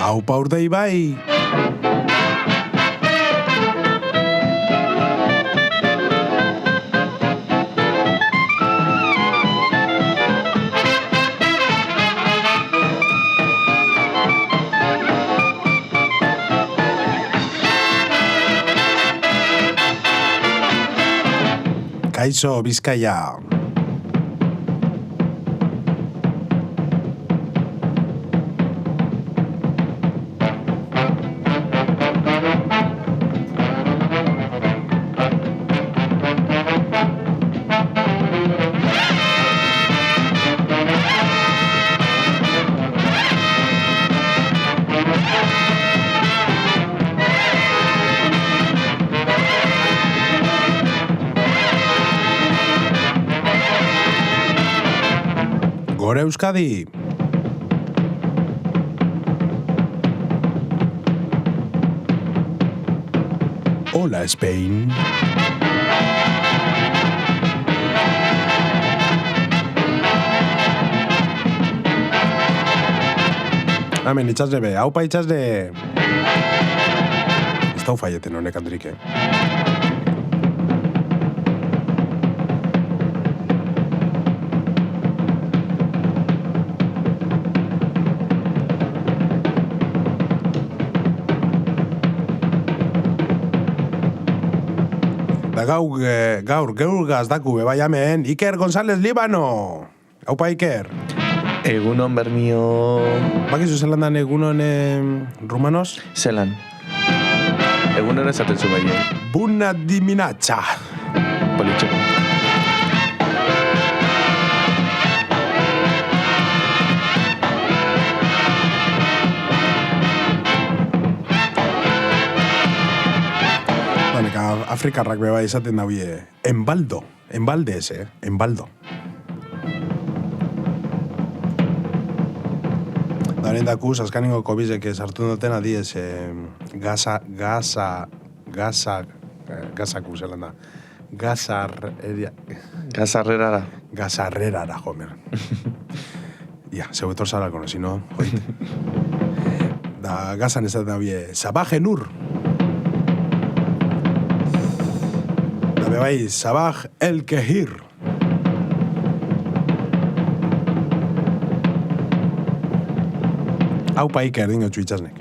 Aupa Urdei bai! Kaixo Bizkaia. Gore Euskadi! Hola Spain! Hemen itxasle be, haupa itxasle! Ez dau faieten honek handrik, Gaur gazdaku bebai hemen Iker González Líbano. Haupa Iker. Egunon bermio. Bakizu zelan dan egunon rumanos? Zelan. Egunon esaten zu baino. Bună dimineața. Politxo. Afrikarrak beba izaten daue enbaldo, enbalde ese, enbaldo. Daren dakuz, azkanengo kobizek sartu duten adiez gazaku zelan da. Gazarrerara, jomer. Ja, zeuetor zara konosi, no? Joite. Da gazan ezaten daue, Sabaje Nur. Bai, Sabah El Kehir. Aupa Iker dingo txu itxasnek.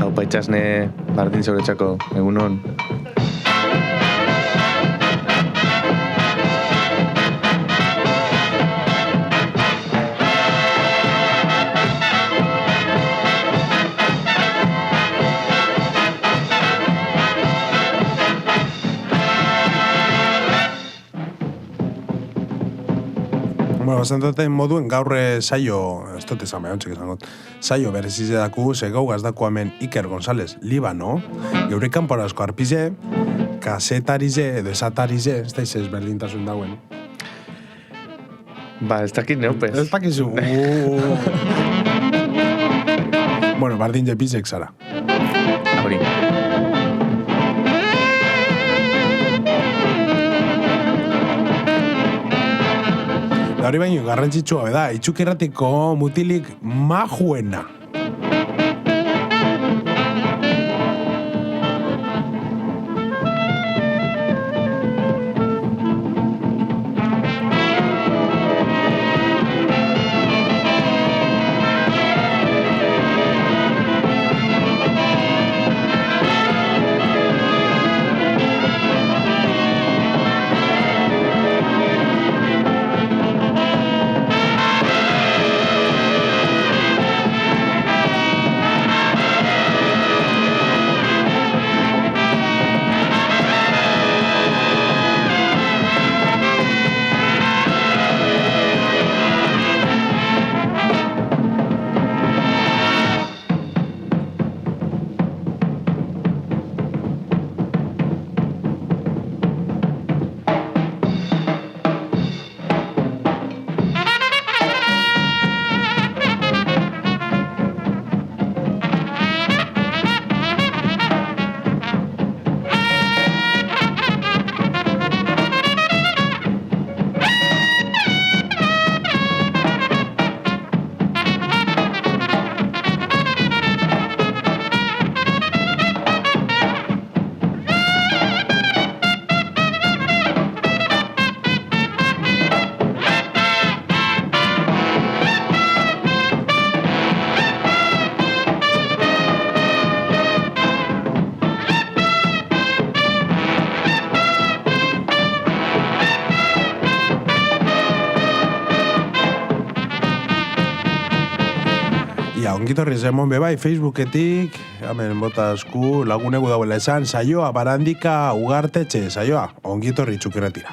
Aupa itxasne, bardin zeuretxako, egunon. Bueno, bastantaten moduen gaur saio, ez dut esan behantzik esangot, saio berezizedaku, segau gazdaku hemen Iker González Líbano, geure kanporazko arpize, kasetarize edo esatarize, ez da izez berdintasun dauen. Ba, ez dakit neupe. Ez dakizu. Bueno, bardin jepizek zara. Hori. Hori baino, garrantzitsua beda, itxukirratiko mutilik majuena. ongitorri zemon bebai Facebooketik, hemen bota asku lagunegu dauela esan, saioa Barandika Ugartetxe, saioa, ongitorri txukirretira.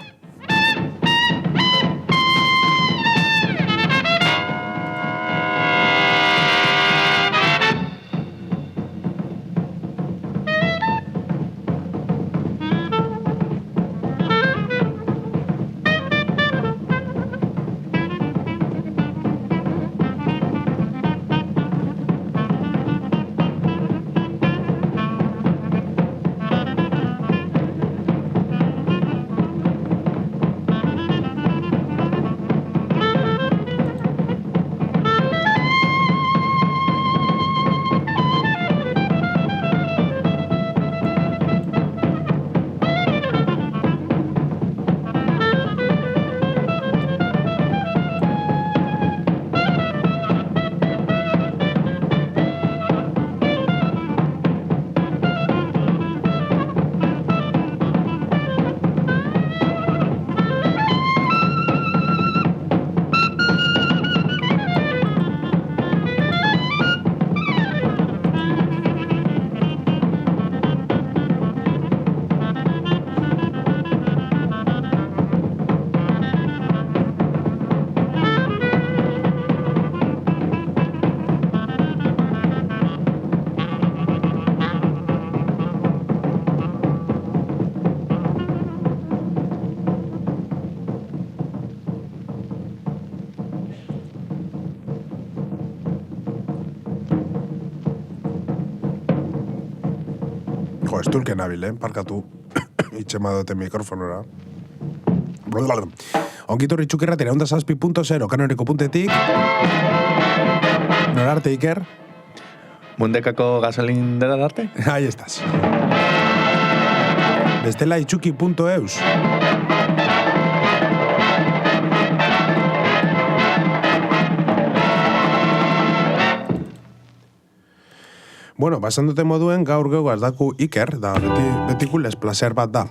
Estulken nabil, parkatu itxema dute mikrofonora. Ongitorri txukirratira, 106.0, kanoriko puntetik. Norarte, Iker? Mundekako gasolindera arte? Ahí estás. Bestela itxuki.eus. Bueno, basan dute moduen gaur geu gazdaku Iker, da betikules placer bat da.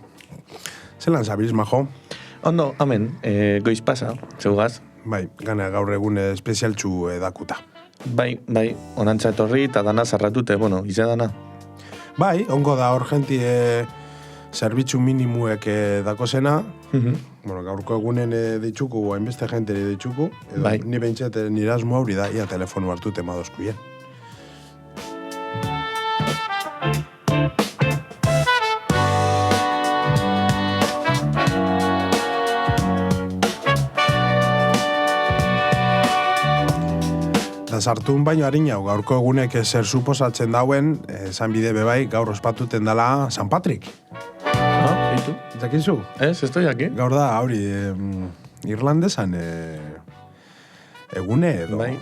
Zelan zabiz, majo? Ondo, amen, goiz pasa, zeugaz. Bai, gana gaur egun espezialtxu edakuta. Bai, onantza etorri eta dana zarratute, bueno, ize dana. Bai, ongo da hor genti zerbitzu minimuek dako zena. Bueno, gaurko egunen ditxuku, hainbeste jenteri ditxuku. Edo, bai. Ni behintzat nirasmo hauri da, ia telefonu hartu temadozkuien. Sartun baino harinau, gaurko egunek zer suposatzen dauen, esan bide bebai, gaur ospatuten dela San Patrick. Eitu? Jakizu? Ez, estoy aquí. Gaur da, hori, Irlandesan egune edo. Bai.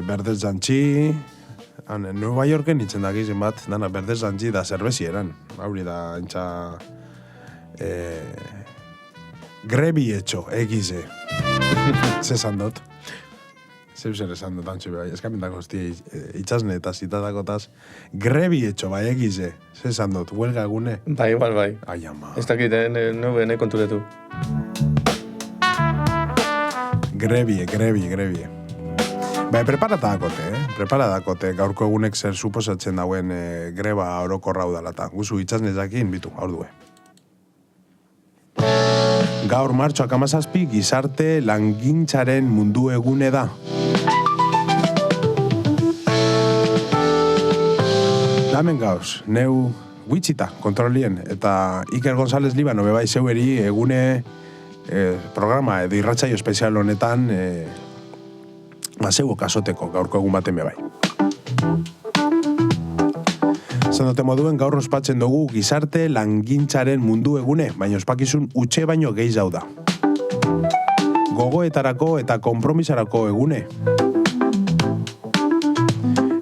Berdez jantxi, Nueva Yorken itzen dakizien bat, dana berdez jantxi da zerbezi eran. Hori da, entxa, grebi etxo, egize. Zesan dut. Zeu zer esan dut, antxe bai, eskamendako hostia itxasne eta zitatagotaz, grebi etxo bai egize, zesan dut, huelga egune. Bai, igual bai. Ai, ama. Ez dakit, nubene konturetu. Grebie. Bai, preparata dakote, gaurko egunek zer suposatzen dauen greba orokorra udalata. Guzu itxasne jakin, bitu, hor due. Gaur martxoak 17 gizarte langintzaren mundu egune da. Damen gauz, neu Wichita kontrolien, eta Iker González Libano bebai zeueri egune programa edo irratsaio espezial honetan zeu kasoteko gaurko egun baten bebai. Zandote moduen gaur ospatzen dugu gizarte langintzaren mundu egune, baina ospakizun utxe baino gehi zau da. Gogoetarako eta konpromisarako egune.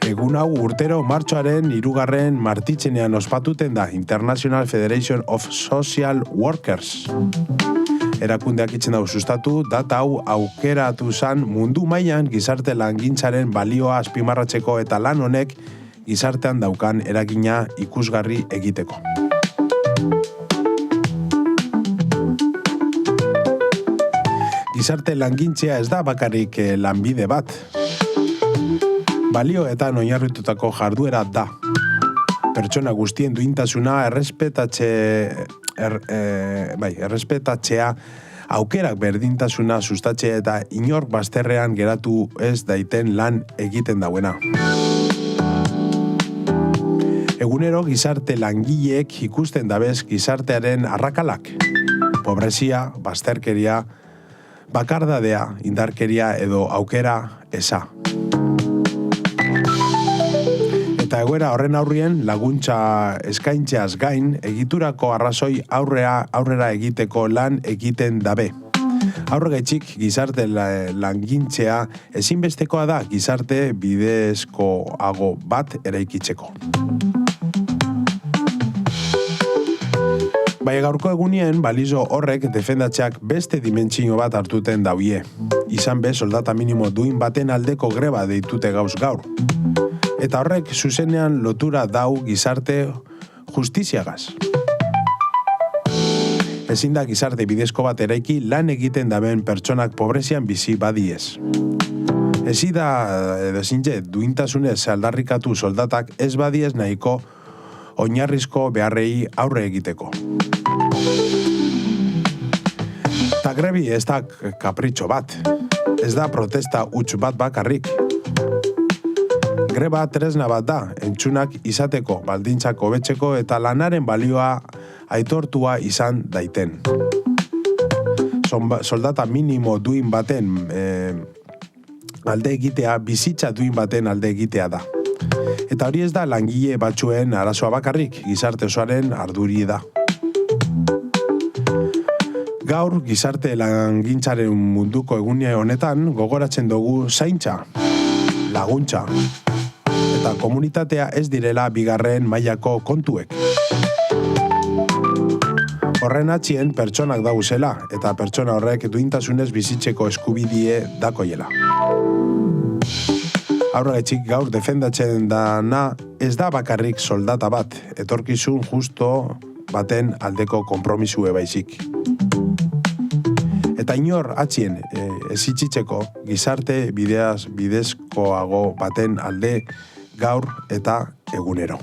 Egun hau urtero martxoaren 3. martitzenean ospatuten da International Federation of Social Workers. Erakundeak itzen dago sustatu, data hau aukeratu zan mundu mailan gizarte langintzaren balioa azpimarratzeko eta lan honek gizartean daukan eragina ikusgarri egiteko. Gizarte langintzea ez da bakarrik lanbide bat. balioetan oinarritutako jarduera da. Pertsona guztien duintasuna errespetatzea, aukerak berdintasuna sustatzea eta inork bazterrean geratu ez daiten lan egiten dauena. Egunero gizarte langileek ikusten dabez gizartearen arrakalak. Pobrezia, bazterkeria, bakardadea, indarkeria edo aukera eza. Eta egoera horren aurrien laguntza eskaintzeaz gain egiturako arrazoi aurrera egiteko lan egiten dabe. Aurregaitzik gizarte langintzea ezinbestekoa da gizarte bidezkoago bat eraikitzeko. Baina gaurko egunien balizo horrek defendatzeak beste dimentsio bat hartuten dauie. Izan be soldata minimo duin baten aldeko greba deitute gauz gaur. Eta horrek zuzenean lotura dau gizarte justiziagaz. Ezin da gizarte bidezko bat eraiki lan egiten daben pertsonak pobrezian bizi badiez. Ezin da ezinje duintasunez aldarrikatu soldatak ez badiez nahiko oinarrizko beharrei aurre egiteko. Ta grebi ez da kapritxo bat. Ez da protesta huts bat bakarrik. Greba tresna bat da, entzunak izateko, baldintzak hobetzeko eta lanaren balioa aitortua izan daiten. Soldata minimo duin baten alde egitea, bizitza duin baten alde egitea da. Eta hori ez da langile batzuen arazoa bakarrik, gizarte osoaren arduri da. Gaur, gizarte langintzaren munduko egunia honetan, gogoratzen dugu zaintza, laguntza, eta komunitatea ez direla bigarren mailako kontuek. Horren atzien pertsonak dauzela, eta pertsona horrek duintasunez bizitzeko eskubidie dakoiela. Aurregaitzik gaur defendatzen dana ez da bakarrik soldata bat, etorkizun justo baten aldeko konpromisue baizik. Eta inor atzien ezitzitzeko gizarte bidezkoago baten alde gaur eta egunero.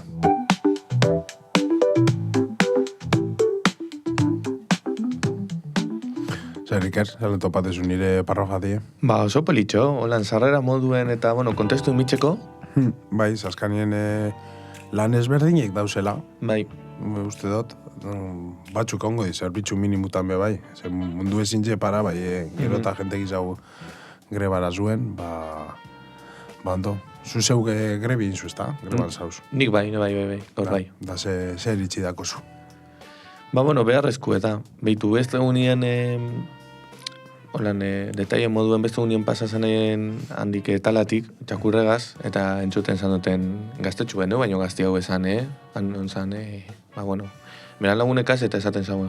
Zer, Iker, zelen topatezu nire parrafatie? Ba, oso pelitxo, holan, sarrera moduen eta, kontestu inmitxeko. Bai, zaskanien lan ezberdinek dauzela. Bai. Uste dut, batzuk ongo di, zerbitzu minimutan be bai. Zer mundu ezin para, bai, gero eta jente gizau grebara zuen, ondo. Zu zeu grebi inzu, ezta? Greban zauz. Nik bai, gaur bai. Da, zer itxi dako zu. Ba, beharrezku eta, behitu beste unien, detaile moduen beste unien pasazanen handik talatik, txakurregaz, eta entzuten zanuten gaztetxu bendu, baino gazti hau esan, hanon zan, beran lagunekaz eta esaten zauen,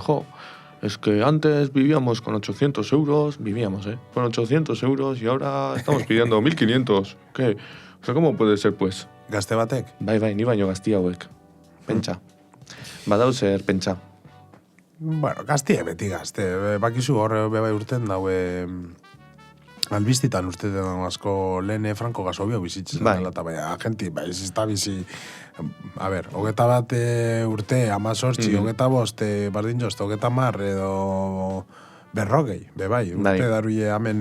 es que antes vivíamos con 800 euros, con 800 euros y ahora estamos pidiendo 1.500, ¿qué? O sea, ¿cómo puede ser, pues? Gazte batek? Bai, ni baino gazti hauek, pentsa. Badau zer, pentsa. Bueno, gaztie beti gazte. Bakizu horre bebai urten daue albiztitan urtetan asko lehen Franco Gasobio bizitzen dela, eta baina agenti, ez da bizi, a ber, 21 urte, 18, 25, bardin jost, 30 edo berrogei, bebai, urte daruie hemen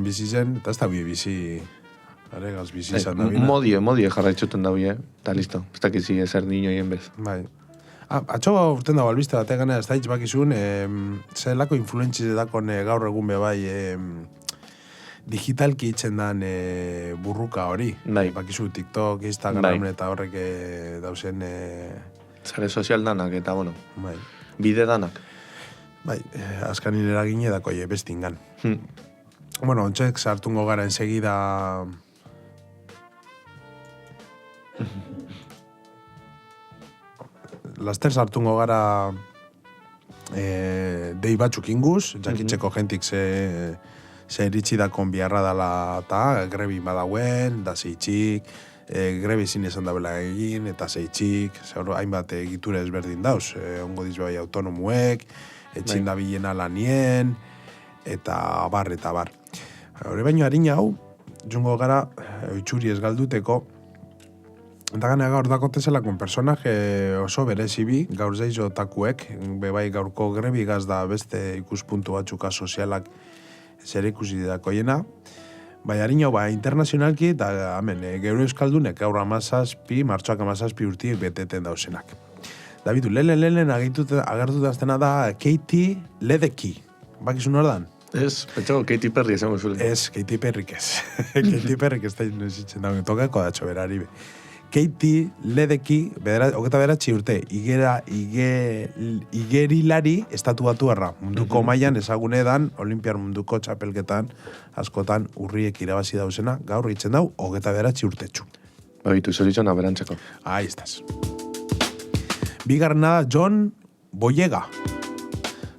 bizitzen, eta ez da bizi, aregaz bizi izan da bina. Modie jarraitzuten da eta listo, ez dakizi ezer niñoien bez. Bai. Atxo urten dago albiste batek gana ez da hitz bakizun, zelako influentziz edakon gaur egun bebai digitalki itzen dan burruka hori. Bakizu TikTok, Instagram eta horrek dauzen... Zare sozial danak eta, bide danak. Bai, azkanin eragine dako bestingan. Ontsek sartungo gara ensegida... Laster sartungo gara dei batzuk inguz, jakitzeko jentik ze iritsi da konbiarra dala eta grebi badauen, da zeitxik, grebi zin esan dabela egin, eta zeitxik, hainbat egitura ezberdin dauz, ongo dizu bai autonomuek, etxin da bilena lanien, eta bar. Hore baino harina hau, jungo gara, oitxuri ez galduteko, eta gana gaur dakotezelakun personaje oso berezibi, gaur zeizo takuek, bebai gaurko grebigaz da beste ikuspuntu batxuka sozialak zer ikusi dakoiena, bai harina, internazionalki, eta hemen, geure euskaldunek gaur martxoak 17 urtiek beteten dauzenak. Dabitu, lehen agertuta aztena da Katie Ledecky. Bakizun ordan? Ez, pentsako Katy Perry esango zule. Ez, Katy Perryk ez. Katy Perryk ez da zitzen dago, tokako datxo berari be. Katie Ledecky, hogeta beratzi urte, igerilari estatu batu erra. Munduko mailan ezagune dan, Olimpiar munduko txapelketan, askotan urriek irabazi dauzena, gaur itzen dau, hogeta beratzi urtetxu. Babitu, zoritzona berantzeko. Ahí estás. Bigarrena, John Boyega.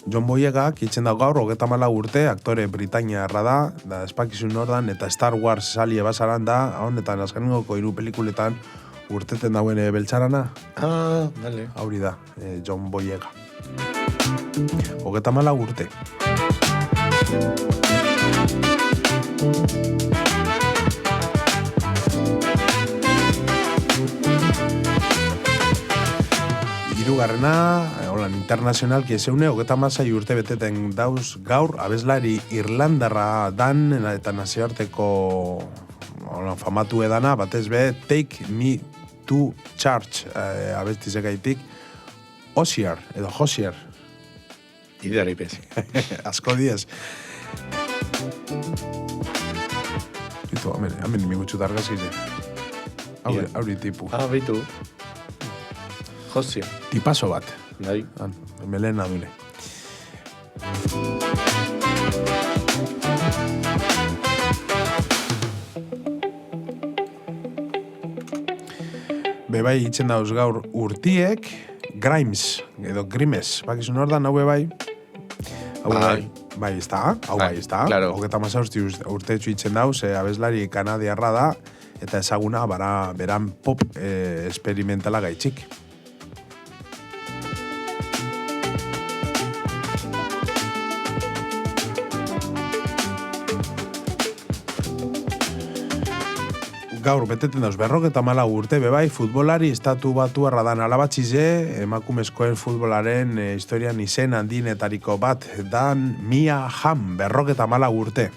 John Boyega, kitzen da gaur, 34 urte, aktore britainiarra da espakizun ordan, eta Star Wars salie basaran da, honetan azkenengoko 3 pelikuletan urteten dauen beltzarana. Ah, vale. Hauri da, John Boyega. 34 urte. Hirugarrena, internazionalki ezeune, 36 urte beteten dauz gaur, abeslari irlandarra dan, eta nazioarteko famatu edana, batez be, Take Me to Church, abestizekaitik, Osier, edo Josier. Ideari pez. Asko diez. Itu, hamen migutxu dargazize. Hauri tipu. Ah, beitu. Josier. Tipazo bat. Bai. Melena dune. Bebai itzen dauz gaur urtiek, Grimes, edo Grimes, bakizun ordan, hau bebai? Bai, ez da, hau bai, ez da. Claro. 37 urtetxu itzen dauz, abeslari kanadiarra da, eta ezaguna, beran pop experimentala gaitxik. Gaur beteten dauz 54 urte bebai, futbolari estatu batu arradan alabatxize, emakumezkoen futbolaren historian izen handienetariko bat, dan Mia Hamm, 54 urte.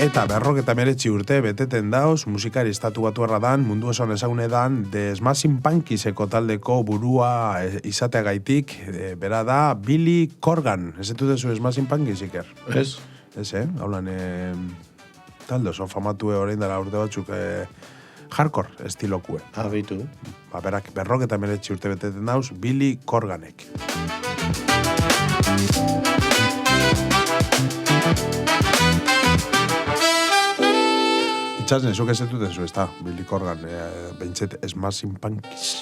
Eta 59 urte beteten dauz, musikari estatu batu arradan, mundu esan ezagune dan, The Smashing Pumpkinseko taldeko burua izateagaitik, bera da Billy Corgan. Ez dut dezu Smashing Pumpkins iker? Ez. Ez, haulan, talde oso famatue orain dara urte batzuk hardcore estilokue. Ah, beitu. Berak 59 urte beteten dauz, Billy Corganek. Itxasen, zuk ez dut zu, ez da, Billy Corgan, behintzet Smashing Pumpkins.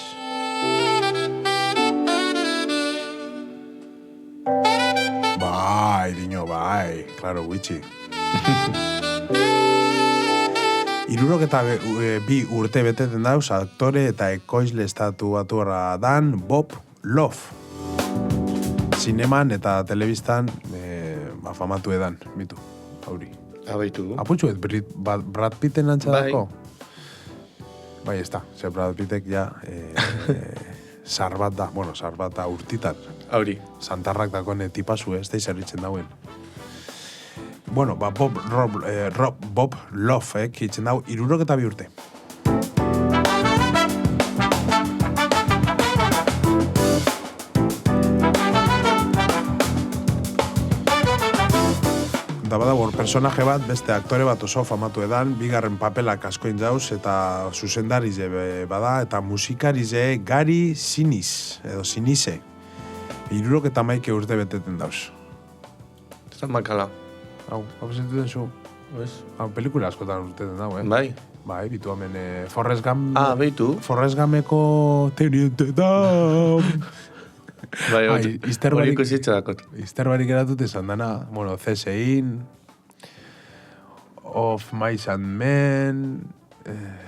Bai, dino, bai, klaro, guitxi. 62 urte beteten dauz, aktore eta ekoizle estatu batuarra dan Bob Love. Zineman eta telebistan famatu edan, bitu, hauri. Abeitu. Aputxu, Brad Pitten antxadako? Bai, ez da. Zer Brad Pittek ja sarbat da. Bueno, sarbat da urtitan. Hauri. Santarrak dakone tipazu, ez da izarritzen dauen. Bueno, Bob Love, kitzen dau, 62 urte. Da badago personaje bat, beste aktore bat oso famatu edan, bigarren papelak askoin jauz, eta zuzendarize bada, eta musikarize Gary Sinise, edo Sinise. 61 urte beteten dauz. Ez da makala. Hau presentuten zu. Ez. Hau, pelikula askotan urteten dau, Bai. Bai, bitu hemen Forrest Gump... Ah, beitu. Forrest Gumpeko Teniente Dan... Bai, hori ikusitza dakot. Izterbarik eratut esan dana, bueno, CSI, Of Mice and Men,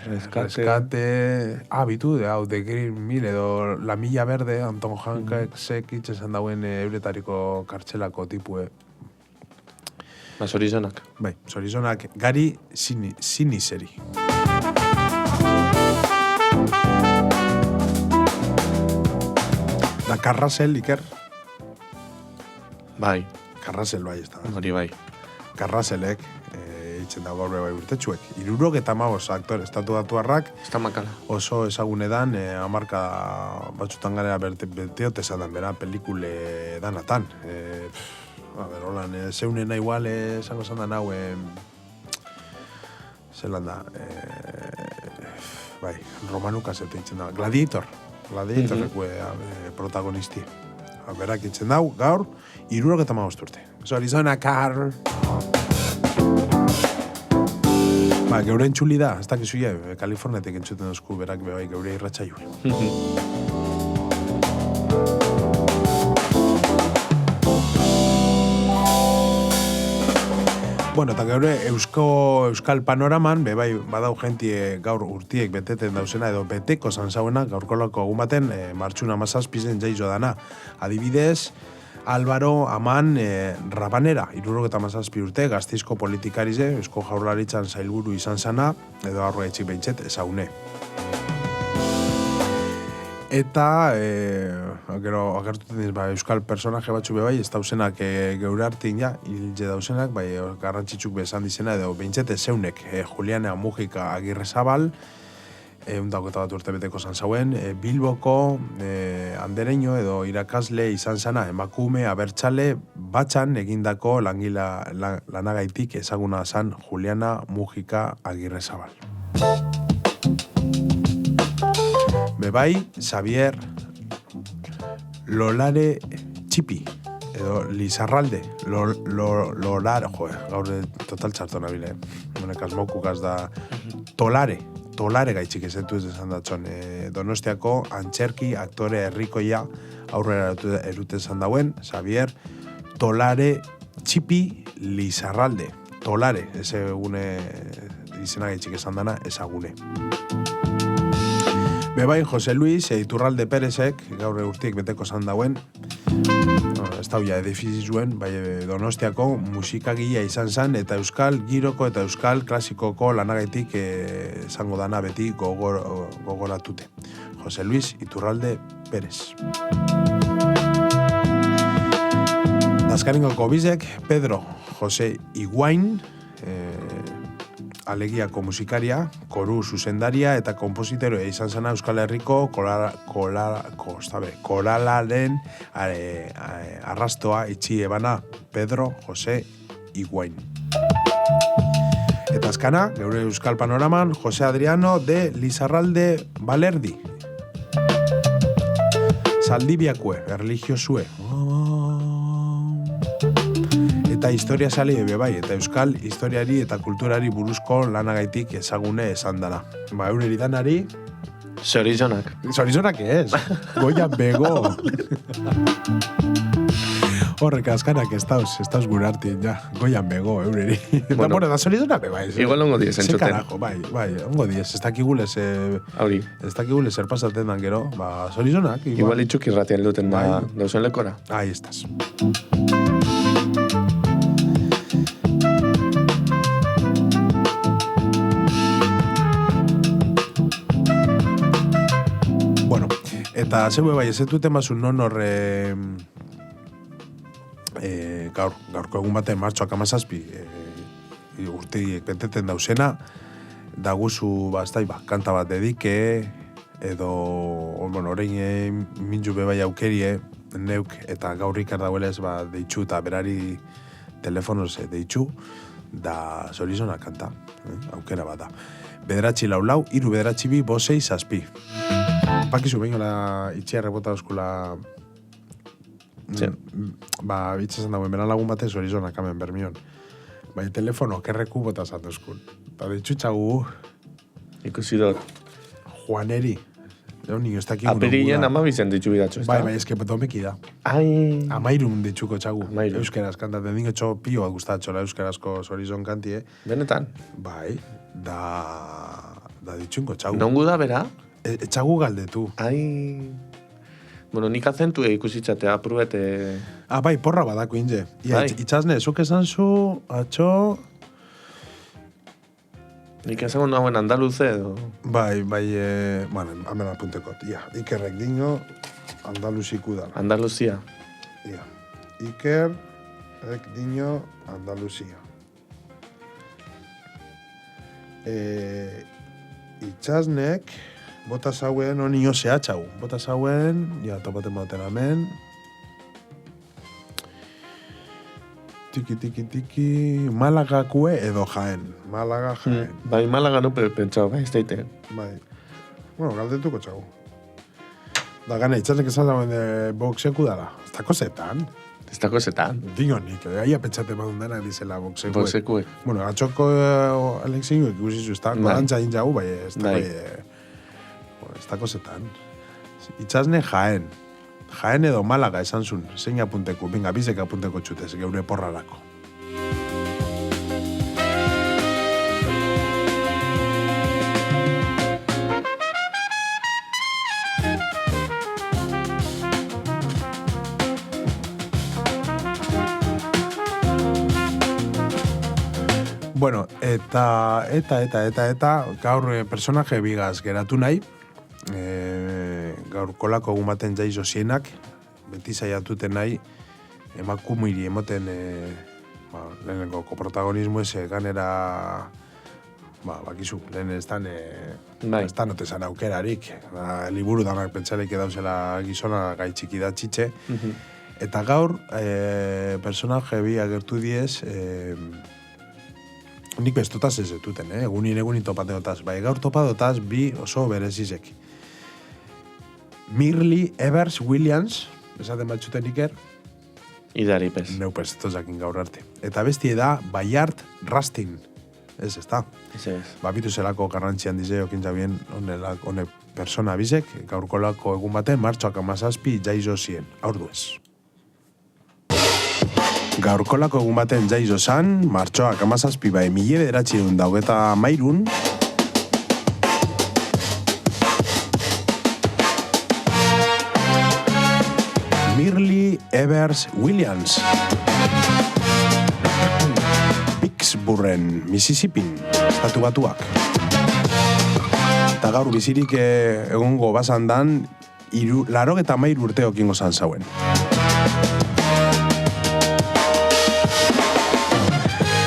Rescate... bitu, hau, The Green Mile edo La Milla Verde, Anton Hanksek itxesan dauen euretariko kartxelako tipue. Zorizonak. Bai, zorizonak Gari Siniseri. Da Carrasel, Iker. Bai. Carrasel bai, ez da. Hori bai. Carraselek, itzen da gaur bai urtetxuek. 75 aktore estatuatuarrak. Ez da makala. Oso ezagunedan, amarka batzutan gara beteote zadan, bera, pelikule danatan. Holan, zeunena igual, esango zandan hau, zelan da, bai, Romanukas eta itzen da, Gladiator protagonisti. Berak itzen dau, gaur, 75 urte. Zorizona, Carl! Ba, geure entxuli da, ez dakizu ja, Kaliforniatik entzuten dozku, berak bebai geure irratxaiu. Bueno, eta geure euskal panoraman, bebai, badau jentie gaur urtiek beteten dauzena, edo beteko zantzauena, gaurkolako egun baten, martxuna mazazpizen jaizo dana. Adibidez, Álvaro Aman Rabanera, 77 urte, Gasteizko politikarize, Eusko Jaurlaritzan sailburu izan zana, edo arroa etxik behintzet, ezagune. Eta, gero, agertuten diz, euskal personaje batzu bebai, ez dauzenak geure hartin ja, hilge dauzenak, garrantzitsuk bezan dizena, edo behintzet ezeunek, Juliana Mujika Agirrezabal, bat urte beteko zanzauen, Bilboko andereño edo irakasle izan zana, emakume abertzale batxan egindako lanagaitik ezaguna zan Juliana Mujika Agirrezabal. Bebai, Xavier Lolare Txipi, edo Lizarralde, Lolare, gaur total txarto nabile, monekaz mokukaz da, Tolare gaitxik ezentu ez desan datxon, Donostiako antxerki aktore herrikoia aurrera eruten zan dauen, Xavier Tolare Txipi Lizarralde, Tolare, ez egune izena gaitxik esan dana, ezagune. Bebai, Jose Luis Iturralde Perezek, gaur urtiek beteko zan dauen, ez dauia edifizizuen, Donostiako musikagilea izan zan, eta euskal giroko eta euskal klasikoko lanagaitik zango dana beti gogoratute. Jose Luis Iturralde Perez. Azkaringoko bizek, Pedro Jose Higuain, Alegiako musikaria, koru zuzendaria eta kompositeroa izan zena Euskal Herriko koralaren arrastoa itxi ebana Pedro Jose Higuain. Eta azkana, geure Euskal Panoraman, Jose Adriano de Lizarralde Balerdi. Zaldibiakue, erligiosue. Eta historia sali bai, eta euskal historiari eta kulturari buruzko lanagaitik ezagune esan dana. Eureri danari... Zorizonak. Zorizonak ez, goian bego. Horrek azkanak ez dauz gure hartin, ja, goian bego, eureri. Bueno, da zorizonak bai. Igual ongo diez entzuten. Zekarajo, bai, ongo diez, ez dakigule zer pasaten dan gero, zorizonak. Igual itxuk irratian duten da dauzen lekora. Ahí estás. Eta zeue bai, ez dute mazun non horre gaurko egun baten martxoak 17 urtiek beteten dauzena, daguzu kanta bat dedike, edo, orain minju bebai aukerie, neuk eta gaur Rikard dauelez deitxu eta berari telefonoz deitxu, da Zorizona kanta, aukera bat da. Bederatzi lau, 3 bederatzi 2 5 6 7. Pakizu behin hola itxia rebota euskula itxasen dauen, beran lagun batez Zorizona kamen bermion. Telefono, kerreku bota zan duzkun. Eta ditxutxagu... Ikusi dut. Juaneri. Ez dakik uno Aperillan amabizen ditxu bidatxo, ez da? Bai, ez que domekida. Ai... Amairun ditxuko txagu. Euskeraz kantaten dingo txo pio bat gustatxola euskerazko Zorizon kantie. Benetan? Bai, da... Da ditxunko txagu. Nongu da, bera? Txagu galdetu. Ai... Bueno, nik azentu ikusitzatea, aprubete... Bai, porra badako inge. Bai. Itxasne, zuk esan zu, atxo... Nik esango nagoen andaluze edo... Bai, bueno, hamen apuntekot. Ikerrek dino, Andaluziku dara. Andaluzia. Ikerrek dino, Andaluzia. Itxasnek, bota zauen, honi zehatxau. Bota zauen, topaten bauten hemen. Tiki, Malagakue edo Jaén. Malaga, Jaén. Bai, Malaga no pentsau, bai, ez daite. Bai. Bueno, galdetuko txagu. Da gana, itxasnek esan dauen boxeku dara. Ez dako zetan. Ez dako zetan. Dingo nik, aia pentsate badun dena dizela boxekue. Boxekue. Bueno, atxoko Alexingo ikusizu, ez da, gorantza dintzagu, bai, ez dako, ez dako zetan. Itxasne Jaén. Jaén edo Malaga esan zuen, zein apunteku, binga, bizek apunteko txutez, geure porrarako. Bueno, eta, gaur personaje bigaz geratu nahi, gaur kolako egun baten jaizo zienak, beti zaiatuten nahi, emakumiri emoten lehenengo koprotagonismo ez ganera, bakizu, lehen ez dan otezan aukerarik, liburu danak pentsarek edauzela gizona gai txiki da txitxe, eta gaur personaje bi agertu diez, nik bestotaz ez etuten, egunin topateotaz, bai gaur topadotaz bi oso berezizek. Mirli Evers Williams, esaten batxuten Iker. Idari, pez. Neupez, tozakin gaur arte. Eta bestie da Bayard Rustin. Ez da. Ez. Babitu zelako garrantzian dize, okintza bien, hone persona bizek, gaurkolako egun baten, martxoak 17 jaizo zien. Aurdu ez. Gaurkolako egun baten jaizo zan, martxoak 17 bai 1923 Mirli Evers Williams. Pittsburghen, Mississippin, estatu batuak. Eta gaur bizirik egongo basan dan, 83 urte okingo zan zauen.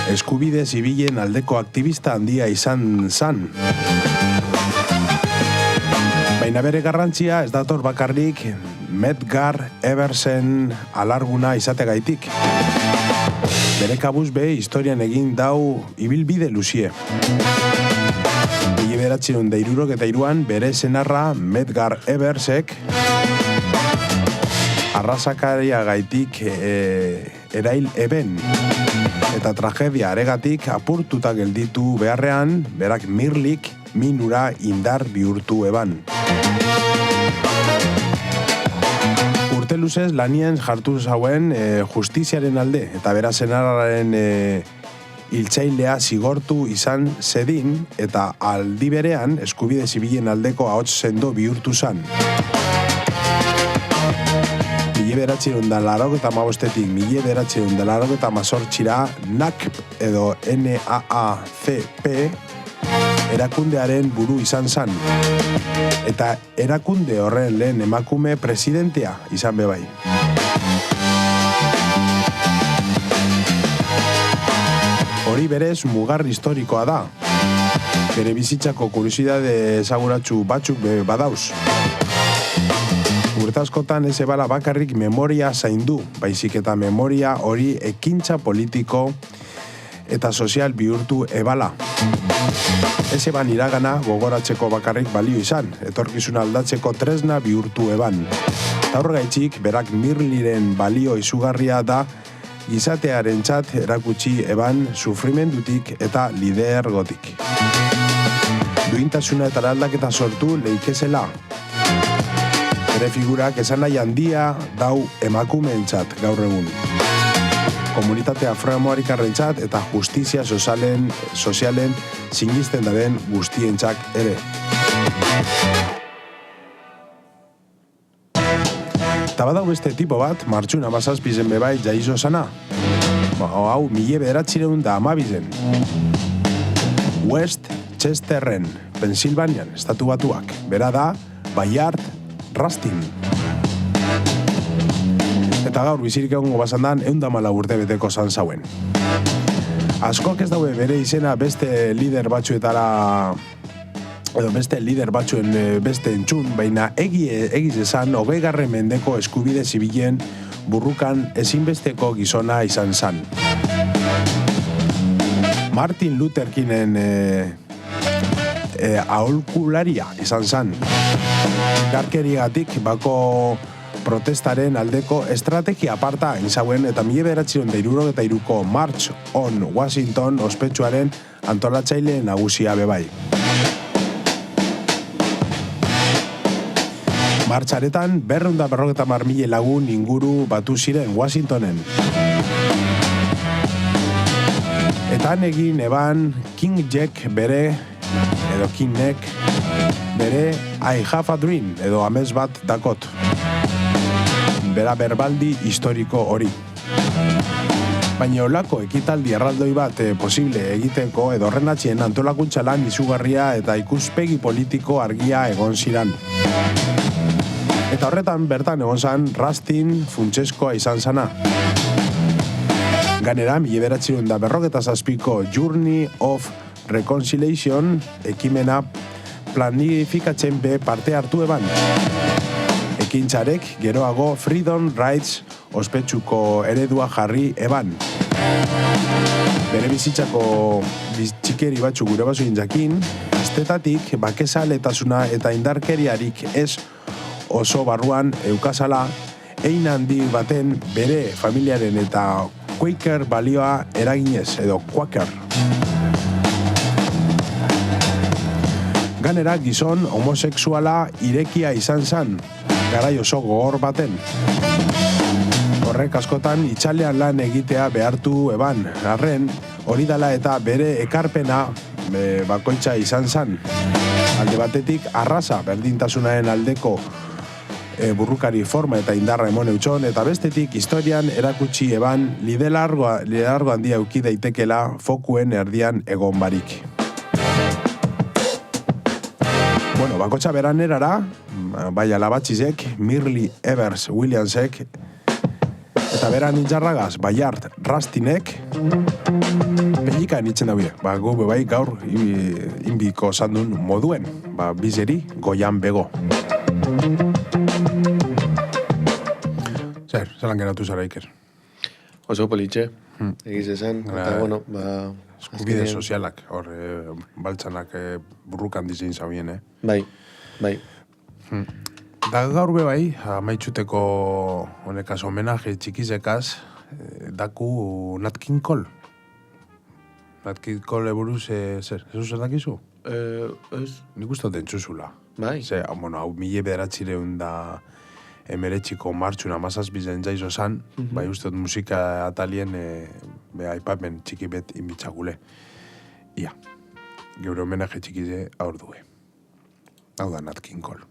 Eskubide zibilen aldeko aktivista handia izan zan. Baina bere garrantzia ez dator bakarrik Medgar Eversen alarguna izategaitik. Bere kabuz be historian egin dau ibilbide luzie. 1963an bere senarra Medgar Eversek arrasakaria gaitik erail eben eta tragedia aregatik apurtuta gelditu beharrean, berak Mirlik minura indar bihurtu eban. Urte luzez lanien jartu zauen justiziaren alde eta bera senarraren hiltzailea zigortu izan zedin eta aldi berean eskubide zibilen aldeko ahots sendo bihurtu zan. 1985-etik 1988 NACP edo NAACP erakundearen buru izan zan. Eta erakunde horren lehen emakume presidentea izan bebai. Hori berez mugar historikoa da. Bere bizitzako kuriosidade ezaguratsu batzuk badauz. Urtazkotan ez ebala bakarrik memoria zaindu, baizik eta memoria hori ekintza politiko eta sozial bihurtu ebala. Ez eban iragana gogoratzeko bakarrik balio izan, etorkizuna aldatzeko tresna bihurtu eban. Eta horregaitzik, berak Mirliren balio izugarria da gizatearen txat erakutsi eban sufrimendutik eta lidergotik. Duintasuna eta aldaketa sortu leikezela. Bere figurak esan nahi handia dau emakumeentzat gaur egun. komunitate afroamerikarrentzat eta justizia sozialen sinisten daren guztientzak ere. Eta badau beste tipo bat, martxun 17 bebai jaizo sana. Hau, 1912. West Chesterren, Pensilvanian, estatu batuak. Bera da, Bayard Rustin. Eta gaur bizirik egongo basandan 114 urte beteko zan zauen. Askok ez daue bere izena beste lider batzuetara edo beste lider batzuen beste entzun, baina egiz esan 20. mendeko eskubide zibilen burrukan ezinbesteko gizona izan zan. Martin Luther Kingen aholkularia izan zan. Garkerigatik bako protestaren aldeko estrategia aparta izauen eta 1963ko March on Washington ospetsuaren antolatzaile nagusia bebai. Martxaretan 250.000 lagun inguru batu ziren Washingtonen. Eta egin eban King Jack bere, edo King Neck, bere I Have a Dream, edo amez bat dakot. Bera berbaldi historiko hori. Baina olako ekitaldi erraldoi bat posible egiteko edo horren atxien antolakuntza lan izugarria eta ikuspegi politiko argia egon ziran. Eta horretan bertan egon zan Rustin funtseskoa izan zana. Ganera, 1957ko Journey of Reconciliation ekimena planifikatzen be parte hartu eban. Ekintzarek geroago Freedom Rides ospetsuko eredua jarri eban. Bere bizitzako txikeri batzu gure bazuin jakin, astetatik bakezaletasuna eta indarkeriarik ez oso barruan eukazala, ein handi baten bere familiaren eta Quaker balioa eraginez, edo Quaker. Ganera gizon homosexuala irekia izan zan, garai oso gogor baten. Horrek askotan itxalean lan egitea behartu eban, arren hori dela eta bere ekarpena bakoitza izan zan. Alde batetik arraza berdintasunaren aldeko burrukari forma eta indarra emon eutxon, eta bestetik historian erakutsi eban liderargo handia euki daitekela fokuen erdian egon barik. Bueno, bakotxa beran erara, bai alabatxizek, Mirli Evers Williamsek, eta beran intxarragaz, Bayard Rustinek, pelika enitzen daue, gu bebai gaur inbiko sandun moduen, bizeri goian bego. Zelan geratu zara, Iker? Oso politxe, egiz esan, eta bueno, eskubide sozialak, hor, baltzanak burrukan dizin zaubien, Bai. Da gaur bebai, amaitxuteko honekaz homenaje txikizekaz, daku Nat King Cole. Nat King Cole buruz, zer dakizu? Ez. Nik uste dut entzuzula. Bai. Bueno, hau 1909 emeretxiko martxun 17 jaizo zan, bai uste dut musika atalien aipamen txiki bet inbitzagule. Ia, geure homenaje txikize aur due. Hau da Nat King Cole.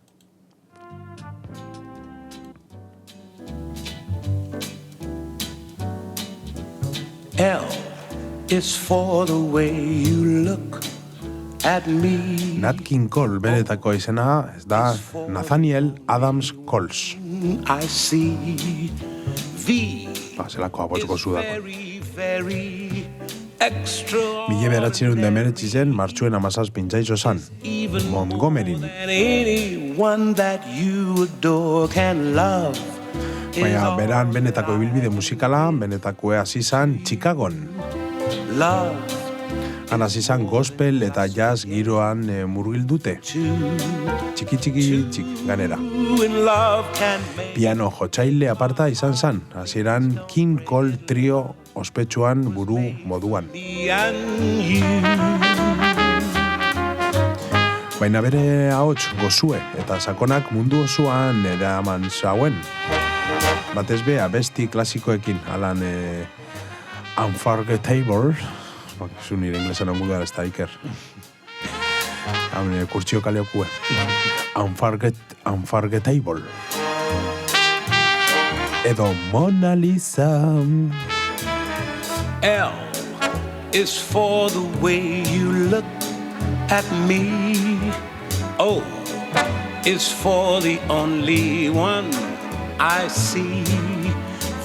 L is for the way you look at me. Nat King Cole benetako izena ez da Nathaniel Adams Coles. I see V. Zelako abotzko zudako. Very extra. 1919 zen martxuen 17 jaizo zan. Montgomeryn. And anyone that you adore can love. Baina beran benetako ibilbide musikala, benetako hasi zan Chicagon. Love. Han hasi zan gospel eta jazz giroan murgildute. Txiki ganera. Piano jotzaile aparta izan zan, hasieran King Cole trio ospetsuan buru moduan. Baina bere ahots gozue eta sakonak mundu osoan eraman zauen. Batez be abesti klasikoekin, alan Unforgettable. Zu nire inglesan ongu da ez da iker. Kurtsio kaleokue. Unforgettable. Edo Mona Lisa. L is for the way you look at me. O is for the only one I see.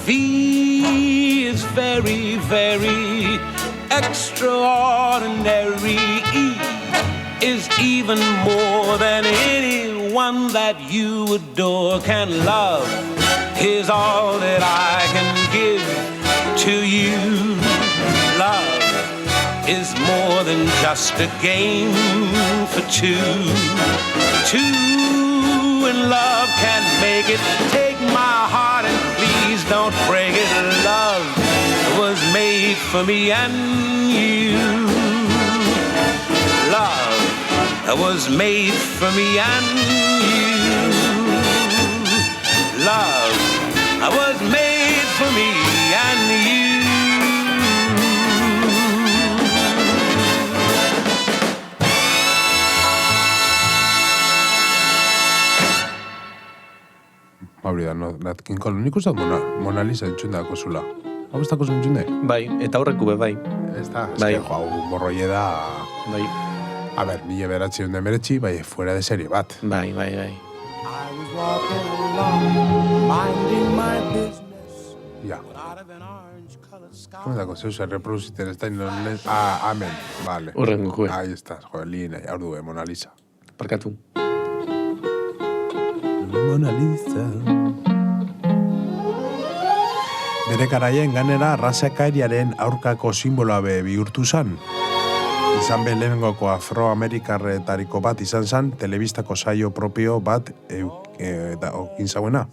V is very, very extraordinary. E is even more than anyone that you adore can love. Is all that I can give to you. Love is more than just a game for two. Two in love can make it. Take my heart and please don't break it. Love was made for me and you. Love was made for me and you. Love was made for me and you. Hori da, Nat King Cole. Nik uste Mona Lisa entzundako zula. Hau ez dako entzunde? Bai, eta aurreku be, bai. Ez da, Bai. eske, hau morroie da... Bai, A ber, 1989, bai, fuera de serie bat. bai. I was walking along, minding my business. Ja. Out of an orange-colored sky. Hau dako zeus, reproduziten ez da inoen... Amen, vale. Urrengokue. Ahí estás, joder, lina, hau du, Mona Lisa. Parkatu. Mona Lisa. Bere garaien ganera arrazakariaren aurkako simboloa bihurtu zan. Izan be lehenengoko afroamerikarretariko bat izan zan, telebistako saio propio bat okin zauena.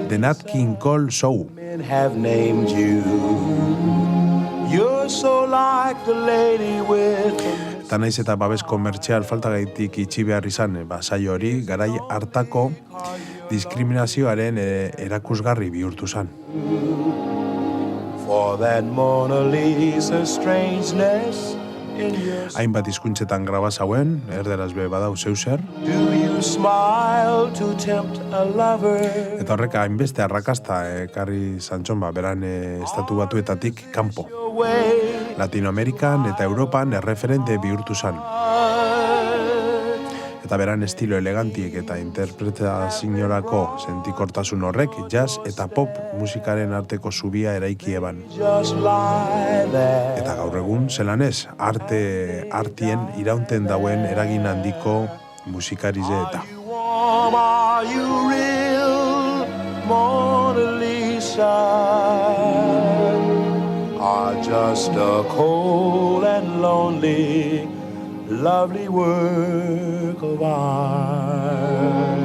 The Nat King Cole Show. Men have named you. You're so like the lady with the... Eta naiz eta babes komertzial faltagaitik itxi behar izan, saio hori garai hartako diskriminazioaren erakusgarri bihurtu zan. For that Mona Lisa strangeness in your... Hainbat hizkuntzetan graba zauen, erderaz be badau zeuser. Do you smile to tempt a lover? Eta horrek hainbeste arrakasta ekarri zantxon beran estatu batuetatik kanpo. Your way. Latinoamerikan eta Europan erreferente bihurtu zan. Eta beran estilo elegantiek eta interpretazioarako sentikortasun horrek jazz eta pop musikaren arteko zubia eraiki eban. Just lie there. Eta gaur egun zelanez, artien iraunten dauen eragin handiko musikarize eta. Are you warm? Are you real? Mona Lisa. Are just a cold and lonely, lovely work of art.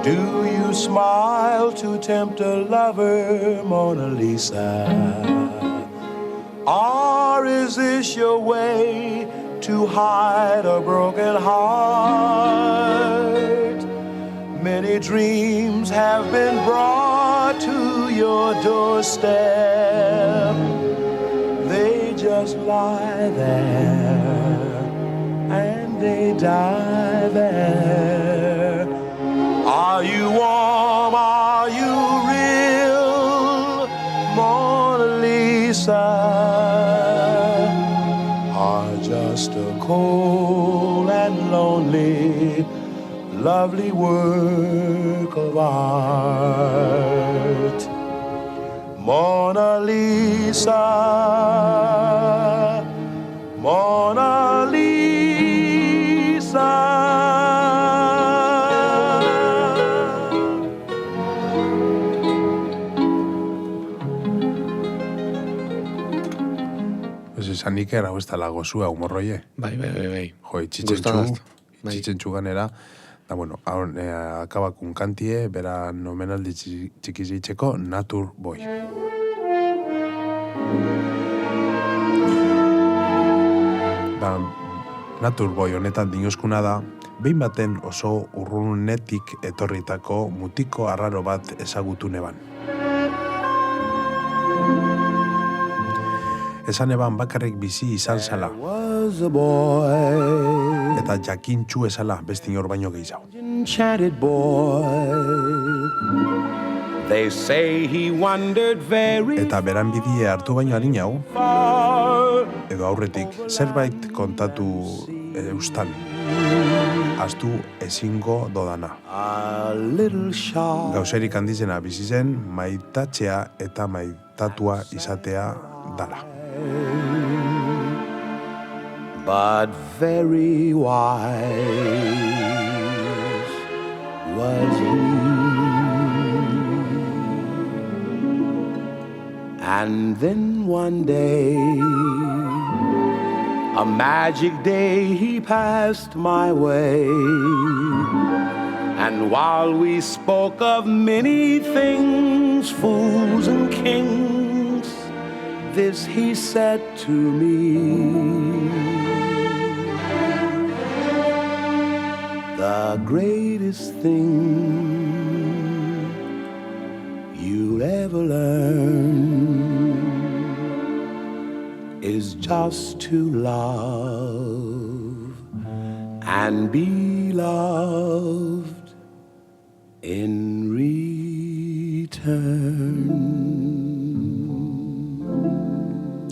Do you smile to tempt a lover, Mona Lisa? Or is this your way to hide a broken heart? Many dreams have been brought to your doorstep. They just lie there and they die there. Are you warm? Are you real, Mona Lisa? Or just a cold and lonely, lovely work of art? Mona Lisa, Mona Lisa. esan Iker, hau ez tala gozua humorroie. Bai. Jo, itxitzentxu ganera. Da, bueno, akabakun kantie, bera nomenaldi txikizitzeko Natur Boy. Da, Natur Boy honetan dinoskuna da, behin baten oso urrunetik etorritako mutiko arraro bat ezagutu neban. Esan eban bakarrik bizi izan zala. Eta jakintxu esala, besti inor baino gehiago. Eta beran bidie hartu baino harinau, edo aurretik, zerbait kontatu eustan. Aztu ezingo dodana. Gauzerik handizena bizi zen, maitatzea eta maitatua izatea dala. But very wise was he, and then one day, a magic day, he passed my way, and while we spoke of many things, fools and kings, this he said to me: the greatest thing you'll ever learn is just to love and be loved in return.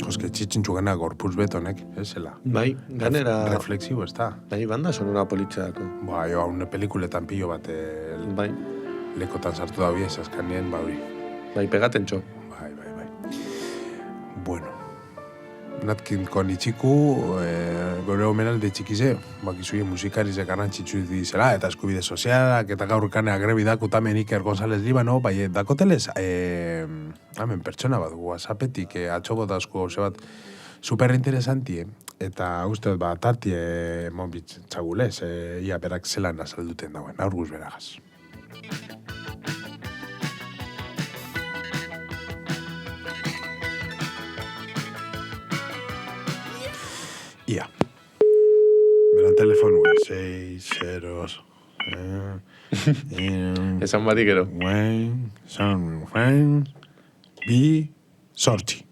Joske, txitzintxu gana gorpuz betonek, esela. Bai, ganera... Reflexibo, ez da. Bai, banda sonora politxeako. Bai, haun pelikuletan pilo bat Bai. lekotan sartu da biez, azkanien, ba hori. Bai, pegatentxo. Bai. Bueno, natkin kon itxiku, gore homenalde txikize, bakizuie musikarize garrantzitsu dizela, eta eskubide sozialak, eta gaur kanea grebidak utamen Iker González Líbano, bai, dakotelez, hemen pertsona bat, WhatsAppetik, atxobotazko hauze bat, superinteresantie, eta uste dut, tartie monbitz txagulez, ia berak zelan azalduten dauen, aurguz beragaz. Ia. Beran telefonu, 6-0... Esan batik ero. Bi, sortzi.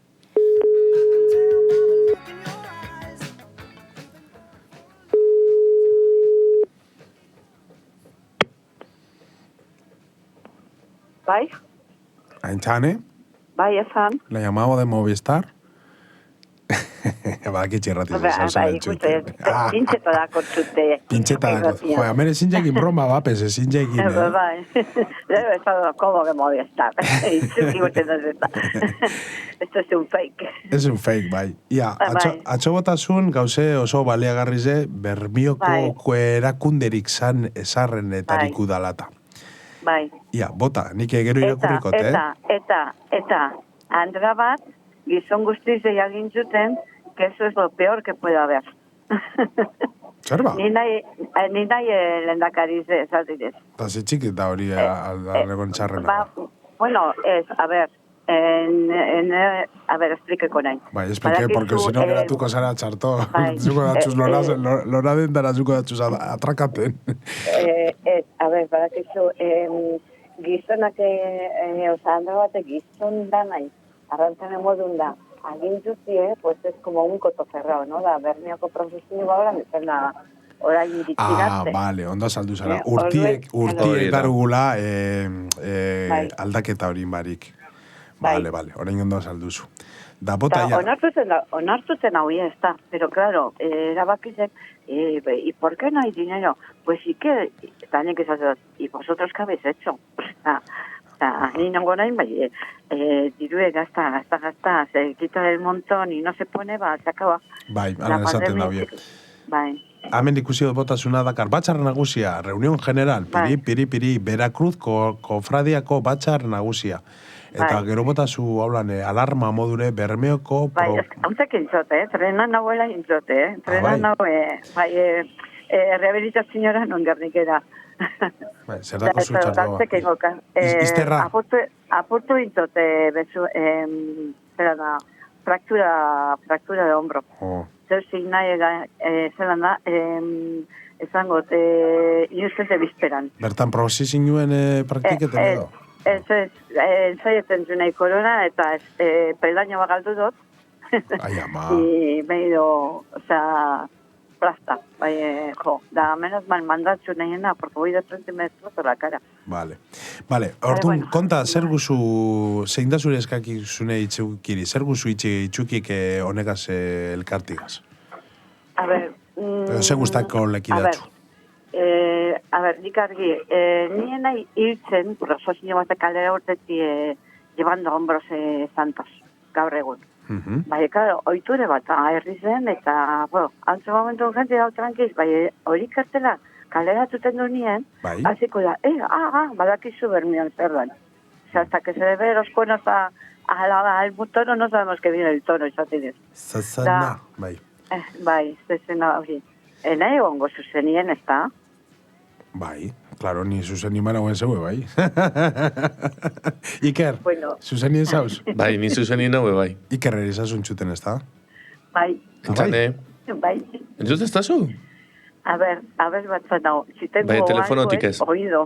Bai, Aintzane, bai, esan. la llamaba de Movistar. Badakitxe erratiz esan Bai, ikuste, pintxeta da kontzute. Pintxeta da. Jo, hemen ezin jekin broma bapes, ezin jekin, Bai, debe estar como que Movistar. Itzuki guten da zeta. Esto es un fake. Ez un fake, bai. Ia, Bai. atxobotasun gauze oso baliagarrize Bermioko erakunderik zan esarrenetariko udalata. Bai. Ia, bota, nik gero irakurrikot, Eta, Andra bat, gizon guztiz egin zuten, que eso es lo peor que puede haber. Zer ba? Ni nahi lehendakarize, esatirez. Eta zitxik eta hori aldegon txarrena. Bueno, a ver, expliqueko nahi. Bai, explique, porque si no geratuko zara txarto. Zuko datxuz lora den dara zuko datxuz atrakaten. A ver, badakizu, gizonak, Andra bate gizon da nahi, arrantzane modun da, agintuzie, pues es como un coto cerrado, ¿no? Da, Bermioko profesionio ahora dizena orain iritzinarte. Vale, ondo saldu zara. Urtiek darugula aldaketa horin barik. Vale, orain ondo salduzu. Da bota ya. Onartu zen hau ez da, pero claro, erabakizek, ¿y por qué no hay dinero? Pues sí que, también que se hace, ¿y vosotros qué habéis hecho? Ni nango nahi, bai, dirue gasta, se quita el montón y no se pone, se acaba. Bai, ala esaten da bien. Bai, hemen ikusi dut botasuna dakar, batzar nagusia, reunión general, piri, Veracruz kofradiako batzar nagusia. Eta gero botazu, haulan, alarma modure, Bermeoko... Hauzak intzote, trenan nahuela intzote, trenan naue, rehabilitazioa non gernikera. Zer dako zutxardo? Izterra? Apurtu intzote, bezu, fractura de hombro. Zer signa zelan da, esangot, inustete bizperan. Bertan prosizioen praktiketen edo? Zaieten zunei korona, eta peldaño bagaldu dut. Ai, ama. Y medio, plasta, da menos mal mandatzu nahiena, porque voy de frente y me destrozo la cara. Vale, orduan, konta, zer guzu, zein da zure eskaki zune itxukiri, zer guzu itxukik honegaz elkartigaz? A ver... Zer guztako lekidatzu? A ver, nik argi, nien nahi hiltzen, prosozio batek aldera urteti llevando hombros santos, gaur egun. Bai, claro, oiture bat, herri zen, eta, bueno, antzo momentu gente hau tranquiz, bai, hori kartela, kalera tuten du nien, hasiko da, badakizu Bermion zer dan. O sea, hasta que se le ve los cuernos al tono, no sabemos que viene el tono, izatidez. Zazana, bai. Bai, zezena hori. Nahi egongo zuzenien, ez da? Bai, claro, ni zuzeni managoen zeue, bai. Iker, zuzeni ezauz? Bai, ni zuzeni naue, bai. Iker erizazun txuten, ez da? Bai. Entzane? Bai. Entzut ez da zu? A ver batzan hau. Si tengo telefonotik ez. Oído.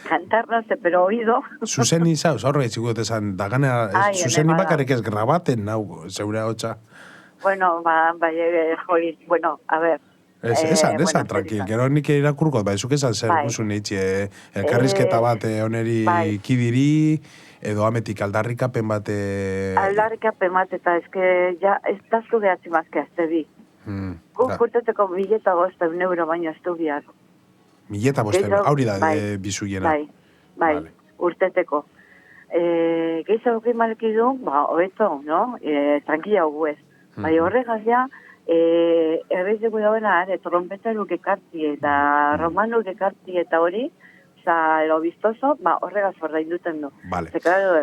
Cantar no sé, pero oído. Zuzeni ezauz, horre etxiko esan, da gana, zuzeni bakarrik ez grabaten, nau, zeure hotxa. Bueno, jori, bueno, a ver. Esan, tranquil, gero nik irakurkot, zuk esan zer guzun itxe, elkarrizketa bat oneri kidiri, edo ametik aldarrikapen bat... Aldarrikapen bat, eta eske, ja, ez daztu gehatzi mazke azte bi. Kurteteko 1.500 euro baino ez du bihar. 1.500 euro, hauri da bizu jena. Bai, urteteko. Gehiago maleki du, hobeto, no? Tranquila hugu ez. Bai, horregaz ja, erreizeko dagoena, trompetaruke ekartzi eta romanuk ekartzi eta hori, lo biztoso, horregaz ordainduten du. Ze, claro,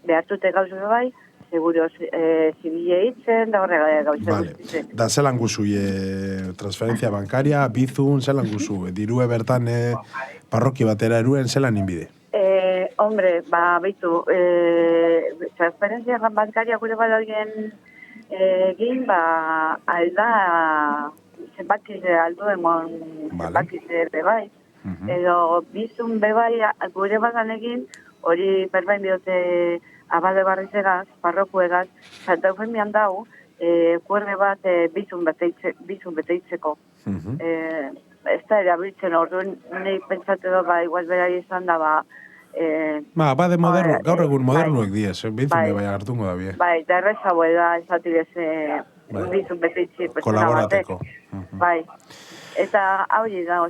behartute gauzu bai, seguro zibile hitzen, da horrega gauze guztitzen. Da, zelan guzu, transferencia bankaria, bizun, zelan guzu, dirue bertan parroki batera eruen, zelan inbide? Hombre, beitu, transferencia bankaria gure badalien egin, alda, zenbakize aldu emon, zenbakize bebai, edo bizun bebai gure badan egin, hori berbain biote abade barrizegaz, parrokuegaz, Santa Eufemian dau, kuerde bat bizun beteitzeko. Ez da erabiltzen, orduan nahi pentsate dut, igual berari izan da, abade moderno, gaur egun modernuek diez, bizun bebai hartungo da bie. Bai, da erreza da, esatirez, bizun beteitzi. Kolaborateko. Bai. Eta hori da,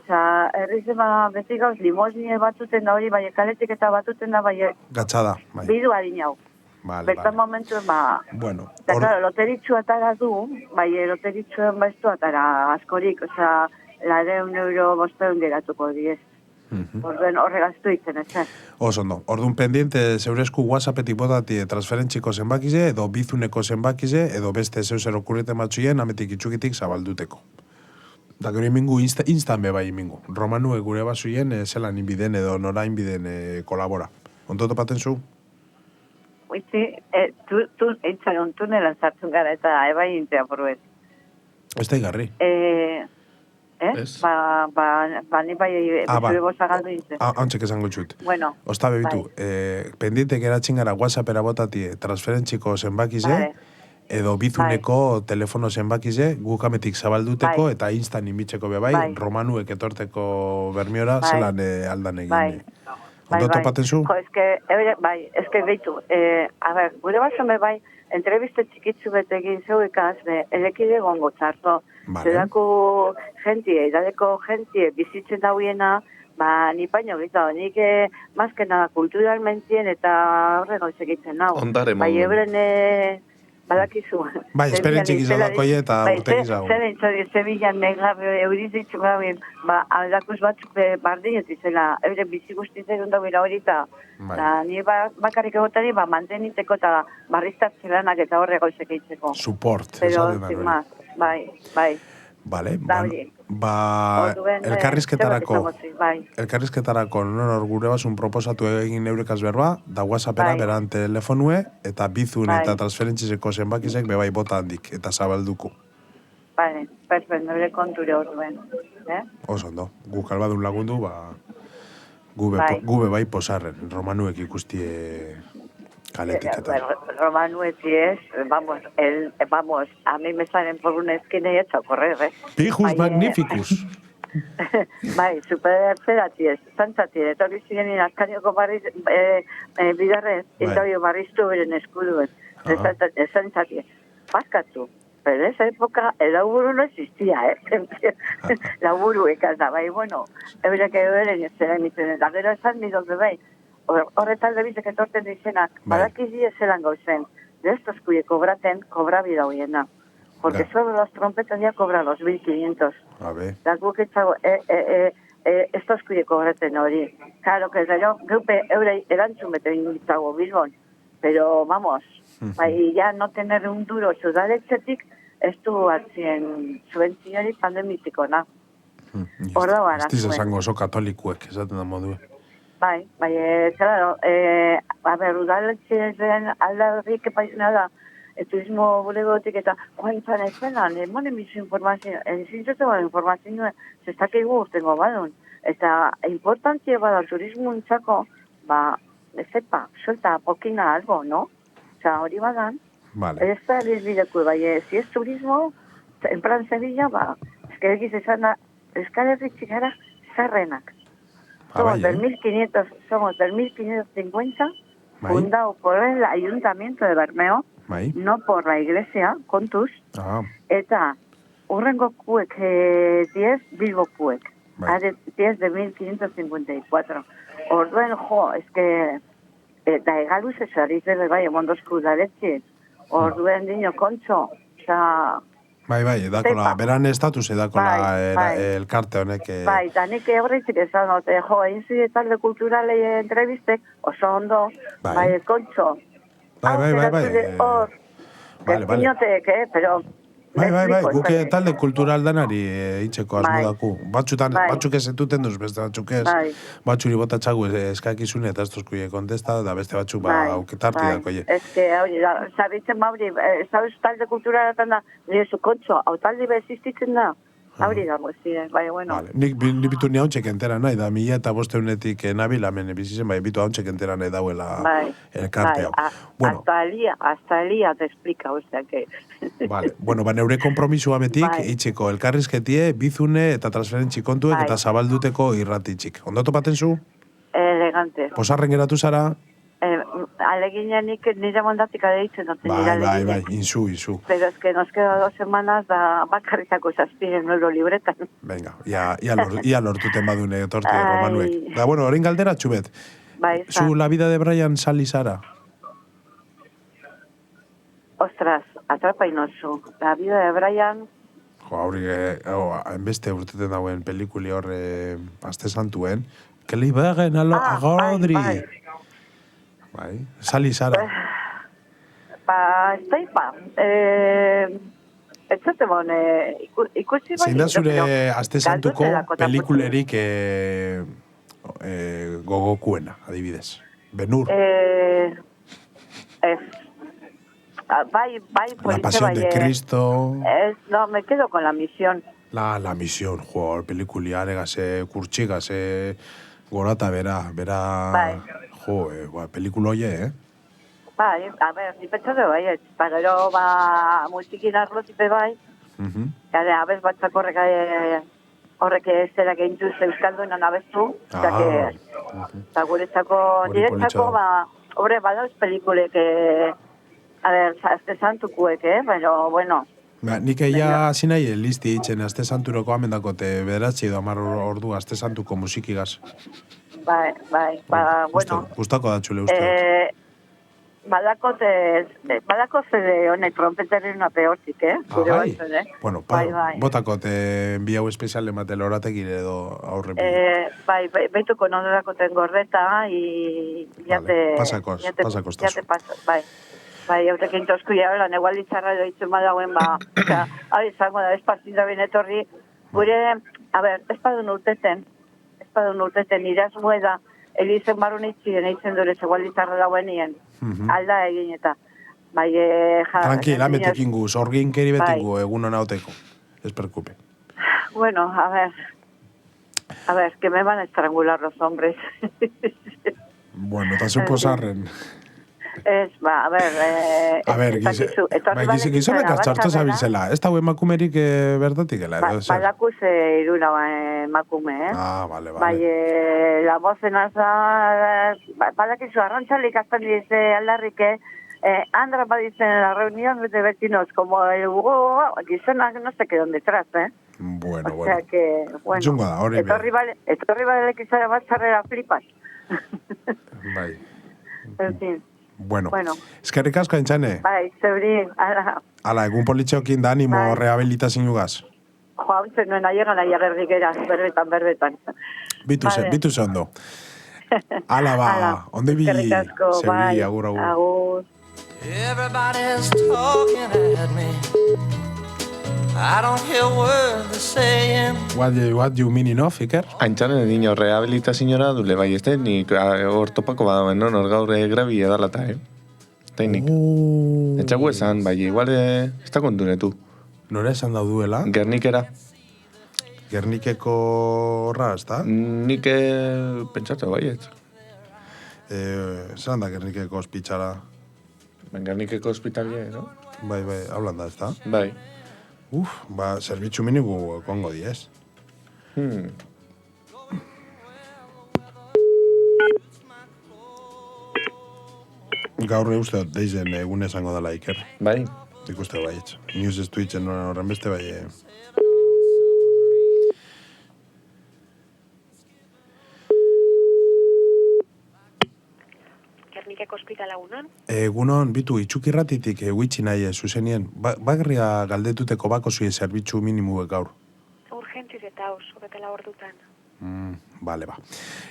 herrizema beti gauz limosnie batuten da hori, bai, kaletik eta batuten da, bai, gatxada, bai. Bidu harin hau. Bertan momentuen, bueno, eta, claro, loteritxu atara du, bai, loteritxuen baiztu atara askorik, €100 500 geratuko diez. Orduan horregaztu itzen, ez? Osondo, orduan pendiente zeuresku WhatsAppetik botati transferentziko zenbakize, edo bizuneko zenbakize, edo beste zeu zer okurriten batzuien, ametik itxukitik zabalduteko. Da gero imingu instan bebai imingu. Romanue gure basuien zelan inbiden edo nora inbiden kolabora. Ondo topaten zu? Oitzi, tu eitzaron tunelan zartzen gara eta ebai intea porruet. Ez da igarri. Ni bai zure bosa galdu intzen. Hauntxek esango txut. Bueno. Osta bebitu, pendiente geratzen gara WhatsAppera botati transferentziko zenbakize, edo bizuneko telefono zenbakize, gukametik zabalduteko, eta instan inbitzeko bebai, romanuek etorteko Bermiora, zelan aldan egin. Ondo topaten zu? Eske behitu. A ber, gure basen bebai, entreviste txikitzu betegin zeuekaz, elekide gongo txarto. Zerako jentie, edadeko jentie bizitzen dauiena, ni paino gita, nik mazkena kulturalmentien eta horre gauz egiten nau. Ondare modu. Bai, ebren badakizu. Bai, esperientzik izolako eta urtegi zago. Zebilan negarre eurizitzu gabe, aldakus batzuk bardinet izela, eure bizi guztitzen da bera hori eta ni bakarrik egotari manteniteko eta barriztatzen lanak eta horre gauzek eitzeko. Support. Pero, sin más, bai. Vale, elkarrizketarako nor gure basun proposatu egin eurekaz berba, da WhatsAppera beran telefonue, eta bizun eta transferentziseko zenbakizek bebai bota handik, eta zabalduko. Vale, perfecto, nire konture orduen. Oso ondo, guk albadun lagundu, gube bai posarren, romanuek ikustie kaletik eta. Romanuek vamos, a mí me salen por una esquina y echo a correr, Pijus magnificus. Bai, super zeraties, zantzatie, etorri ziren azkanioko barriz, bidarrez, eta barriztu beren eskuduen, zantzatie. Paskatu, pero en esa época el laburo no existía, laburo ekaz bai, bueno, eurek beren ez zera emitzen, eta gero esan nidot bai, horretan lebizek etorten dizenak, badakizi ezelan gauzen, de estos cuye cobra vida hoyena. Porque solo los trompetas ya cobran los 1.500. A ver. La guketzago, estos cuye cobraten hori. Claro, que gero, grupe eurei erantzun bete ingitzago Bilbon. Pero, vamos, y ya no tener un duro sudaletxetik, ez du atzien subentziorik pandemitiko, Horda bara. Ez esango oso katolikuek, esaten da modue. Bai, claro, a ver, udaletxearen aldarrik epaizena da, turismo bulegotik eta joan ezenan, emonen bizu informazioa, informazioa, zestakeigu urtengo badun. Eta importantzia bada turismo intzako, ezepa, suelta pokina algo, no? Osa, hori badan, ez da bizbideko, si es turismo, en plan Sevilla, eskerekiz esana, eskalerrik txikara, zerrenak. Somos del 1550, fundado por el Ayuntamiento de Bermeo, no por la iglesia, kontuz, eta urrengo kuek 10 Bilbo kuek, 10 de 1554. Orduen, es que da egaluz esariz ere bai, emondosku udaletxe, orduen dino kontxo, oza... Bai, edakola, beran estatus edakola elkarte honek... Bai, eta nik horretzik esan, egin zide talde kulturalei entrevistek, oso ondo, bai, kontxo. Bai. Pero... Bai, guke talde kultural danari itxeko asmodaku. Batzuk ez entuten duz, beste batzuk ez. Batzuri botatxagu eskakizune eta ez tozkuie kontesta, da beste batzuk auketarti dako. Ez que, zabitzen mauri, zabez talde kulturalatan da, nire zu kontxo, hau talde bezistitzen da. Hori da, bai, bueno. Nik bitu ni hauntxek entera nahi, da 1500etik nabil, hemen bizitzen, bai, bitu hauntxek entera nahi dauela elkarte hau. Hasta Elia te explica, osea, que... Bueno, neure kompromisua betik, itxeko elkarrizketie, bizune eta transferentzi kontuek eta zabalduteko irratitxik. Ondo topaten zu? Elegante. Posarren geratu zara? Aleginenik nire mondatik adeitzen duten nire aleginek. Bai, insu. Pero es que nos queda 2 semanas da bakarrizako zazpien euro libretan. Venga, ia lortuten badune torti romanuek. Da, bueno, orain galdera txubet. Bai, Zu La vida de Brian sali zara? Ostras, atrapa inozu. La vida de Brian... Hainbeste urteten dauen pelikuli horre aste santuen. Que li begen a Godri. Bai, sali zara. Estaipa. Etxate bon, ikusi bai... Zein da zure aste santuko pelikulerik gogokuena, adibidez? Benur. Bai, La Pasión de Cristo. No, me quedo con La Misión. La Misión, pelikulia, negase, kurtxigase, gorata, bera... pelikula oie, Bai, a ver, ni pentsatu bai, gero multikin arlotipe bai, abez batzak horrek ez dela gehientuz euskaldunan abestu, eta guretzako, niretzako, horre badauz pelikulek, a ver, azte santukuek, pero, bueno, nik eia hasi nahi listi itxen aste santuroko amendako te bederatzi edo 10 ordu aste santuko musikigaz. Bai, bueno. Gustako da txule uste. badako zede honek trompeterri una peortik, Gure bai. batzen, Bueno, bai. botako bi hau espeziale matele horatekir edo aurre Bai, beituko nondakoten gordeta, y Vale, pasakos tazu. Bai. Bai, eurekin tosku jabelan, egual ditzarra doitzen badagoen, osea, hau izango da, espazioa binetorri, gure, espadun urteten, irazmoe da, elizen barun itxien, eitzen dure, egual ditzarra dauenien, alda egin eta, bai, Tranquila, metekingu, zorgin keri betingu, egun hona oteko, ez perkupe. Bueno, a ver, que me van a estrangular los hombres. Bueno, eta suposarren. Ez, a ver, gizonak atxartu zabiltzela. Ez dago emakumerik bertatikela. Badakuz iruna emakume, Vale. Bai, la vozen aza, badakizu arrantzalik azten dize aldarrike, Andra baditzen en la reunión de vecinos, como el Hugo, gizonak no se quedan detrás, Bueno. O sea que, bueno, Zungo da, hori etorri balek izara bat zarrera flipas. Bai. En fin. Bueno. Eskerrik asko, Aintzane. Bai, zeuri, Ala, egun politxeokin da animo rehabilitazin jugaz. Joa, untzen nuen aiegan aiagerrikera, berbetan. Bitu ze ondo. Ala, onde bi, zeuri, agur. Everybody's talking at me. I don't hear words they're saying. What you mean enough, Iker? Aintzane niño rehabilitaziora dule bai, este nik hor topako badauen, no? Nor gaur grabi edalata, Tainik. Etxagu esan, bai, igual ez da kontunetu. Nora esan dauduela? Gernikera. Gernikeko horra, ez da? Nik pentsatu bai, ez. Zan da Gernikeko ospitxara? Gernikeko ospitalia, no? Bai, hablan da, ez da? Bai. Zerbitzu minigu kongo diez. Gaur uste deizen egun esango dela Iker. Bai. Ikuste baietz. News ez duitzen horren beste bai. Gernikeko ospitala egunon? Egunon, bitu, itxukirratitik huitzi nahi zuzenien. Bagarria galdetuteko bako zuen zerbitzu minimuek gaur. Urgentziz eta horretela hor dutan. Bale,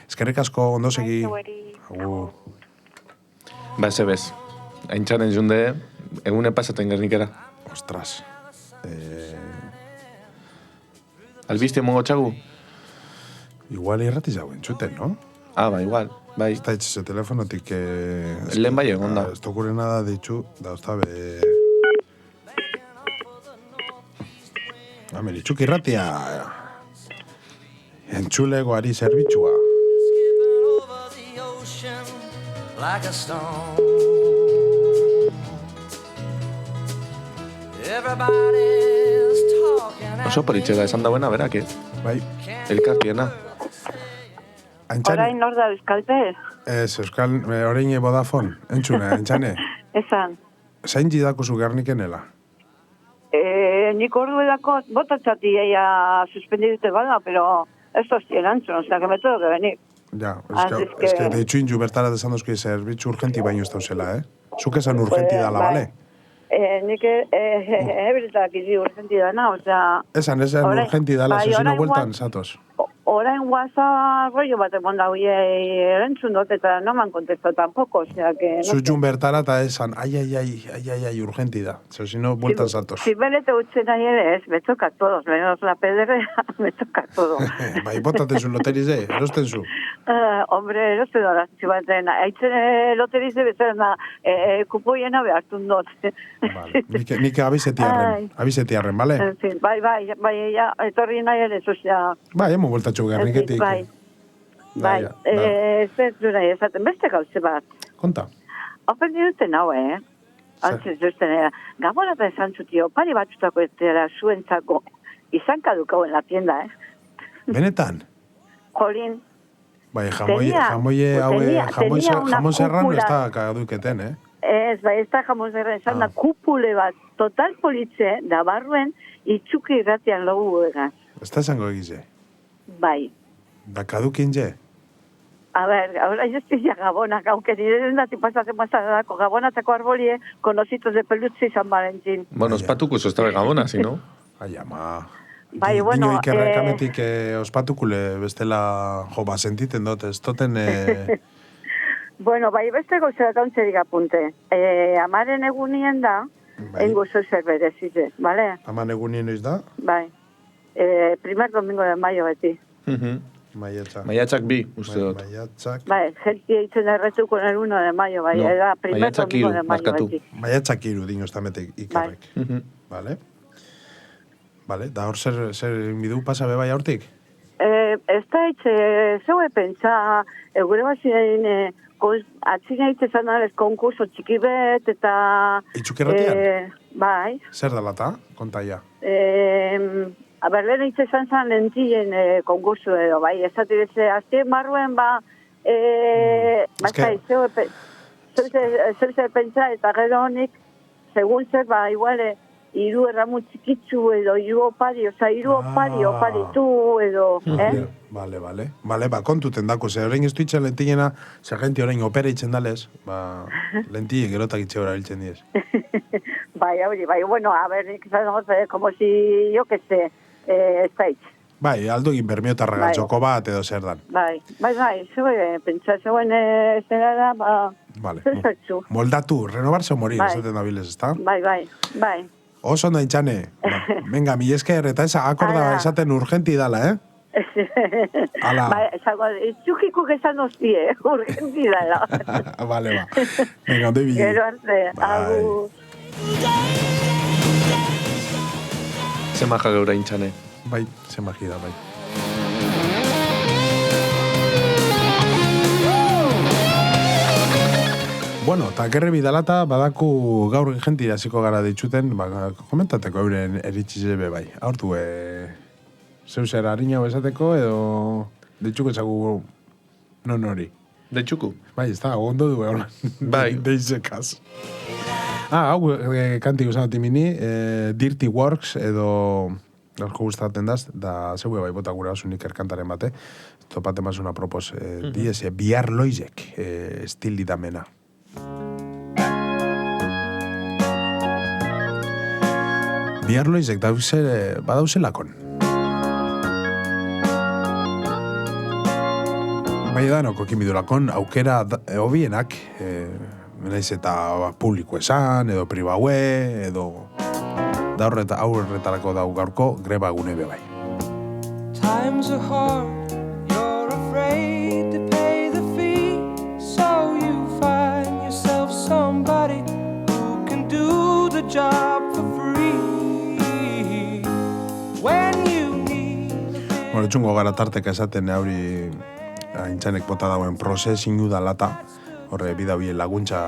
eskerrik asko, ondo segi. Agur. Ba, bez. Aintzaren junde, egune pasaten Gernikera. Ostras. Albiste mongo txagu? Igual irratiz hau entzuten, no? Ba, igual. Bai. Ez da itxese telefonotik... Lehen bai egon da. Ez tokure nada ditxu, da oztabe... Hamen, itxuk irratia... Entzulegoari zerbitzua. Like a stone. Everybody's talking. Oso politxega esan dauena, berak, Bai. Elkartiena. Orain nor da Euskalpe? Ez, orain Vodafone. Entzune, Aintzane. Esan. Zain jidakuzu Gernikenela? Nik ordu edako botatzati suspendidute bada, pero esto es erantzun, o sea, que me tengo que venir. Ja, es que de hecho inju bertara desan dozki zerbitzu urgenti baino ez dauzela, Zuk esan urgenti dala, bale? Nik ebretak izi urgenti dana, o sea... Esan urgenti dala, zuzino bueltan zatoz. Orain WhatsApp rollo bat emon da erantzun dut, eta no man contestado tampoco, o sea que... Zutxun bertara eta esan, ai, urgenti da. Zuzino bueltan zatoz. Si belete utzen nahi ere ez, me toca todos, menos la pedrea, me toca todo. Bai, botaten loterize, erosten zu. Hombre, erosten da, zibaten, haitzen loterize bezala, kupoiena behartun dut. Vale, nik abizetiarren, bale? En fin, bai, etorri nahi ere, osea... Bai, emu bueltatxu Gerniketik. Bai, ez du nahi esaten, beste gauze bat. Konta. Ofendi duten hau, Antzez duten, gabora da esan zutio, pari batzutako etera zuentzako, izan kadukau en la tienda, Benetan? Jolín. Bai, jamon serrano ez da kaduketen, Ez, bai, ez da jamon serrano, esan da kupule bat, total politze, da barruen, itxuki irratian logu egaz. Ez da esango egize? Bai. Da kadukin je? A ver, ahora yo estoy ya Gabona, aunque ni de nada te pasase más a Gabona sacó arbolie con ositos de peluche y San Valentín. Bueno, ospatuko zoztabe gabona, si no? Ai, ama. Bai, bueno, Dino ikerrekametik ospatukule bestela jo, sentiten dut, ez toten... Bueno, bai beste gauza gauntzerik apunte. Amaren egunien da, Bai. engo zer berezize, vale? Aman egunien noiz da? Bai. Primer domingo de mayo beti. Maiatza. Maiatzak bi, uste dut. Maiatzak... Bai, gente hitzen erretu con el 1 de mayo, bai, No, era primer maiatzak domingo hiru, de mayo barkatu. beti. Maiatzak iru dino estametek ikerrek. Vale. Vale, da hor zer bidu pasa bai hortik? Ez da hitze, zeue pentsa, gure bazien, atzina hitze zan alez konkurso txiki bet, eta... Itxukerratian? Bai. Zer da lata? Kontaia. A ber, lehen hitze zan lentien konkurso edo, bai, ez dati beze, aztien barruen, Eske- zer pentsa, eta gero honik, segun zer, iguale, hiru erramu txikitzu edo hiru opari, oparitu edo, Vale. Vale, kontuten dako, ze orain ez duitzen lentilena, ze gente orain opera itzen dalez, lentille gerotak itxe ora biltzen diez. Bai, bueno, a ver, nik zan como si, yo que sé, ez da hitz. Bai, aldo egin bermiotarra Bai. txoko bat edo zer dan. Bai, pentsa, zegoen zera da, Vale. zer zertzu. Moldatu, renovarse o morir, Bai. esaten dabilez, ezta? Bai. Oso ondo intxane. Venga, mi esker, eta esa akorda Ala. esaten urgenti dala, Ala. Bai, esango, txukikuk esan hostie, urgenti dala. Vale, ba. Venga, ondo ibili. Gero arte, Bai. agur. Ze maja geura intxane. Bai, ze magia da, bai. Bueno, eta gerre bidalata badaku gaur jenti hasiko gara ditxuten, komentateko euren eritxize be bai. Hortu, zeu zer harina esateko edo ditxuko ezagu non hori. Deitxuku? Bai, ez da, ondo du egon. Bai. Deizekaz. Hau, kanti guzan mini, Dirty Works edo gaurko gustatzen daz, da zeue bai bota gura osun ikerkantaren bate, topaten basuna propos, diez, bihar loizek, estil damena. Bihar loizek badauzelakon. Bai danok okimidulakon, aukera hobienak, naiz eta publiko esan, edo pribaue, edo da aurretarako dau gaurko greba gune be bai. Times are hard, you're afraid to pay the fee, so you find yourself somebody who can do the job for free. When you need a bit Bueno, txungo gara tarteka esaten hauri haintzanek bota dauen prozesingu da lata, horre bidabien laguntza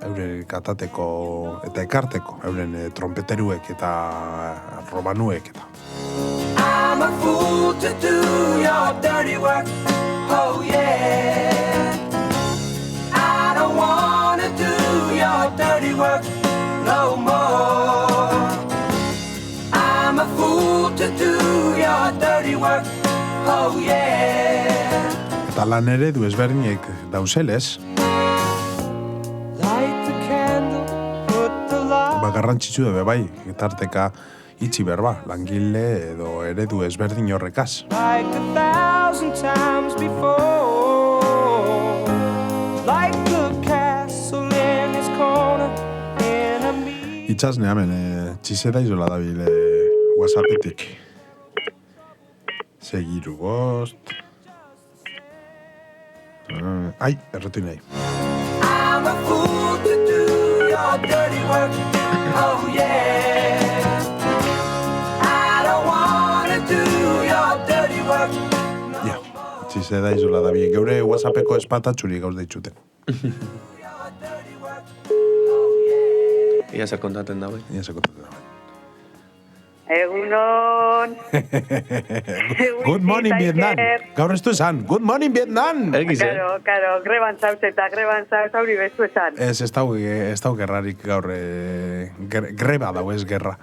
euren katateko eta ekarteko, euren trompeteruek eta romanuek eta. I'm a fool to do your dirty work, oh yeah. I don't wanna do your dirty work no more. I'm a fool to do your dirty work, oh yeah. Eta lan eredu ezberdinek dauzelez, Light the candle, put the light. garrantzitsu dabe bai, tarteka itxi berba, langile edo eredu ezberdin horrekaz. Like 1,000 times before. Like the castle in his corner, enemy. Itxasne hemen, txizera izola dabil WhatsAppetik. Segiru bost. Ai, erretu nahi. I'm a fool to do your dirty work, oh yeah. I don't wanna do your dirty work. Ja, txizera izola dabil. Geure WhatsAppeko espatatxuri gauz deitxuten. Ia zer kontaten da, bai. Ia sekotatzen da. Egunon. Good morning, Vietnam. Gaur ez du esan. Good morning, Vietnam. Egiz, Karo, greban zauz eta greban zauz hauri bezu esan. Ez dau gerrarik gaur greba dau ez gerra.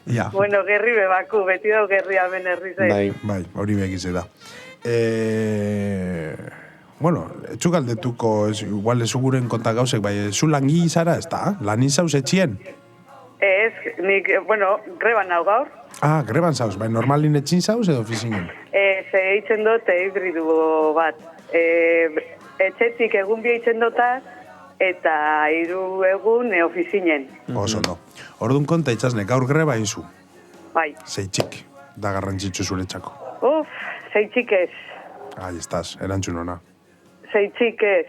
Ja, Bueno, gerri bebaku, beti dau gerri hemen herri zen. Bai. bai, hori begize da. bueno, etxuk galdetuko, igual ezuguren konta gauzek, bai, zu langi zara, ez da? Lanin zauz etxien? Ez, nik, bueno, greban hau gaur. Ah, greban zauz, bai, normalin etxin zauz edo ofizinen? Eitzen dut hibridu bat. Etxetik egun bi eitzen dutaz, eta 3 egun ofizinen. Oso no. Orduan konta itxasne, gaur greba inzu. Bai. Zeitxik, da garrantzitsu zuretzako. Zeitxik ez. Ahí estás, erantzun ona. Zeitxik ez,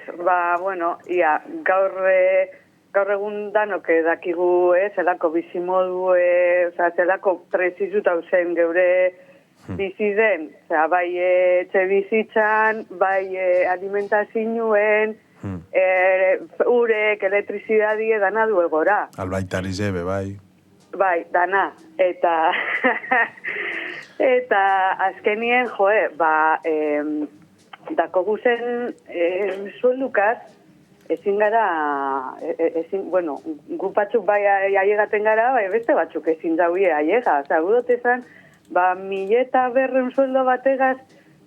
bueno, ia, gaur egun danok dakigu, zelako bizimodu, zelako prezizuta zen geure bizi den, bai etxe bizitzan, bai alimentazioen, urek, elektrizidadie, dana du egora. Albaitariz ebe, bai. Bai, dana, eta azkenien, dako guzen sueldukaz, ezin gara, bueno, gu batzuk bai aiegaten gara, bai beste batzuk ezin dauie aiega. Oza, gudotezan, 1.200 sueldo bategaz,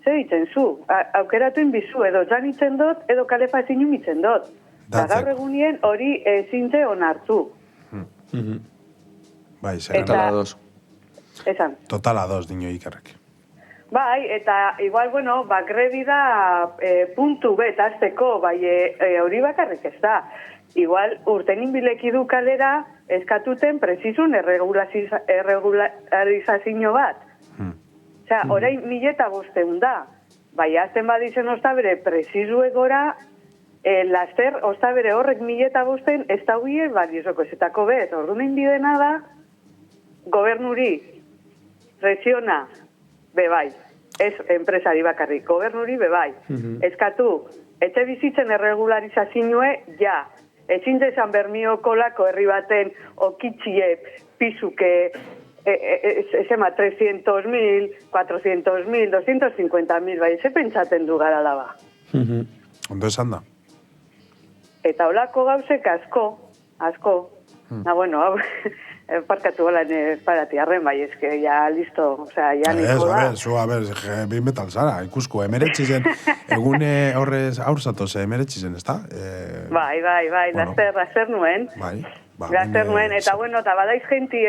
zer ditzen zu? Aukeratu inbizu, edo janitzen dut, edo kalefazinu mitzen dut. Gaur egunien hori ezintze onartu. Bai, zer. Total ados. Esan. Total ados, dino ikerrek. Bai, eta igual, bueno, grebi da puntu bet azteko, bai, hori bakarrik ez da. Igual, urtenin bilekidu kalera eskatuten prezizun erregularizazio bat. Osea, orain 1.500 da. Bai, azten badizen ostabere prezizu egora, laster ostabere horrek 1.500 ez da huie, badiozoko ezetako bet. Orduan bidena da, gobernuri, presiona, bebai, ez enpresari bakarrik, gobernuri bebai. Eskatu, etxe bizitzen erregularizazioe, ja. Ezin dezan bermioko lako herri baten okitxie pizuke, 300.000, 400.000, 250.000, bai, ze pentsaten du gara laba. Ondo esan da. Eta holako gauzek asko. Bueno, hau... Parkatu holan parati arren, bai, eske, ja, listo, osea, ja niko da. A ver, bin metal zara, ikusko, emeretxizen, egune horrez aurzatoz emeretxizen, ez da? Bai, laster nuen. Laster nuen, eta bueno, eta badaiz genti,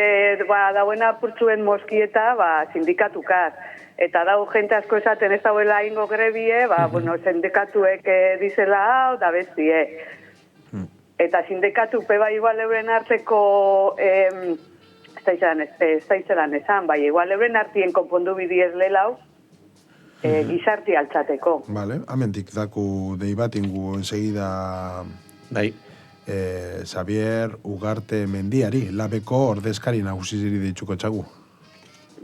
dauena apurtzuen moskieta, sindikatukaz. Eta dau jente asko esaten ez dauela ingo grebie, bueno, sindikatuek dizela hau, da bestie. Eta sindikatu peba igual euren arteko, ez daizelan esan, bai, igual euren artien konpondu bidiez lelau, gizarti altzateko. Vale, amentik daku dei bat ingu enseguida... Bai. Xavier Ugarte Mendiari, labeko ordezkari nagusiziri deitzuko txagu.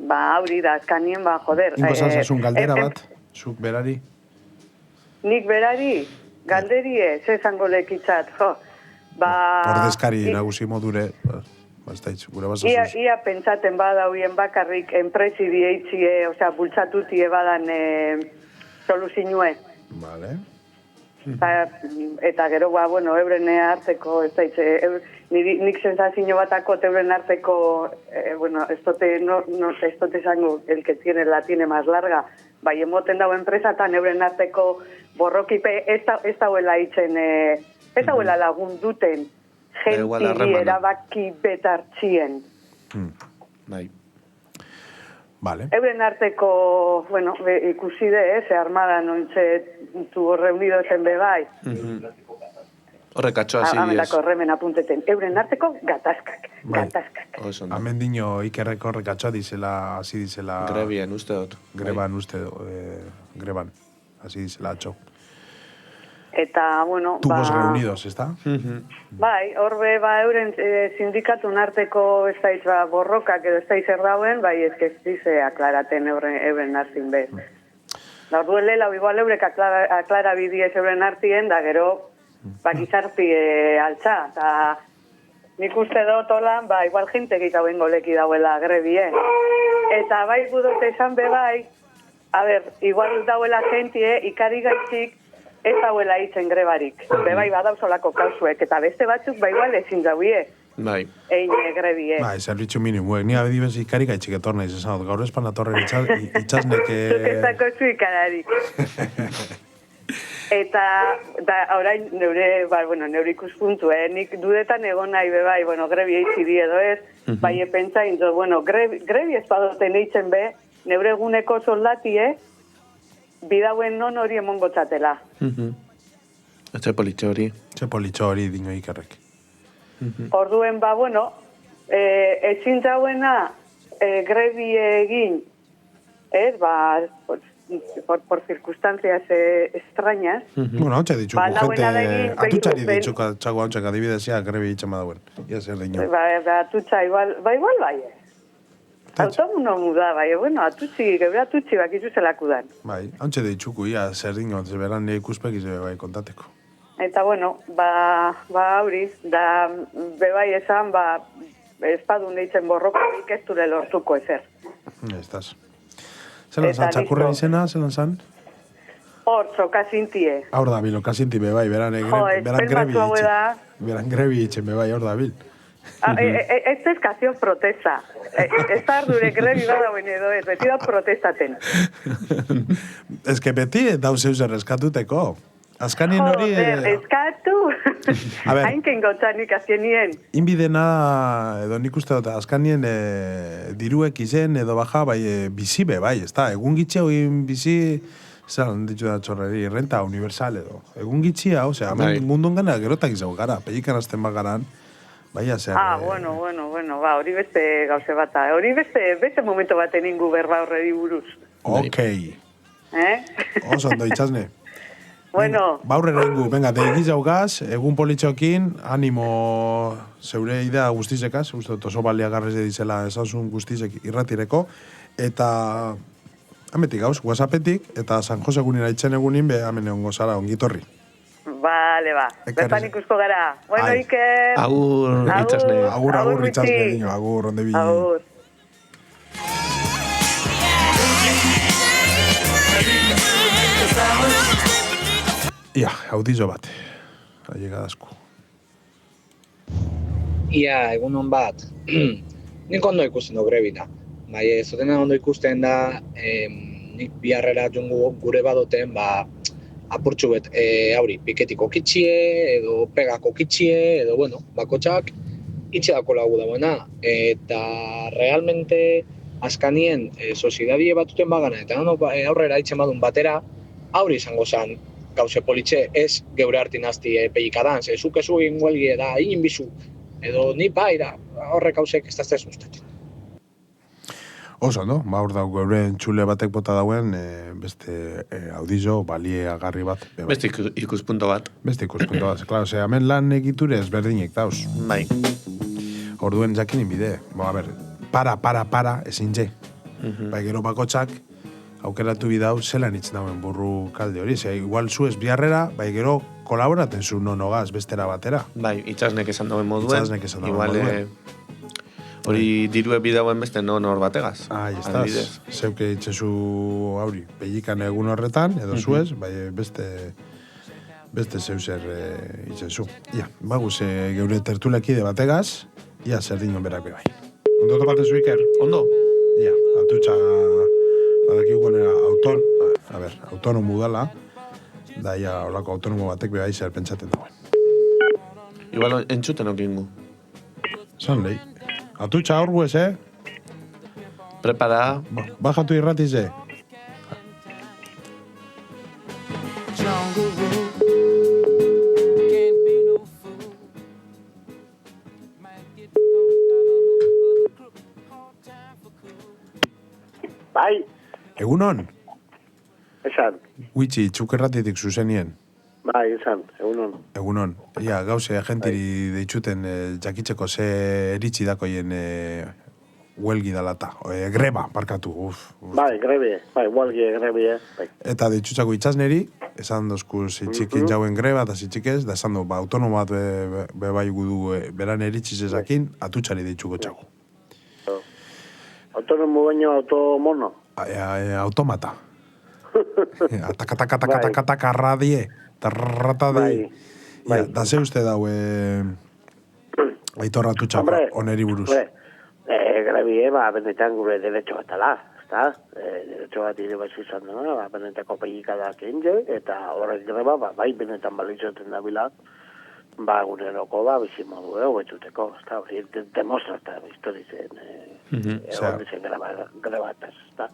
Hori da, azkanien, joder. Ingo zazasun galdera bat, zuk berari? Nik berari, galderie, zezango lekitzat, jo. Ordezkari nagusi modure, gure basazuz. Ia pentsaten badauien bakarrik enpresi dieitzie, osea, bultzatutie badan soluzinue. Vale. Eta gero, bueno, euren arteko, ez daitze, nik sensazio batako euren arteko, bueno, ez dote zango, el que tiene la tiene más larga, bai, emoten dago enpresatan euren arteko borrokipe, ez dauela itzen, ez dauela lagun duten gentili erabaki betartxien. Bai. Vale. Euren arteko, bueno, ikusi de, armada nointxe tuvo reunido zen bebai. Horrek atxo hasi Amelako remen apunteten. Euren arteko gatazkak. Hemen dino ikerrek horrek atxo hasi dizela... Grebien, uste dut. Greban, greban. Hasi dizela atxo. Eta, bueno, Tubos reunidos, ez da? Bai, horbe, euren sindikatun arteko ez daiz borrokak edo ez daiz erdauen, bai, ez dize aklaraten euren hartzin bez. Da, orduelela, igual eurek aklara bidiez euren hartien, da gero, gizarti altza. Eta nik uste dut holan, igual jente gitauen goleki dauela grebie. Eta bai gudote esan be bai, igual dauela jentie, ikari gaitzik, ez dauela itzen grebarik. Bebai badauzolako kauzuek, eta beste batzuk igual ezin dauie. Bai. Eine grebie. Bai, zerbitzu minimuek. Ni abedibez ikarik gaitxik etor nahiz esan dut. Gaur espan atorren itxasnek... Zuk ez dako zu ikararik. Eta, orain, neure ikuspuntu, nik dudetan egon nahi bebai, grebi eitzi di edo ez, bai epentzain, grebi espadoten eitzen be, neure eguneko soldatie, bidauen non hori emongo txatela. Etxe politxo hori. Etxe politxo hori dino ikerrek. Orduen, ezin zauena grebi egin, ez, por circunstancias extrañas. Bueno, hau ditxuko, gente, atutxari ditxuko, txago hau txak adibidezia, grebi itxen badauen. Ia zer dino. Atutxa, igual bai. Automuno muda, bai, geure atutxi bakizu zelakudan. Bai, hau ditxuko, ia zer dino, zeberan ikuspek ize bai kontateko. Eta, hauri, da, bebai esan, espadun deitzen borrokorik ez dure lortuko ezer. Estaz. Zelan zan, txakurren izena, zelan zan? Hor, txokazintie. Hor da bil, okazinti bebai, beran grebi itxen bebai, hor da bil. Ez eskazio protesta. Ez da ardure grebi badauen edo ez, beti da protestaten. Ez que beti dauz euser eskatuteko. Azkanien hori... Eskatu! Hainken gotzanik azienien. Inbidena, edo nik uste dut, azkanien diruek izen edo baja, bizi be, bai, ez da, egun gitxe hogin bizi, zelan ditu da txorreri, renta universal edo. Egun gitxia, osea, mundun gana gerotak izan gara, pelikan azten bagaran, baina zer... Bueno, hori beste gauze bata, hori beste momento baten ingu berba horredi buruz. Ok. Oso ondo, itxasne. Bueno. Baurrera ingu, venga, deigiz jaugaz, egun politxokin, animo zeure idea guztizekaz, uste dut oso balia garrez edizela esasun guztizek irratireko, eta ametik gauz, WhatsAppetik, eta San Jose egunera itxen egunin, hemen egon gozara, ongitorri. Vale, bertan ikusko gara. Bueno, Iker. Agur, itxasne. Agur, itxasne, agur, onde bi. Agur. Ia, audizo bat. Ailegadazku. Ia, egunon bat. Nik ondo ikusten du grebina. Bai, zutena ondo ikusten da, nik biharrera jungu gure badoten, apurtxu bet, piketiko kitxie, edo pegako kitxie, edo, bakotxak, itxedako lagu dagoena. Eta, realmente, azkanien, soziedadie batuten bagana, eta aurrera itxen badun batera, aurri izango zan, gauze politxe, ez geure hartin azti peikadan, zuk ezu egin huelgi da, egin bizu, edo ni bai da, horrek gauzek ez da ez ustetzen. Oso, no? Hor da, geure txule batek bota dauen, beste audizo, balie agarri bat. Beste ikuspunto bat. Beste ikuspunto bat, klaro, hemen lan egiture ezberdinek dauz. Bai. Orduen jakinin bide, para, ezin je. Bai, gero bakotxak, aukeratu bidau, zelan itzen dauen burru kalde hori. Igual zu ez biharrera, bai gero kolaboraten zu nonogaz bestera batera. Bai, itxasnek esan dauen moduen. Igual, hori dirue bidauen beste nor bategaz. Estaz. Zeuke itxezu hauri, pellikan egun horretan, edo zuez, bai beste zeuser itxezu. Ia, baguz, geure tertulekide bategaz, ia zer dinon berak bai. Ondo topaten zu, Iker? Ondo. Ia, atutxa... Badakiko nera autonomo dala, da ia holako autonomo batek beha izar pentsaten dagoen. Igual entzuten okingu. Zan lehi. Atutxa hor guez, Prepara. Bajatu irratiz, Bai. Egunon? Esan. Huitzi, txukerratitik zuzenien. Bai, esan, egunon. Ia, gauze agentiri deitxuten jakitzeko ze eritzi dakoien huelgi dalata. Greba, parkatu. Bai, grebe, huelgi. Eta deitxutzako itxasneri, esan dozku zitxikin jauen greba eta zitxikez, da esan du, autonomo bat bebai gudu beran eritziz ezakin, atutxari deitxuko txago. Autonomo baino automono? Automata. Ataka radie. Tarrata de... Da ze uste dau aitorra atutxako oneri buruz. Grebi, benetan gure derecho batala. ezta? Diretxo bat ire bat izan dena, benetako pegikadak enge, eta horrek greba, bai benetan balitzoten da bila, guneroko, bizimodu, betuteko, ezta? Hori, demostrata, historizen, egon dizen grebataz, ezta?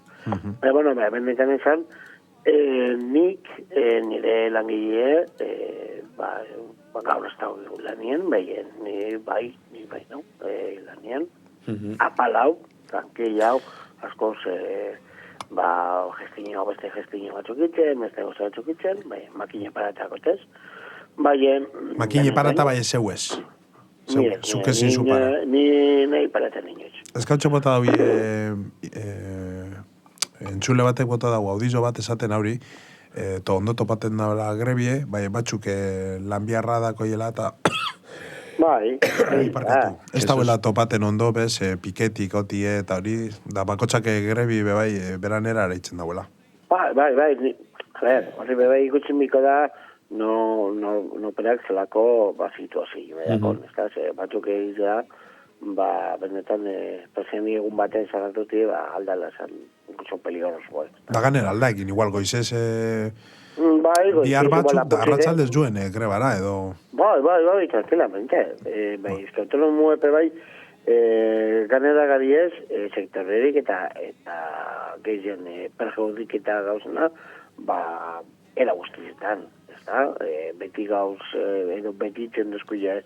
Bueno, benetan izan, nik, nire langile, gaur ez da lanien, ni bai, no? Lanien, apalau, tranquillau, askoz, beste gestino batzuk itzen, beste goza batzuk itzen, makine paratako tez, makine parata bai zeuez. Zuke zin zupara. Ni nahi parata inoiz. Ez gautxo bota daui, entzule batek bota dago, audizo bat esaten hauri, to ondo topaten daula grebie, batzuk lanbiarra dako hiela eta Bai. Ez dauela topaten ondo, bez, piketik, otie, eta hori, da bakotxak grebi bebai beranera araitzen dauela. Bai, hori bebai ikutzen biko da, no perak zelako situazio, batzuk egitea, benetan, prezen egun baten zaratuti, aldala zan, incluso peligroso, bai. Da ganera aldaekin, igual goizez, bihar batzuk, arratzaldez juen, grebara, edo... Bai, tranquilamente. Autonomo epe bai, ganera gari ez, sektorerik eta gehien perjaudik eta gauzena, era guztietan, ezta? Beti gauz, edo beti itzen duzkuia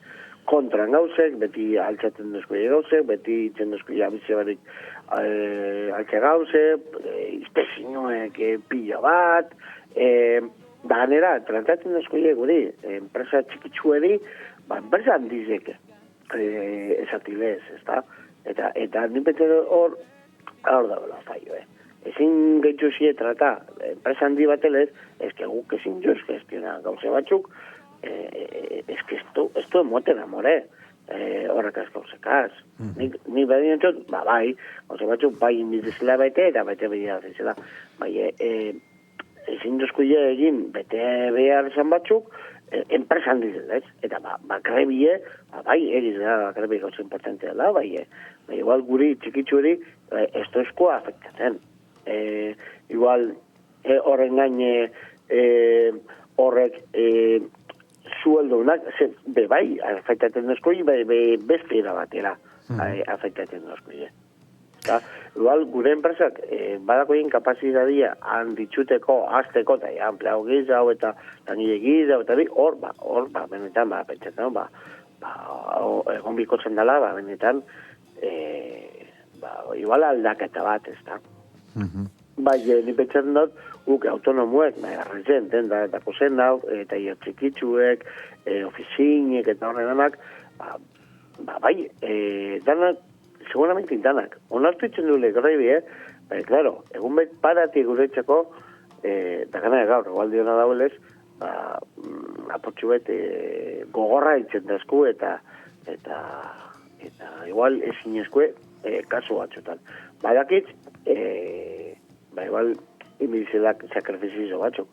kontran gauzek, beti altzaten duzkuia gauzek, beti itzen duzkuia abizebarik altza gauzek, iztezinuek pila bat, da ganera, tratatzen duzkuia guri, enpresa txikitsueri, enpresa handizek, esatilez, ezta? Eta nipetzen hor da bela faio, Ezin gehitzu zie trata, enpresa handi batelez, ezke guk ezin joz gestiona gauze batzuk, ezke ez du emoten amore, horrekaz gauzekaz. Ni badien entzut, bai, gauze batzuk bai indizela bete, eta bete behar zizela. Ezin duzkuia egin bete behar izan batzuk, enpresa handi dela, ez? Eta bakrebie, bai, egiz da, bakrebie gauza importantea dela, igual guri txikitzueri, ez duzkoa afektatzen. Igual horren gain horrek zueldunak, bai, afektatzen duzkoi, beste erabatera afektatzen duzkoi. Igual, gure enpresak badakoien kapazitatea handitxuteko, azteko, eta empleado gizau eta langile gizau, eta hor, benetan, pentsatzen, egon bikotzen dela, benetan, igual aldaketa bat, ez da. Ni pentsatzen dut, guk autonomuek, arrezen, dendako zen dau, eta txikitzuek, ofizinek, eta horrenak, danak, seguramente danak. Onartu itzen dule, greibi, claro, egun bet parati guretzeko, da gana gaur, igual diona dauelez, apurtxu bet gogorra itzen dazku, eta igual ezin eskue kasu batzutan. Badakitz, igual imizelak sakrifizizo batzuk.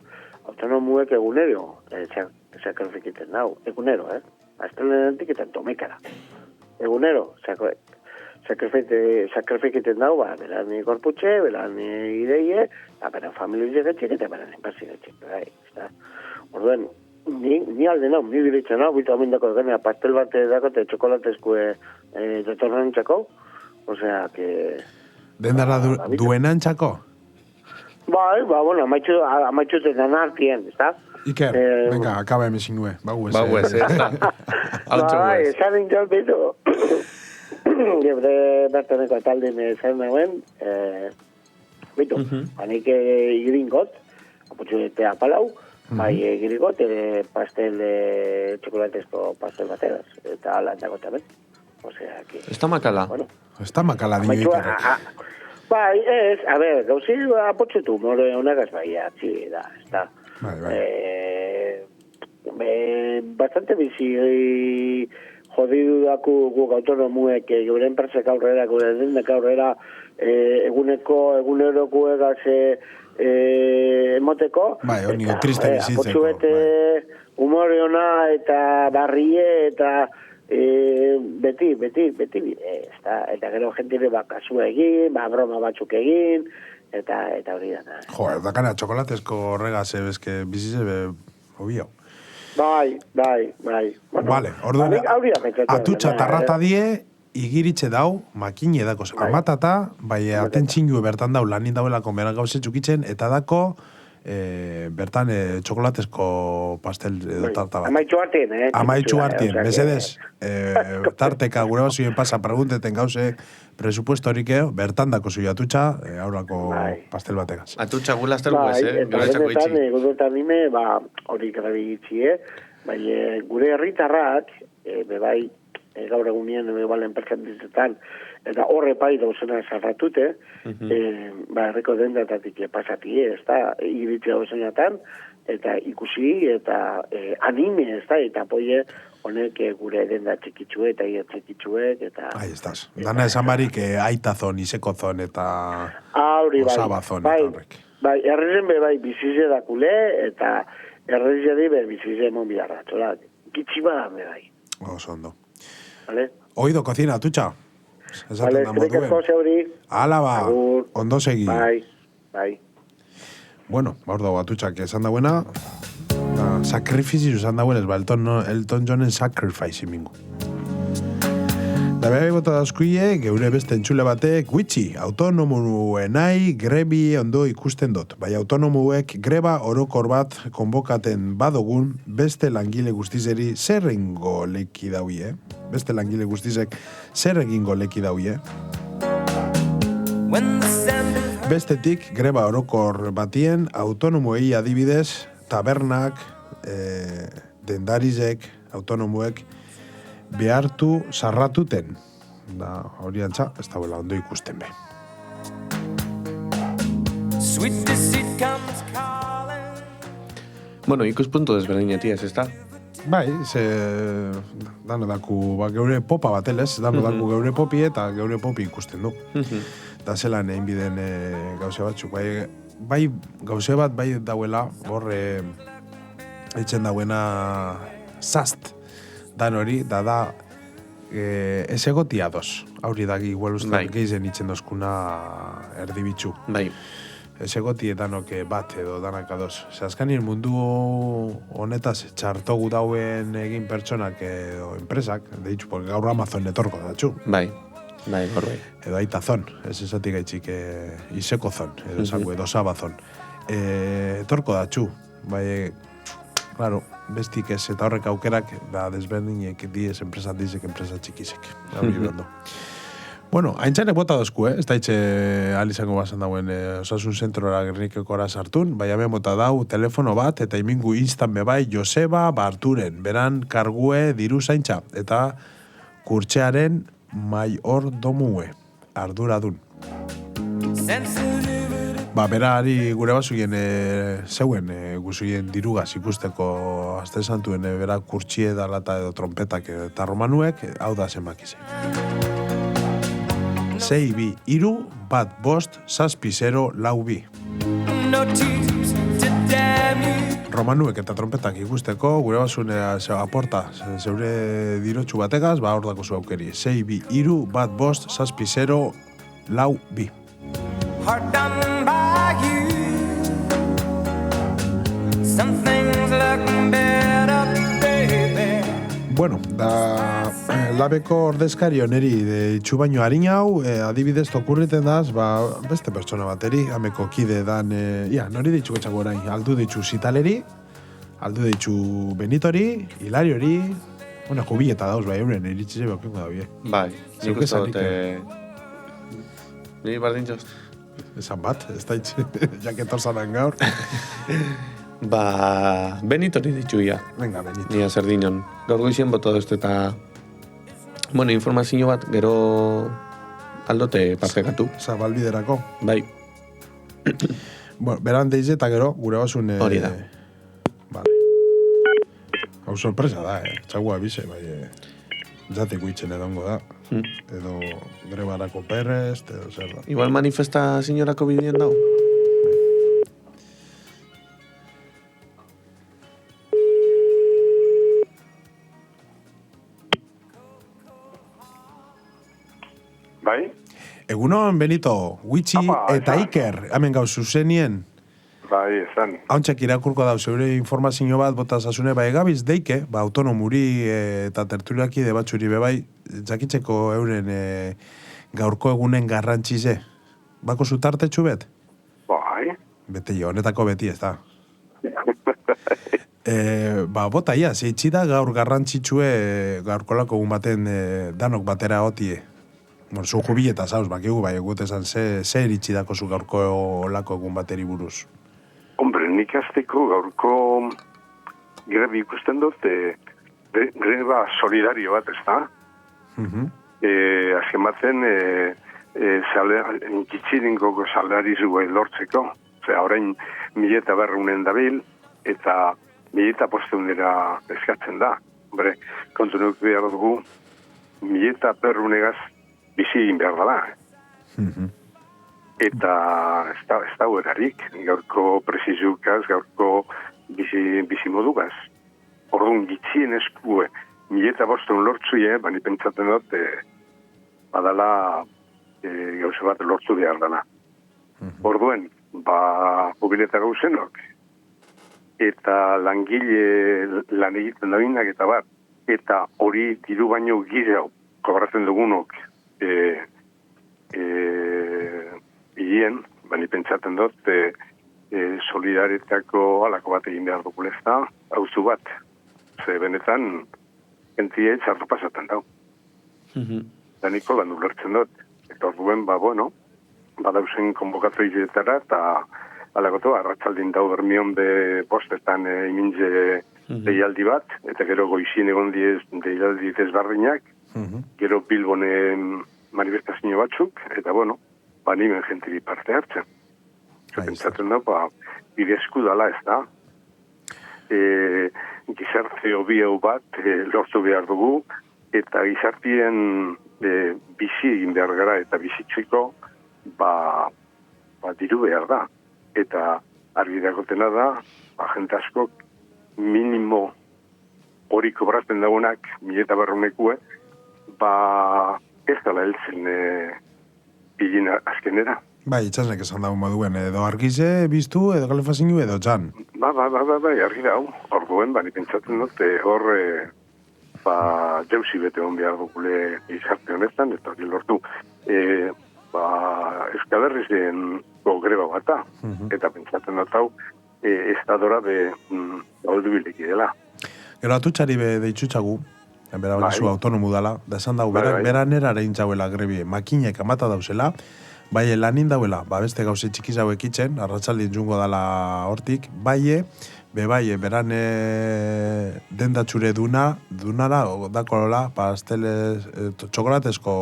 Autonomuek egunero sakrifikiten dau. Egunero, Aztelenetik eta tomekara. Egunero, sakrifiketen dau, beran korputxe, beran ideie, beran familie getxik, eta beran enpersi getxik. Orduen, ni alde nau, ni diretzen nau, bitu amindako genea pastel bat dakote txokolatezkue detorren txako, osea, que... Dendara duenan txako? Bai, bueno, amaitxuten anartien, ez da? Iker, venga, akaba emezinue, baguez. Bai, esan intzal bitu. Gebre bertaneko ataldin zen nagoen, bitu, hanik iringot, aputxulete apalau, bai iringot, pastel txokolatezko pastel bateraz, eta ala entako tamen. Osea, que... Está makala. Bueno. Está makala, dio Ikerrek. Bai, ez, a ver, gauzi apotxetu, more honagaz bai, atzi da, ez da. Bai. Bastante bizi jodidu daku guk autonomuek gure enpresek aurrera, gure dendek aurrera eguneroko egaz emoteko. Bai, honi triste bizitzeko. Apotxu bete humore ona eta barrie eta beti bidez, eta gero jentire kasua egin, broma batzuk egin, eta hori da. Jo, dakana, txokolatezko horregaz, eske bizize, obio. Bai. Bueno, Vale, orduan, atutxa tarrata die, igiritxe dau, makine dako, amatata, bai, atentzinu bertan dau, lanin dauelako meran gauze txukitzen, eta dako, bertan txokolatezko pastel edo tarta bat. Amaitxu artien, mesedez, tarteka gure basuen pasa pregunteten gauze, presupuesto horikeo, bertan dako zui atutxa, aurrako pastel bategaz. Atutxa gulazter guez, Guretan nime, hori grabigitzi, bai, gure herritarrak, bebai, gaur egunien, balen perkentizetan, eta horre pai dauzena zarratute, herriko dendatatik pasati, ez da, iritze dauzenatan, eta ikusi, eta anime, ez da, eta apoie, honek gure denda txikitsue, eta ia txikitsuek, eta... Ahí estás. Dana esan barik, aitazon, isekozon, eta... osabazon, eta horrek. Bai, errezen bai, bizize dakule, eta errezen be bizize mon biharra, txola, kitxiba bai. Oso ondo. Vale? Oído, cocina, atutxa. Vale, eskerrik asko zeuri. Hala ba, ondo segi. Bai. Bueno, hor dago atutxak esan dauena, sakrifizio esan dauenez, Elton Johnen Sacrifice imingu. Da beha bota dauzkuie, geure beste entzule batek, witxi, autonomuenai grebi ondo ikusten dut. Bai, autonomuek greba orokor bat konbokaten badogun, beste langile guztizeri zer egingo leki dauie. Beste langile guztizek zer egingo leki dauie. Bestetik, greba orokor batien, autonomuei adibidez, tabernak, dendarizek, autonomuek, behartu sarratuten. Da, hori antza, ez da bela ondo ikusten be. Bueno, ikuspuntu desberdinetiaz, ez da? Bai, dano daku, geure popa batelez, dano daku geure popi eta geure popi ikusten du. Da zelan egin biden gauze batzuk. Bai, gauze bat bai dauela, hor etxen dauena zast, dan hori, da ez egotia dos. Hauri dagi, igual uste geizen itxen dozkuna erdibitzu. Bai. Ez egotie danok bat edo danak ados. Azkanien mundu honetaz txartogu dauen egin pertsonak edo enpresak, deitzu, porque gaur Amazon etorko datxu. Bai, gorbai. Edo aitazon, ez esatik gaitxik isekozon, edo esango, edo sabazon. Etorko datxu, bai, claro, bestik ez, eta horrek aukerak, da desberdinek diez enpresa dizek, enpresa txikizek. Bueno, haintzanek bota dozku, ez da itxe alizango basan dauen osasun zentrora gernikekora sartun, bai hemen bota dau telefono bat, eta imingu instan bebai Joseba Barturen, beran kargue diru zaintza, eta kurtxearen maior domue, arduradun. Berari gure bazuien zeuen guzuien dirugaz ikusteko azte santuen bera kurtxie dalata edo trompetak eta romanuek, hau da zenbakizek. 6, 2, 3, 1, 5, 6, 0, 4, 2. Romanuek eta trompetak ikusteko, gure basune aporta zeure dirotxu bategaz, hor dako zu aukeri. 6, 2, 3, 1, 5, 6, 0, 4, 2. Heart done by you. Some things look better, baby. Bueno, da labeko ordezkari oneri de itxubaino harina hau, adibidez tokurriten daz, beste pertsona bateri, ameko kide dan, nori ditxu etxako orain, aldu ditxu Zitaleri, aldu ditxu Benitori, Hilariori, jubileta dauz, euren iritsi zebe okengo da bie. Bai, nik uste dute... Ni bardintxoz. Esan bat, ez da itxe, jaketor zanen gaur. Benitori ditxuia. Venga, Benito. Nia zer dinon. Gaur goizien boto duzte eta... Bueno, informazio bat, gero aldote partekatu. Zabalbiderako. Bai. Bueno, beran deize eta gero, gure basun... Hori da. Vale. Hau sorpresa da, txagua bize, bai... Jateko itxen edongo da. Edo grebarako perrez, edo zer da. Igual manifesta señorako bidien dau. Egunon, Benito, Huitzi eta Iker, hemen gau zuzenien. Bai, esan. Hauntxak irakurko dauz, eure informazio bat botazasune, bai gabiz deike, autonomuri eta tertuliaki debatzuri bebai, jakitzeko euren gaurko egunen garrantzize. Bako zutartetxu bet? Bai. Bete jo, honetako beti ez da. Bota ia, zeitxida gaur garrantzitsue gaurkolako egun baten danok batera otie. Bueno, zu jubileta zauz, bakigu, bai, egutezan ze eritxidako zu gaurko lako egun bateri buruz. Hombre, nik azteko gaurko grebi ikusten dut, greba solidario bat, ez da? Azken batzen, inkitxirinkoko salarizu lortzeko. Orain 1.500 dabil, eta 1.500 eskatzen da. Hombre, kontu nuk behar dugu, 1.500 bizi egin behar dela. Eta ez da huerarik, gaurko presizukaz, gaurko bizi modugaz. Orduan gitzien eskue, 1.500 lortzuie, bani pentsatzen dut, badala gauze bat lortzu behar dela. Orduan, jubileta gauzenok, eta langile lan egiten dabinak eta bat, eta hori diru baino gizau kobratzen dugunok hien, bani pentsatzen dut, solidarietako alako bat egin behar dugulezta, hauzu bat. Ze benetan, entzia txarro pasatzen dau. Daniko lan ulertzen dut. Eta orduen, badauzen konbokatu izetara, eta alakoto, arratzaldin dau bermion be bostetan imintze deialdi bat, eta gero goizien egon deialdi desbarrinak, gero Bilbonen manifestazio batzuk, eta nimen jentiri parte hartzen. Pentsatzen da, bidezku dala ez da. Gizarte hobieu bat lortu behar dugu, eta gizartien bizi egin behar gara, eta bizitzeko diru behar da. Eta argi dakotena da, jente askok minimo hori kobratzen dagoenak, 1.500 ez dala heltzen pilin azkenera. Bai, itxasnek esan dago moduen, edo argize biztu, edo kalefazinu, edo txan. Bai, argi dau. Orduen, bani pentsatzen dut, hor jauzi bete hon behar dugule izarte honetan, eta hori lortu. Euskaderrizen greba bata, eta pentsatzen dut hau, estadora holdu bileki dela. Gero atutxari deitxutxagu, bera zu autonomu dala, da esan dago, bera nera rein zauela grebi, makinek amata dauzela, bai lanin dauela, beste gauze txikiz hau ekitzen, arratzaldin jungo dala hortik, beran dendatxure dunara, dakolola, pasteles, txokolatezko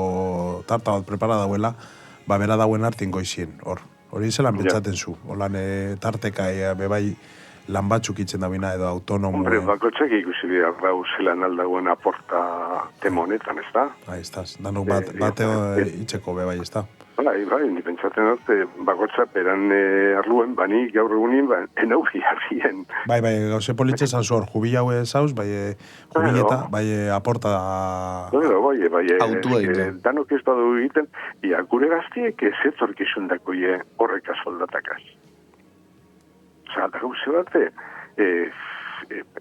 tarta bat prepara dauela, bera dauen hartin goizien, hori zelan pentsaten zu, holan tarteka, bebai, lan batzuk itzen dabina edo autonomo. Hombre, bakotxak ikusi behar dau zelan aldagoen aporta temonetan, ez da? Ahí estaz, danok bate itxeko bebai, ez da? Bai, ni pentsatzen dut, bakotxa peran arluen, bani gaur egunin, enau biharrien. Bai, gauze politxe zanzu hor, jubilau zauz, jubileta, aporta... Bai, autua egiten. Danok ez badu egiten, gure gaztiek ez etorkizundako horreka soldatakaz. Osa, da gauze bat,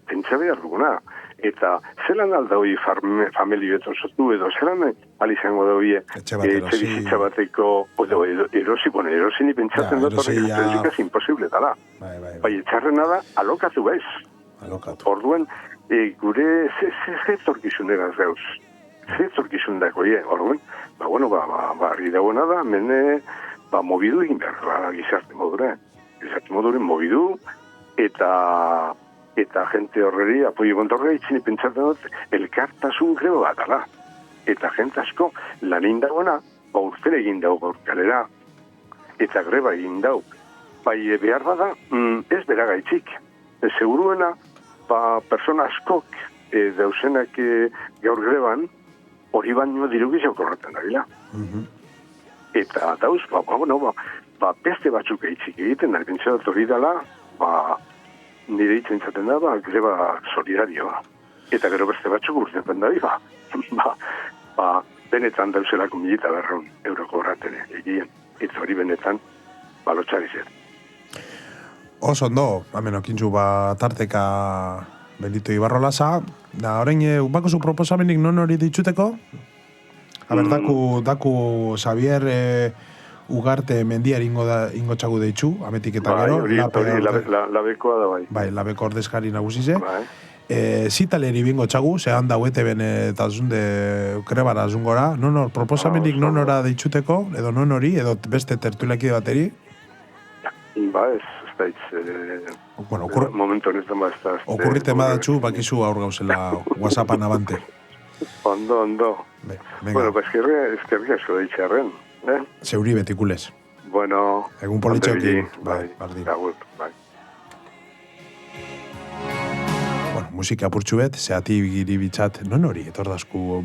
pentsa behar duguna. Eta zelan alda hoi familietan sotu edo, zelan alizango da hoi etxe bizitza bateko, erosi ni pentsatzen dut horrek ez imposible dala. Bai, etxarrena da, alokatu bez. Orduen, gure zetorkizunegaz gauz. Zetorkizundako, orduen, argi dagoena da, mene, mobidu egin behar, gizarte modure. Gizarte modure mobidu, eta jente horreri, apoio kontorre, itzini pentsatzen dut, elkartasun greba bat, ala. Eta jente asko, lan egin dagoena, urten egin dago gaur kalera, eta greba egin dago. Bai, behar bada, ez bera gaitzik. Seguruena, persona askok dauzenak gaur greban, hori baino dirugizio korretan da bila. Eta dauz, beste batzuk gaitzik egiten, nahi pentsatzen hori dela, nire hitzen zaten da, greba solidarioa. Eta gero beste batzuk urtetan da, benetan dauzelako 1.200 euro kobraten, egien, hitz hori benetan, balotxari zer. Oso ondo, hemen okintzu tarteka Benito Ibarrolaza, da orain bako zu proposamenik non hori ditxuteko? Aber, daku Xavier Ugarte mendiar ingo txagu deitxu, ametik eta gero. Labekoa da bai. Bai, labeko ordezkari nagusize. Zitaleri bingo txagu, zehan dauete ben eta zunde krebara zungora. Non proposamenik non ora deitxuteko, edo non hori, edo beste tertuliaki bateri? Ba, ez da hitz... momentu honetan ba, ez da... Okurriten badatxu, bakizu aur gauzela WhatsAppan abante. Ondo. Bueno, ba, eskerri asko deitxarren. Zeuri betikulez. Bueno... Egun politxokin. Bai. Bai. Bueno, musika apurtxu bet, zehati giri bitxat, non hori, etordazku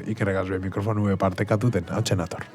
ikerregaz mikrofonu partekatuten, hau txenator.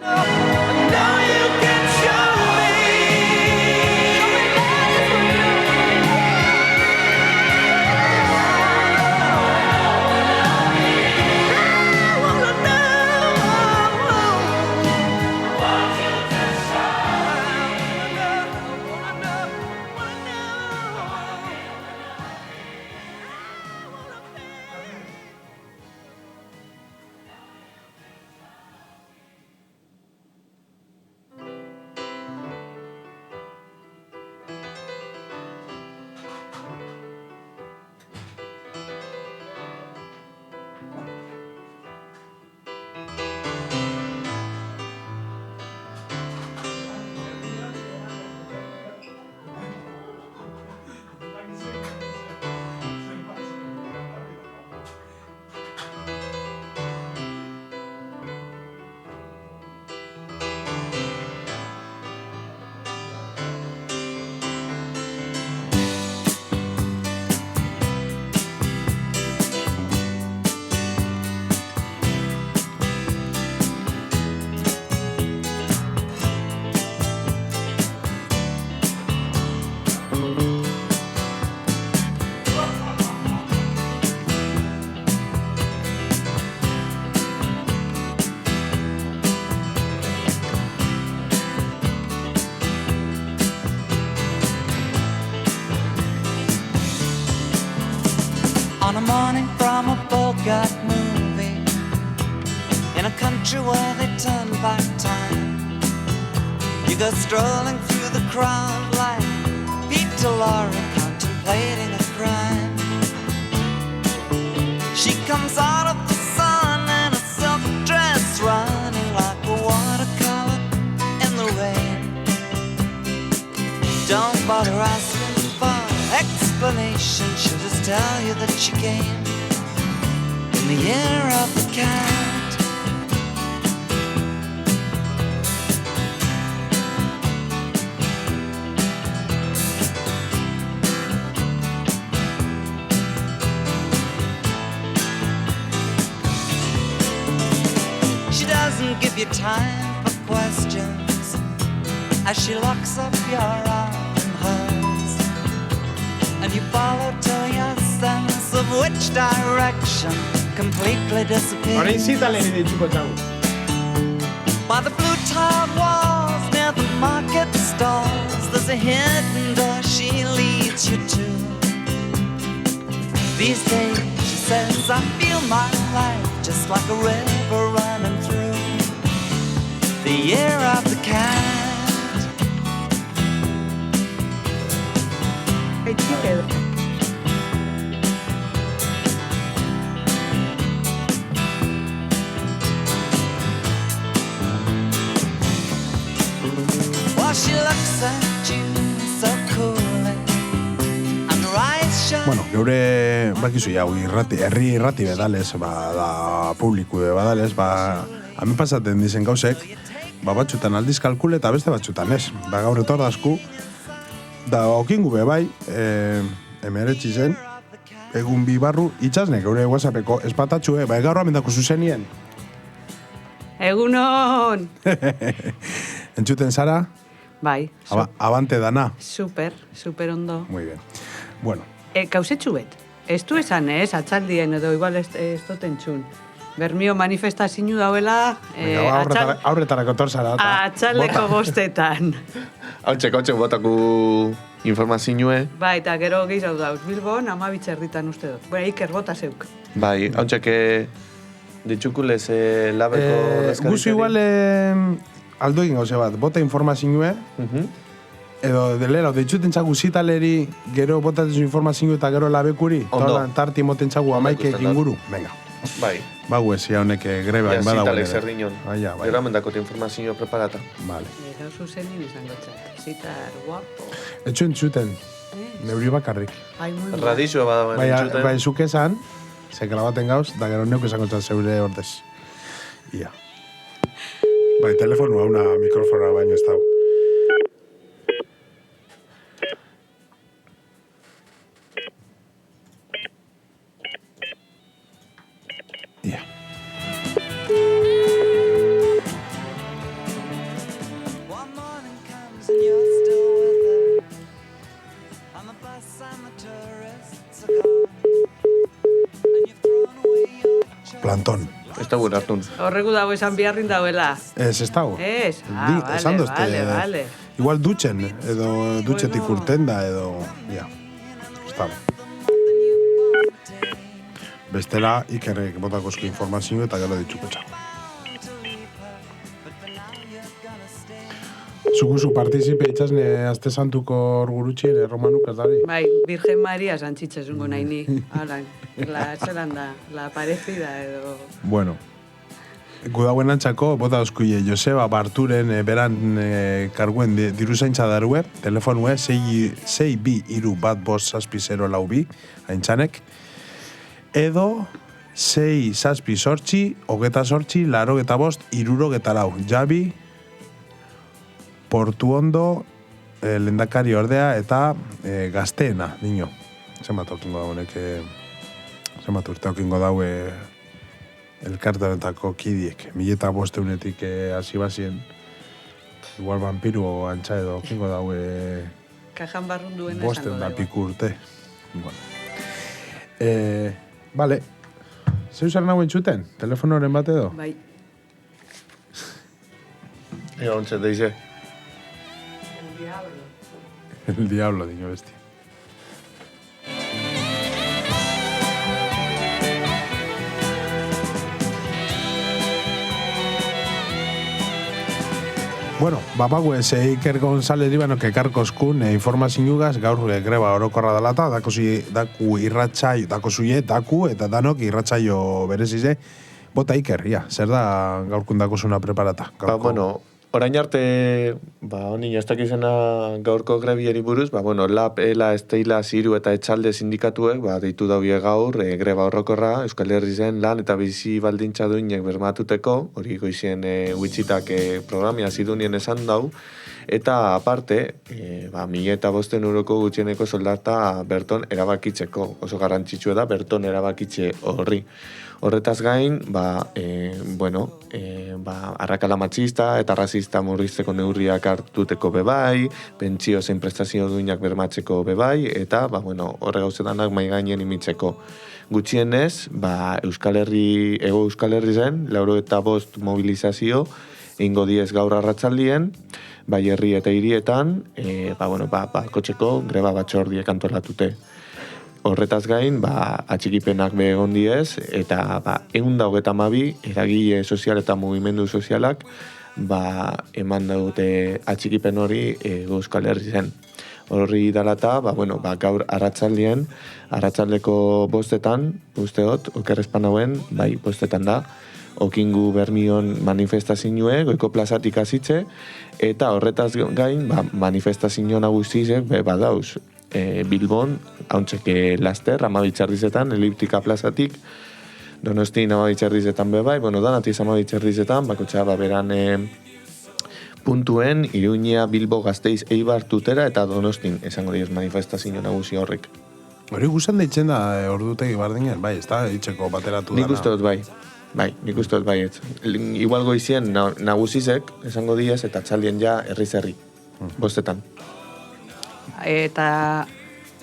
On a morning from a Bogart movie, in a country where they turn back time, you go strolling through the crowd like Peter Lorre contemplating a crime. She comes out of the sun in a silk dress, running like a watercolor in the rain. Don't bother asking for explanation, she'll just tell you that she came in the year of the cat. She doesn't give you time for questions as she locks up your arm in hers, and you follow till your sense of which direction completely disappears. By the blue tiled walls near the market stalls, there's a hidden door she leads you to. These days, she says, I feel my life just like a river running through the year of the cat. Well, she looks at you so coolly, and her eyes shine. Bueno, geure, bakizu jau, herri irrati bedales, da publiku bedales, hamen pasaten dizen gauzek, batxutan aldiz kalkule eta beste batxutan ez. Gaur etordazku, da okingu be bai, emeretzi zen, egun bi barru itxasnek geure WhatsAppeko espatatxue, gaur amendako zuzenien. Egunon! Entzuten zara? Bai. Abante dana? Super ondo. Muy bien. Bueno. Kausetxu bet, ez du esan ez, atxaldien edo igual ez dut entzun. Bermio manifestazio dauela aurretarako torzara. Atxaldeko bostetan. Hautsek botaku informazioe. Bai, eta gero gehiago dauz. Bilbon, 12 erditan uste dut. Bera, Iker bota zeuk. Bai, hautsek ditxukulez labeko dazkarikari. Guzu igual aldo egin gauze bat, bota informazioe, edo delera, ditxuten txagu zitaleri, gero botatzen informazioe eta gero labekuri, tarti moten txagu amaike inguru. Venga. Bai. Bagu ezia honek greba inbada. Zitale zerdinon. Gero amendakot informazioa preparata. Vale. Gero zuzenin izango txat. Zitar guapo. Etxo entzuten. Neuri bakarrik. Radizua badagoen entzuten. Bai, zuk esan, ze grabaten gauz, da gero neuk esango txat zeure ordez. Ia. Bai, telefonua, una mikrofona baino ez dago. Planton. Ez da gure hartun. Horregu dago esan biharrin dauela. Ez dago. Ez? Vale. Igual dutxen, edo dutxetik urten da, edo... Ja, ez dago. Bestela, Ikerrek botakozko informazio eta gero ditxuko txago. Zuguzu partizipe itxasne azte santuko orgurutxien, romanuk ez dari? Bai, Virgen Maria santzitzezungo nahi ni. Hala, zelan da, la parecida edo... Bueno, gudauen antxako, bota oskuie, Joseba Barturen beran karguen diruzaintza darue, telefonue 6-2-3-1-5-0-4, haintzanek, edo 6-6-8-88-85-64, Javi, Portuondo, lehendakari ordea eta gazteena, niño. Zenbat okingo da honek, zenbat urte okingo daue elkartaretako kidiek. 1500-etik hasi bazien, igual vampiru antxa edo okingo daue... Kajan barrun duen esango bosten da dugu. piku urte. Bueno. Vale. Zeu zer nagoen txuten? Telefonoren bat edo? Bai. Ega ontset deize. El diablo, diño bestia. Bueno, bapagu ez Iker González Ibanok ekarkozkun informaziougaz gaur greba orokorra dalata, daku irratsaio, daku eta danok irratsaio berezize. Bota Iker, ja, zer da gaurkundako zuna preparata? Bueno, orain arte, honi ez dakizena gaurko grebieri buruz, LAB, ELA, Esteila, Ziru eta Etxalde sindikatuek, deitu daubie gaur, greba horrokorra, Euskal Herrizen lan eta bizi baldintza duinek bermatuteko, hori goizien huitzitak programia zidunien esan dau, eta aparte, 1.500 euroko gutxieneko soldata berton erabakitzeko, oso garrantzitsua da berton erabakitze horri. Horretaz gain, arrakala matxista eta rasista murrizteko neurriak hartuteko bebai, pentsio zein prestazio duinak bermatzeko bebai, eta, horre gauzedanak mai gainen imitzeko. Gutxienez, Euskal Herri zen, 85 mobilizazio, ingo diez gaur arratzaldien, bai herri eta hirietan, kotxeko greba batzordiek antolatute. Horretaz gain, atxikipenak begon diez, eta 122 eragile sozial eta mugimendu sozialak eman dute atxikipen hori Euskal Herri zen. Horri dalata, gaur arratzaldeko bostetan, usteot, okerrezpan hauen, bostetan da, okingu Bermion manifestazioe, goiko plazatik azitze, eta horretaz gain, manifestazio nagusizek, badauz, Bilbon, hauntzeke laster, Amabitxarrizetan, eliptika plazatik, Donostin Amabitxarrizetan bebai, danatiz Amabitxarrizetan, bakotxa beran puntuen, Iruña, Bilbo, Gasteiz, Eibar, Tutera eta Donostin, esango dioz manifestazio nagusi horrek. Hori guztan deitzen da ordutegi bardinen, ez da, itxeko bateratu dana. Nik uste dut nik uste dut ez. Igual goizien nagusizek, esango diez, eta txaldien ja herri-zerri, bostetan. Eta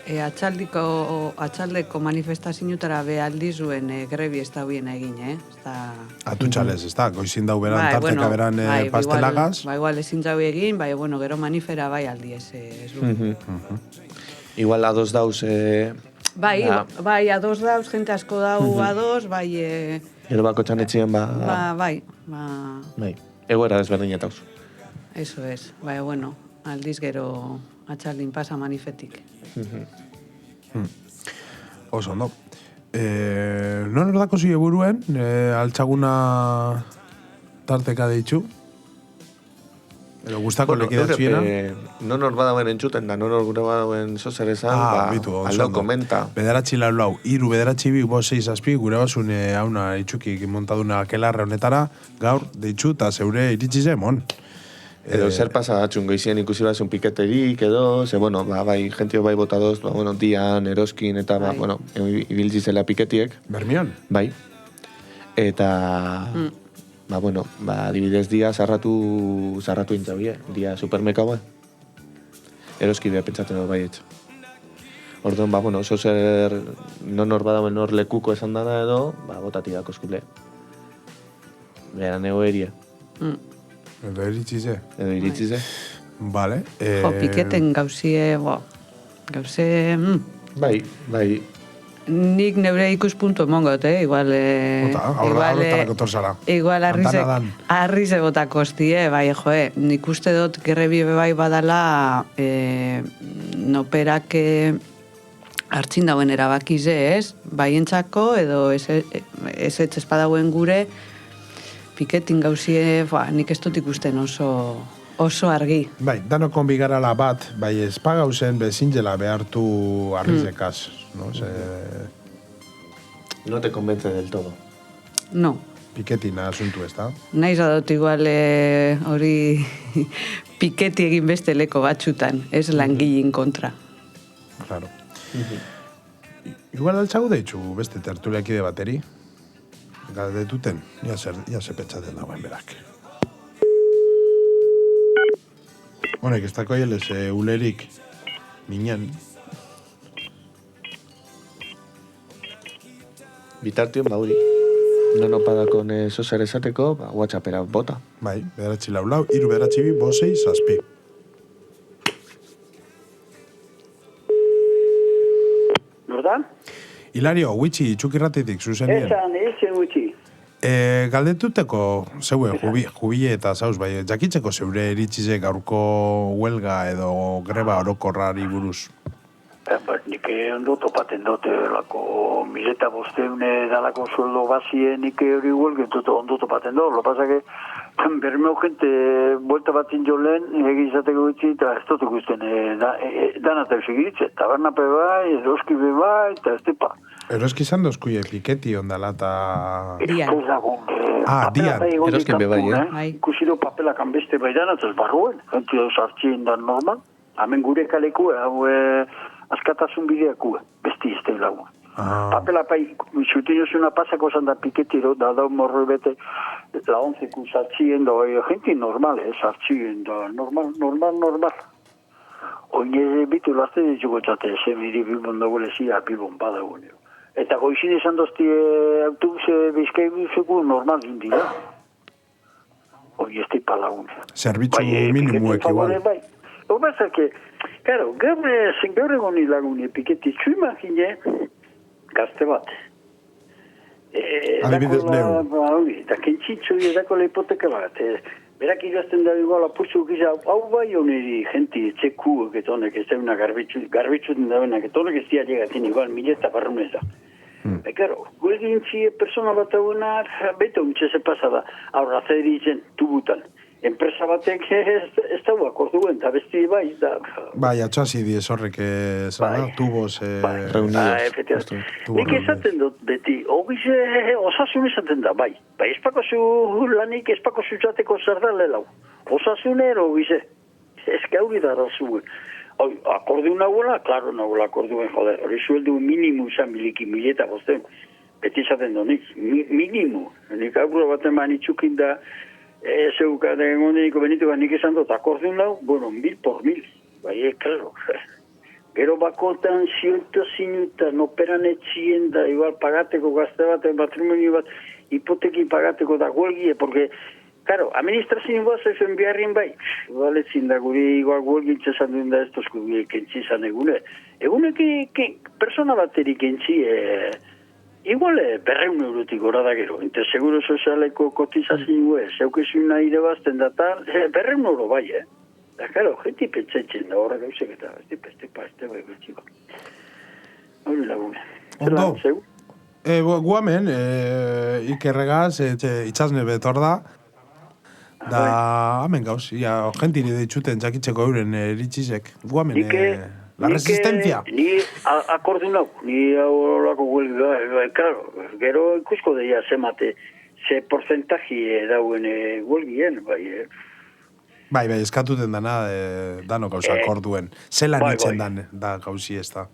atxaldeko manifestazioetara behaldizuen grebi ez da bien egin, Atutxalez, ez da, goizin dau beran, tarteka beran pastelagaz. Igual ezin jau egin, bueno, gero manifera bai aldi ez du. Igual ados dauz... Bai, ados dauz, jente asko dau ados, bai... Gero bako txanetxien, Bai. Egoera desberdinetauz. Eso es, bueno, aldiz gero atxaldin pasa manifetik. Oso, no. Non ordako zide buruen, altxaguna tarteka deitxu? Edo guztako lekida txina? Non hor badauen entzuten da, non hor gure badauen zozer esan, aldo komenta. Bederatzi lau, iru bederatzi bi, bo 6 azpi, gure basun hauna itxukik montaduna kelarre honetara, gaur deitxu eta zeure iritsi zemon. Edo zer pasa atxun goizien ikusi bazun piketerik edo, bueno, bai, gentio bai botadoz, Dian, Eroskin, eta, ibiltzi zela piketiek. Bermion? Bai. Eta, adibidez dia zarratu intzabie, dia supermekaua. Eroski beha pentsatzen dut bai etxe. Orduan, oso zer non hor badauen hor lekuko esan dana edo, botati dako eskule. Beran ego eria. Edo iritzize. Vale. Piketen gauzie, gauze... Bai. Nik neure ikuspuntu emongot, igual... Horretarako torzara. Igual arrize botako hostie, bai, nik uste dut gerrebi bai badala noperak hartzin dauen erabakize, ez? Bai entzako, edo ez espadauen gure, piketin gauzie, nik ez dut ikusten oso argi. Bai, dano konbigarala bat, bai espagauzen bezingela behartu arrizekaz, no? No te convence del todo. No. Piketina asuntu ez da? Naiz adot igual hori piketi egin beste leko batxutan, ez langilin kontra. Claro. Igual altxagu deitxu beste tertuliakide bateri? Galdetuten, ja se petxaten dagoen berak. Honek, ez dako hielez ulerik minen. Bitartion bauri. Nono padakon zozer esateko, WhatsAppera bota. Bai, bederatzi lau, iru bederatzi bi, bo 6 zazpi. Nordan? Hilario, Witxi, txukirratetik, zuzenien. Esan Witxi. Galdetuteko zeue jubile eta zauz, bai, jakitzeko zeure eritzize gaurko huelga edo greba orokorrari buruz? Nik ondo topaten dute lako 1.500 dalako sueldo bazie nik hori huelgentuto ondo topaten dut. Lo pasa que bermeo gente vuelta batin jo lehen egizateko gutxi eta ez dut ikusten danata eusigiritze. Tabernape bai, eroski be bai, eta ez tepa. Eroski izan dozkuie piketi ondala eta... Dian. Dian. Eroskin be bai, Ikusiro papelakan beste bai danataz barruen. Gente dauz hartzien dan normal. Hemen gure kaleko, askatasun bideaku, besti izte lagu. Papela pai, xutinozuna pasako zan da piketiro, da morro bete, la 11 sartzien da, gente normal, sartzien da, normal. Oine bitu lazte dituko txate, zemiri bibon dagoelezi, bibon badagoen. Eta goizin esan dozti autobuse bizkaibuzeko normal dindira. Oine ez tipa lagun. Zerbitzu minimuek igual. Bai. Obasa que, claro, gaur egon hilagune piketi imagine gazte bat. Adibidez leo. Eta kentzitzu edako hipoteka bat. Berak idazten da igual apurtzu giza, hau bai honeri genti etxeku etonek ez dauna garbitzuten dauenak, etonek ez dia llegatin igual 1.000 barruneza. Claro, guegin txie persona bat hauena, beto untxe pasada, aurra zeritzen tubutan. Enpresa batek ez dago akorduen, eta besti bai, da... Bai, atxasi diez horrek, tubos... reunidos. Nik esaten dut, beti, hogize osasun esaten da, bai. Bai, espakozu lanik, espakozu txateko zer da lelau. Osasunero, hogize. Ez gauri da razuen. Akordeun nagoela, klaro nagoela akorduen, joder, hori sueldu minimu izan biliki 1.500. Beti esaten dut, nik, minimu. Nik aurro baten manitzukin da... Zeuka da egoniko benituko nik esan dut akordeun lau, bueno, 1.000 por 1.000. Bai, claro. Gero bakotan ziento zinutan operan etxien da, igual pagateko gazte bat, matrimonio bat, hipoteki pagateko da huelgie, porque, claro, administrazio bat zezen biharrin bai, baletzin da guri igual huelgitza esan duen da estos kentsi izan egune. Egune persona baterik kentsi, igual 200 eurotik gora da gero, inte seguro sozialeko kotizazio zeukezun nahi debazten da tal, 200 euro bai, Da, claro, jenti pentsatzen da horra gauzek eta este bai gutxiko. Hori lagune. Ondo. Guamen, ikerregaz, itxasne betor da. Da, hamen gauz, jentiri ditxuten jakitzeko euren eritxizek. Guamen, la resistencia. Ni akordu nau, ni horako huelga, claro, gero ikusko deia zemate, ze porcentaji dauen huelgien, bai, Bai, eskatuten dana, dano gauza akorduen. Zelan itzen dan, da gauzi ez da.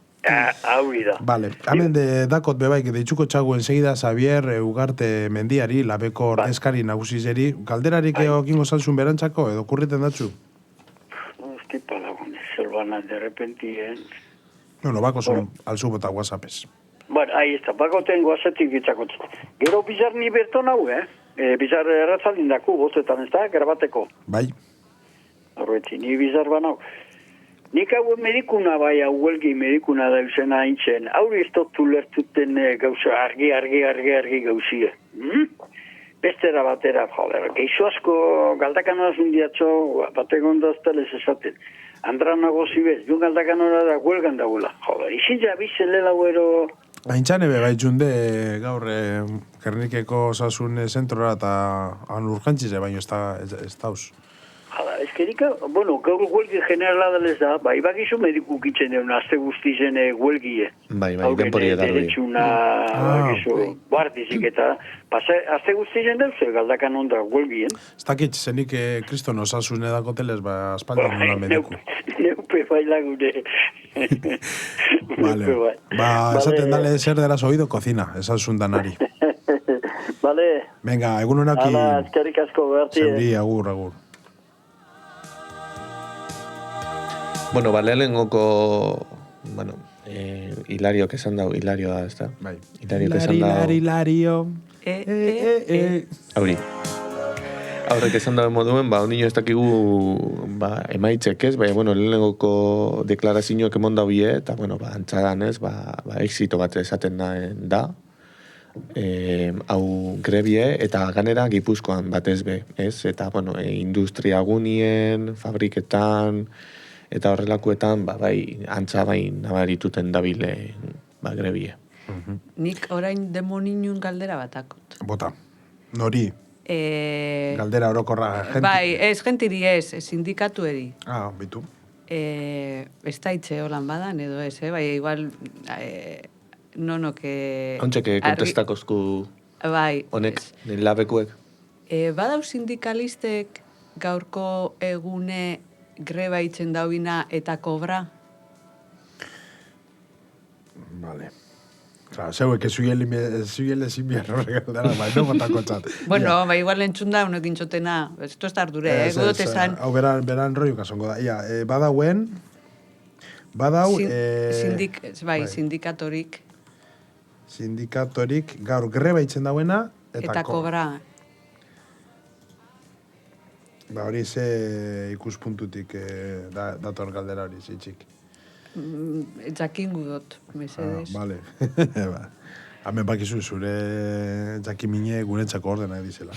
Hau da. Vale, hamen de dakot bebaik, deitxuko txagu ensegida Xavier Ugarte Mendiari, labeko ordezkari nagusizeri, galderarik egingo zalzun berantzako, edo kurriten datzu? Ez palagun, zelbana de repenti, No, bako zuen alzu bota WhatsAppez. Bueno, ahí está, bako tengo WhatsAppik itzakot. Gero bizar ni berton hau, bizar erratzaldin daku, bostetan ez da, grabateko. Bai. Horretzi, ni bizar banau. Nik hau medikuna bai, hau huelgi medikuna da izena haintzen. Hauri ez dotu lertuten gauza argi gauzie. Bestera batera, joder, geixo asko galdakan horazun diatxo, batek ondaztelez esaten. Andra nagozi bez, jun galdakan hora da huelgan dagoela. Joder, izin jabizen lela huero... Haintzane bai junde gaur Gernikeko osasun zentrora eta han urgentzize baino ez dauz. Hala, eskerika, bueno, gaur huelgi generala dalez da, bai bakizu mediku kitzen deun, azte guztizen huelgie. Bai, denpori eta doi. Derechuna, bakizu, guardizik eta, azte guztizen deuz, galdakan onda huelgien. Ez dakit, zenik kriston osasun edako teles, aspaldi nula mediku. Neupe bai lagune. Vale, esaten dale zer deraz oído, cocina, esan danari. Vale. Venga, egun honaki. Hala, eskerik asko, berti. Zeuri, agur. Bueno, lehenengoko, Hilario que esan dau, Hilario da, ez da? Bai. Hilario que esan dau... Hilario. Hauri. Aurrek esan dabe moduen, ondino ez dakigu emaitzek ez, lehenengoko deklarazioak emon daubie, eta, antzadan ez, exito bat esaten da, hau grebie, eta ganera Gipuzkoan batez be, ez? Eta, industria gunien, fabriketan, eta horrelakuetan, antza nabarituten dabile, grebie. Nik orain demoninun galdera batakot. Bota. Nori? Galdera orokorra. Bai, ez gentiri ez, sindikatu edi. Bitu. Ez da itxe holan badan, edo ez, bai, igual, nonoke... Ontseke kontestakozku honek, labekuek. Badau sindikalistek gaurko egune greba itzen dauina eta kobra? Vale. Zeuek zuiele ezin behar horrek aldara, no botako txat. Bueno, igual entzun da, unek intxotena, esto ez dardure, godote zan. Hau beran roi kasongo da. Badauen, sindikatorik. Sindikatorik, gaur greba itzen dauena, eta kobra. Hori ze ikuspuntutik dator galdera hori, zitzik. Jakingu dut, mesedez. Vale. Hemen bakizu zure jakimine gurentzako ordena edizela.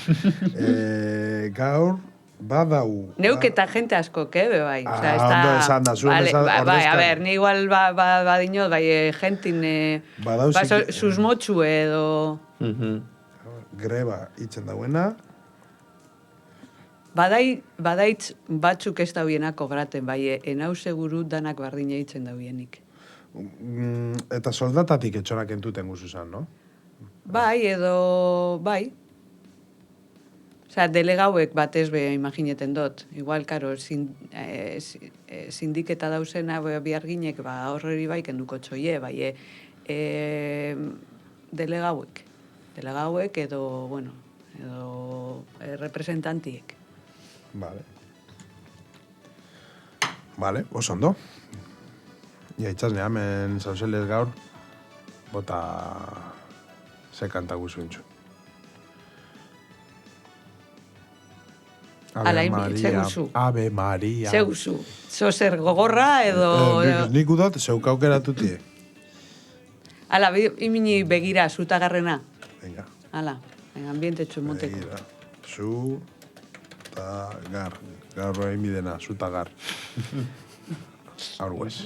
Gaur, badau... Neuk eta jente asko, bai. Ondo esan da, zuen ordezkan. Bai, a ber, ni igual badinot, jentin... susmotxu edo... Greba itzen dauena... Badaitz batzuk ez dauienak kobraten, enau seguru danak bardina itzen dauienik. Eta soldatatik etxonak entuten guzuzan, no? Bai, Osea, delegauek batez be imagineten dut. Igual, karo, sindiketa dauzena biarginek, horreri bai kenduko txoie, delegauek edo representantiek. Vale, oso ondo. Ja, itxasne, hemen zauzeles gaur, bota ze kanta guzuntxu. Ala, zeguzu. Ave Maria. Zeuzu. Zozer gogorra edo... Nik udot, zeuk aukeratuti. Ala, imini begira, zutagarrena. Venga. Ala, ambiente txumoteko. Begira. Zutagar. Gaur egin bidena, zutagar. Aur guez.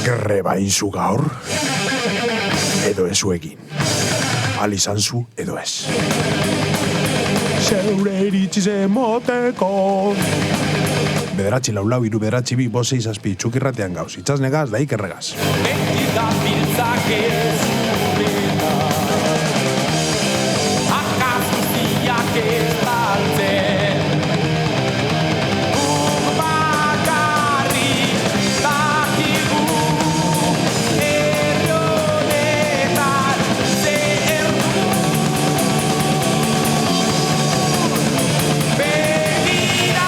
Greba inzu gaur, edo ezu egin. Al izan zu, edo ez. Zeure iritziz emoteko. Bederatzi laulau, iru bederatzi bi, bost sei zazpi, txukirratean gauz. Itxasnegaz, da ikerregaz. Betidan biltzakez urreta Akazu ziak ez baltzen Bakarri dakigu Erronetan zer Begira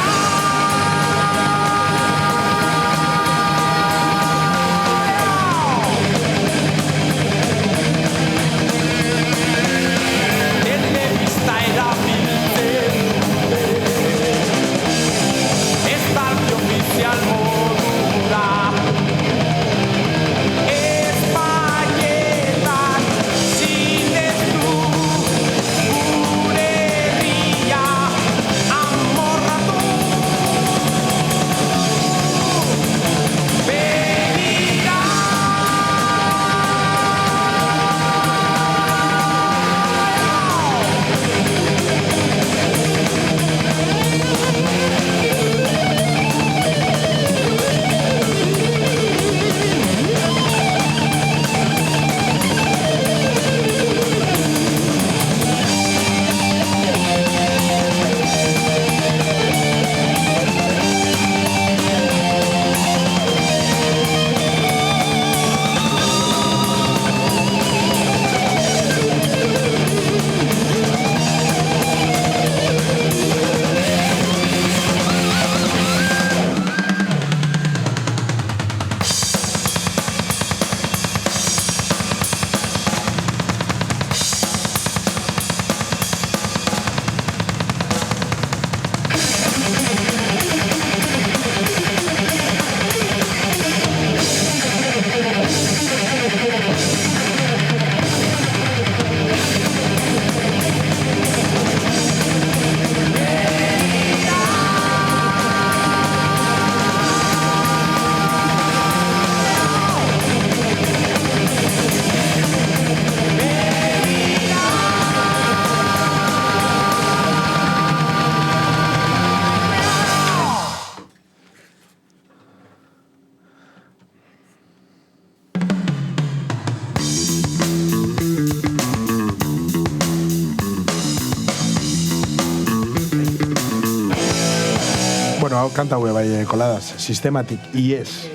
hau kanta hue bai koladaz, Systematic IS.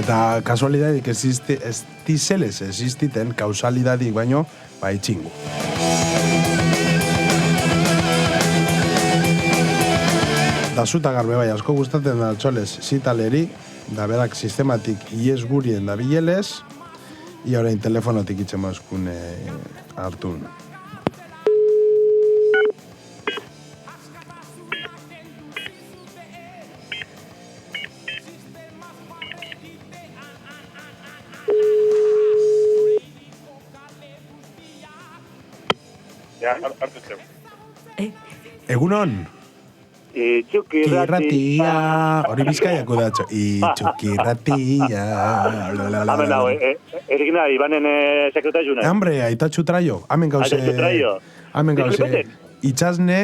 Eta kasualidadik ez dizeles existiten kausalidadik baino, bai txingu. Da zuta garbe bai asko gustatzen da txoles zitaleri, da berak Systematic IS gurien da bileles, i orain telefonotik itxe mazkune hartun. Egunon? Txukirratia. Hori bizkaiako datxo. Txukirratia. Hamen dago, erigina, Ibanen sekretariuna. Hambre, aitatxu traio. Hamen gauze... Hamen gauze... Itxasne,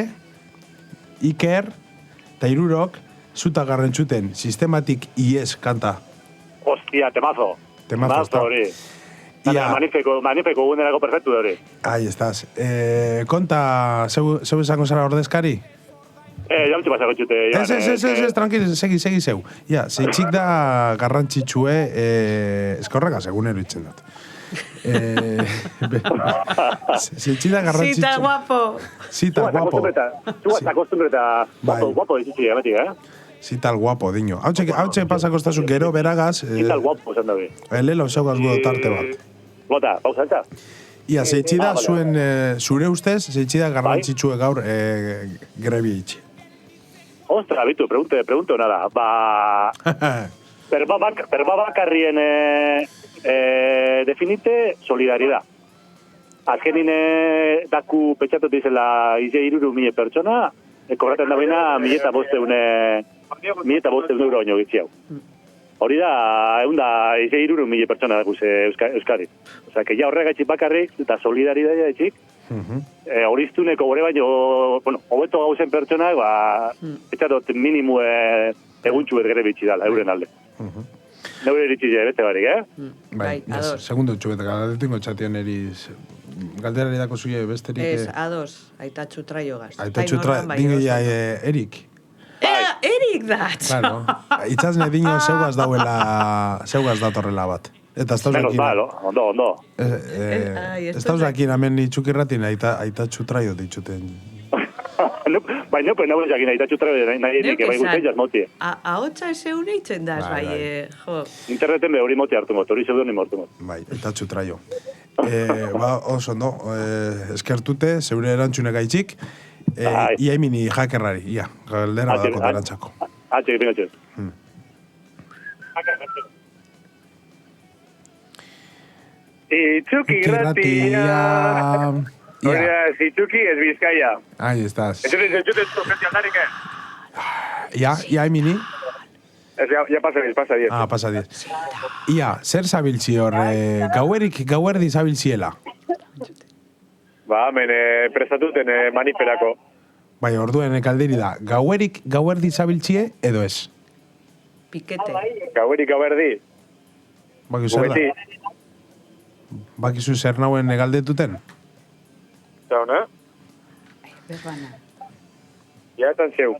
Iker, eta Irurok, zuta garrantzuten, Systematic IS kanta. Hostia, temazo. Temazo hori. Manifeko gunerako perfectu hori. Ahí estás. Konta, zeu esango zara ordezkari? Jautxe pasako txute. Ez, tranquil, segi zeu. Ja, zeitxik da garrantzitsue, eskorrega segunero itzen dut. Zeitxik da garrantzitsue. Zita guapo. Zita guapo. Tu hasta acostumbreta guapo ditutxe, beti, Zital guapo, diño. Hautxe pasako estazu gero beragaz. Zital guapo, esan dabe. Elelo zeugaz gudo tarte bat. Bota, pausantza. Ia, zeitxida zuen, zure ustez, zeitxida garrantzitsue gaur grebi itxi. Ostra, bitu, pregunto nada. Perba bakarrien definite solidaridad. Azkenin daku petxatu dizela ize 3.000 pertsona, korraten da baina 1.500 euro baino gitzi hau. Hori da, ize 3.000 pertsona dakuz Euskadi. Osa, que ja horregaitxik bakarrik, eta solidaridadea etxik, horiztuneko gore baino, hobeto gauzen pertsonak, etxatot minimu eguntxu gere bitxi dala, euren alde. Neure eritxi beste barik, Bai, ados. Segundo txubeta, galdetingo txatien eriz, galderari dako zuie besterik... Ez, ados, aitatxu traiogaz. Aitatxu dingo ja Erik. Erik da, Claro, itzazne dino zeugaz datorrela bat. Eta ez Menos mal, ondo. Ez dauzakin hemen itxukirratin aitatxu traio ditxuten. Baina, pues nagoen jakin aitatxu traio nahi erik, bai guztai jazmoti. Ahotsa zeure itzen daz, bai, jo. Interneten be hori moti hartu mot, hori zeudon imortu mot. Bai, aitatxu traio. Oso, ondo, eskertute, zeure erantxune gaitxik, ia emini jakerrari, ia, galdera dako derantxako. Atxe, pingatxe. Itxuki irratia. Itxuki ez Bizkaia. Ahí estás. Entzuten profesional aldarik, Ia emini? Ya pasa 10. Pasa 10. Ia, zer zabiltzi hor, gauerdi zabiltziela? Hemen prestatuten maniferako. Bai, orduen kalderi da, gauerdi zabiltzie edo ez? Pikete. Gauerdi. Bakizu zer nauen galdetuten? Zauna? Berbana. Ja, etan zeu.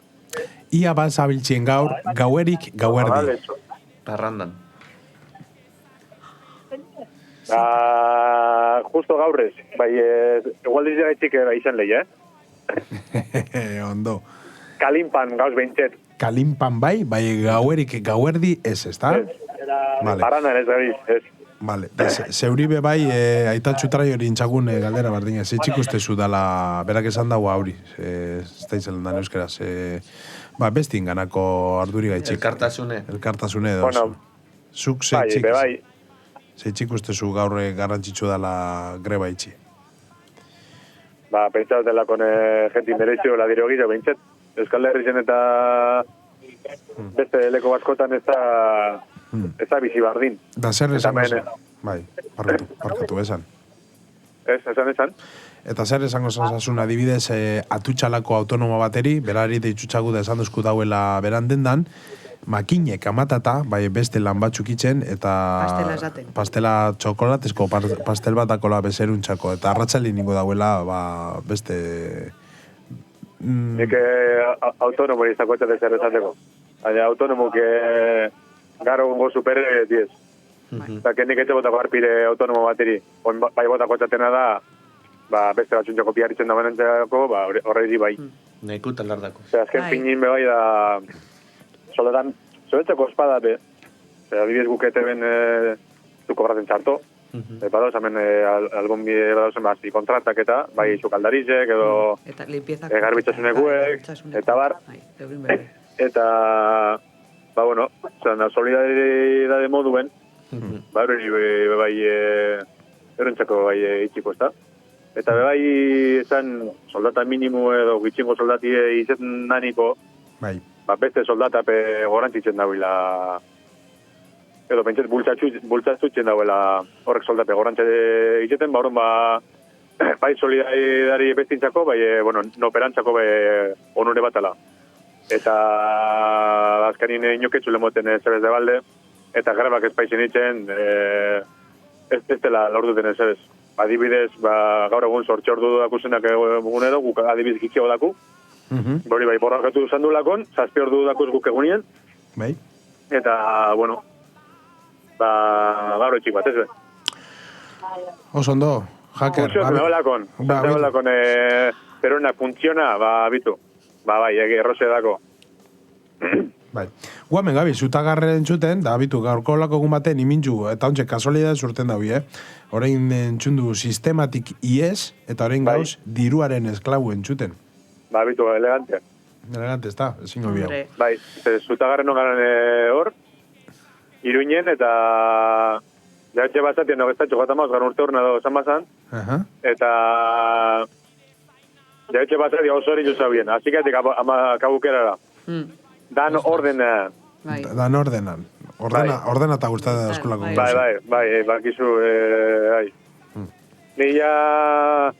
Ia bat zabiltzien gauerdi. Parrandan. Justo gaurrez. Bai, igual dizia gaitxik izan lehi, Ondo. Kalimpan gauz behintzet. Kalimpan bai gauerdi ez, ezta? Vale. Parrandan ez gabiz, ez. Vale, zeuribe bai, aitatxu traio hori intxagun galdera bardina. Zeitxik ustezu dala, berak esan dago hauri, ez da izan dan euskeraz. Besti inganako arduri gaitxik. Elkartasune edo. Bueno, zuk zeitxik ustezu gaur garrantzitsu dala greba itxi. Pentsatu dela con gente merezio la dirogillo behintzet. Euskal Herrien eta beste leko baskotan ez da bizi bardin. Da zer esan bai, parkatu esan. Esan. Eta zer esango zazasun adibidez atutxalako autonomo bateri, berari deitxutxagu da esan duzku dauela beran dendan, makinek amatata, bai beste lan batzuk itzen, eta Pastela esaten. Pastela txokolatezko pastel batakola bezeruntxako, eta arratzali ningo dauela beste... Nik autonomo izako etxate zer esateko. Baina autonomo que garo gongo supere 10. Eta que nik etxe botako arpire autonomo bateri. Bai botako etxatena da, beste batxuntxako piarritzen da benentzako, horrezi bai. Nahiku talardako. Azken pinin be bai da, soletan, soletzeko espada be, adibidez gukete ben du kobraten txarto, badauz, hemen algun bide badauzen kontratak eta, bai sukaldarizek edo garbitzasunekuek, eta bar, eta, bueno, solidaridade moduen, hori bai erontzako bai itxiko ez da. Eta bai esan soldata minimu edo gitxingo soldatie izetan naniko, beste soldata gorantzitzen dauela, edo pentsat bultzatzutzen dauela horrek soldate gorantze izetan, bai solidaridari bestintzako, bai noperantzako onure batala. Eta azkanin inoketzu lemoten zebez de balde, eta grebak espaizen itzen, ez dela lortu den zebez. Adibidez, gaur egun sortxe ordu dakusenak egun edo, guk adibidez gikiago daku, Hori bai, borrakatu izan du lakon, 7 ordu dakuz guk egunien. Bai. Eta, bueno, gaur etxik bat, ez be. Oso ondo, hacker. Funtzio, lakon, perona, funtziona, bitu. Bai, erroze dako. Bai. Guamen, Gabi, zutagarren entzuten, da, bitu, gaurko lako egun baten imintzu, eta ontsa, kasualidad surten daui, Orain entzundu sistematik ies, eta orain gauz, diruaren esklabu entzuten. Bitu, elegante. Elegante, ez da, ezin hobi hau. Bai, zutagarren ongaran hor, Iruinen, eta jaetxe basatien nogestatxo jatamauz, garen urte horna do zan bazan, eta jaetxe basatien oso hori juza bien, así que ama kabukera da. Dan ordena. Dan ordenan. Ordena eta guztada da eskolako. Bai, bakizu, Ni ya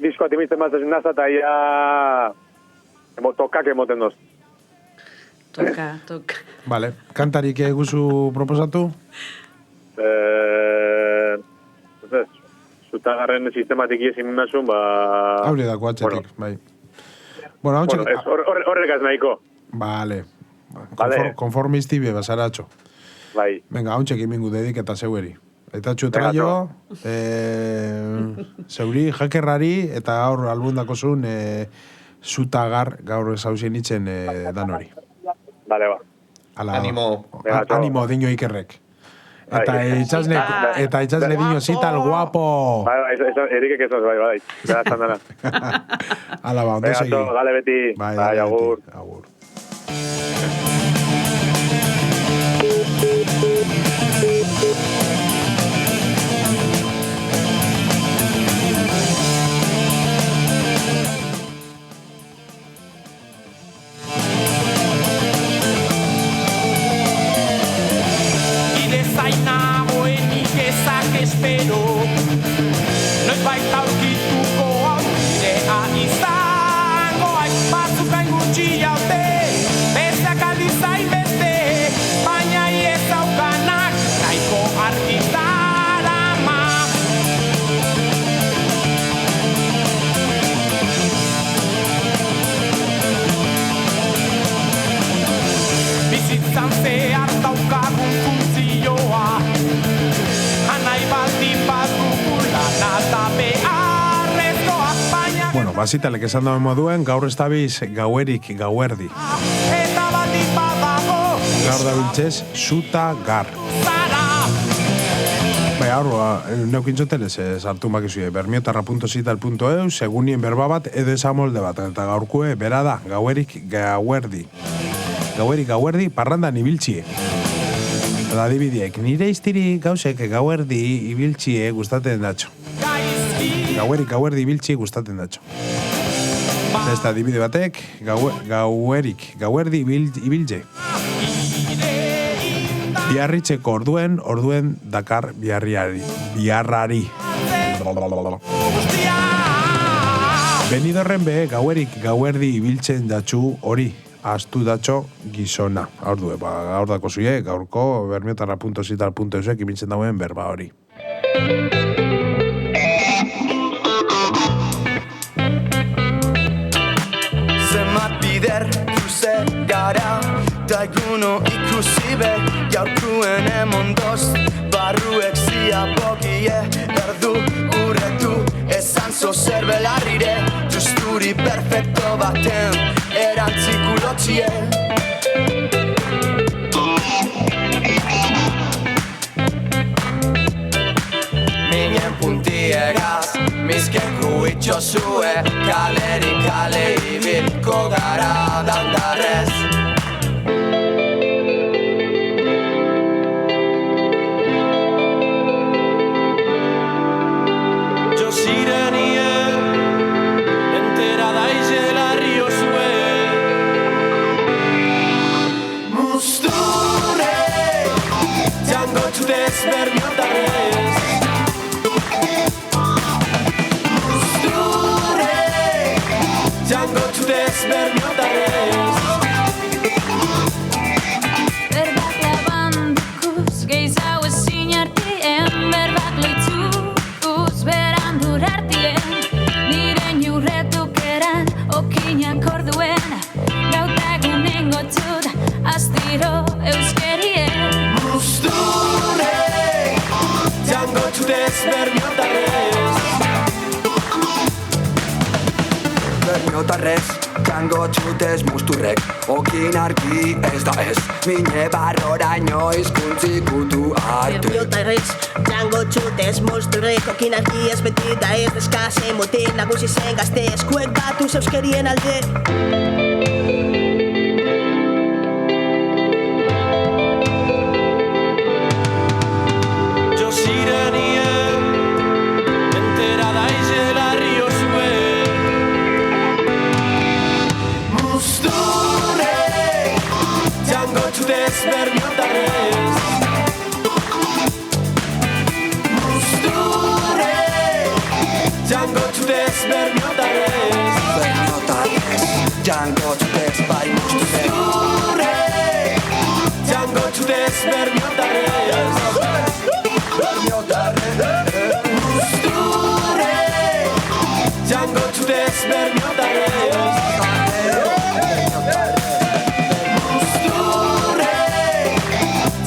disko atimizten mazten naza eta ya tokak emoten doz. Toka. Vale, kantarik eguzu proposatu? Zutagarren sistematik iezin mazun, Hauri dako atxetik, bai. Bueno, horrekaz nahiko. Vale. Konformisti be, basaratxo. Bai. Venga, hauntxek imingu dedik eta zeueri. Eta txutraio, zeuri, hackerrari, eta gaur albundako zuen zutagar gaur zauzien itzen dan hori. Vale, ba. Animo dino ikerrek. Eta itxasne dino zital guapo. Bai, erikek ez bai. Gara zandana. Ala ba, ondo segi. Gale beti. Bai, agur. Espero noiz baita aurkituko bidea izango batzuk hain gutxi jaute besteak aldizain beste baina ez daukanak nahiko argi darama bizitzan zehar daukagun funtzioa Bueno, basitalek esan dauen moduen, gaur ez dabiz gauerik gauerdi. Gaur da biltzez, zuta gar. Bai, aurroa, neukintzoten ez sartu makizue, bermiotarra.zital.eu, segunien berba bat, edo esamolde bat, eta gaurkue, bera da, gauerik gauerdi. Gauerik gauerdi, parrandan ibiltzie. Eta adibidiek, nire iztiri gauzek gauerdi ibiltzie gustaten datxo. Gauerdi ibiltzie gustaten datxo. Ez da adibide batek, gauerdi ibiltze. Biarritzeko orduen dakar biarrari. Benidorren be, gauerdi ibiltzen datxu hori. Astu datxo gizona. Gaur dako zuie, gaurko bermiotarra.zital.eusek ibiltzen dauen berba hori. Zenbat bider luze gara, daiguno ikusi be, gaurkuen emondoz, barruek ziabogie, erdu urretu, esan zo zerbelarrire, justuri perfecto baten, erantzikulotzie. Minen puntiegaz, mizkeku itxosue, kalerik kale ibilko gara dandarrez. Jo zirenie, entera daizela rio zue. Musturre, jango txutez bermiotarrez. Jango txutez bermiotarrez. Berbak labandukuz, geizau ezin artien, berbak leitzuz, berandur artien, nire jurretuk eran, okinak ordu Bermiotarrez, jango txutez musturrek, okin argi ez da ez, mine barroraino izkuntzi kutu arte. Bermiotarrez, jango txutez musturrek, okin argi ez beti da ez deskase moten nagusi zen gazte eskuek batu zeuskerien alde. Jango txutez bai musturrek Jango txutez bermiotarrez Musturrek Jango txutez bermiotarrez Musturrek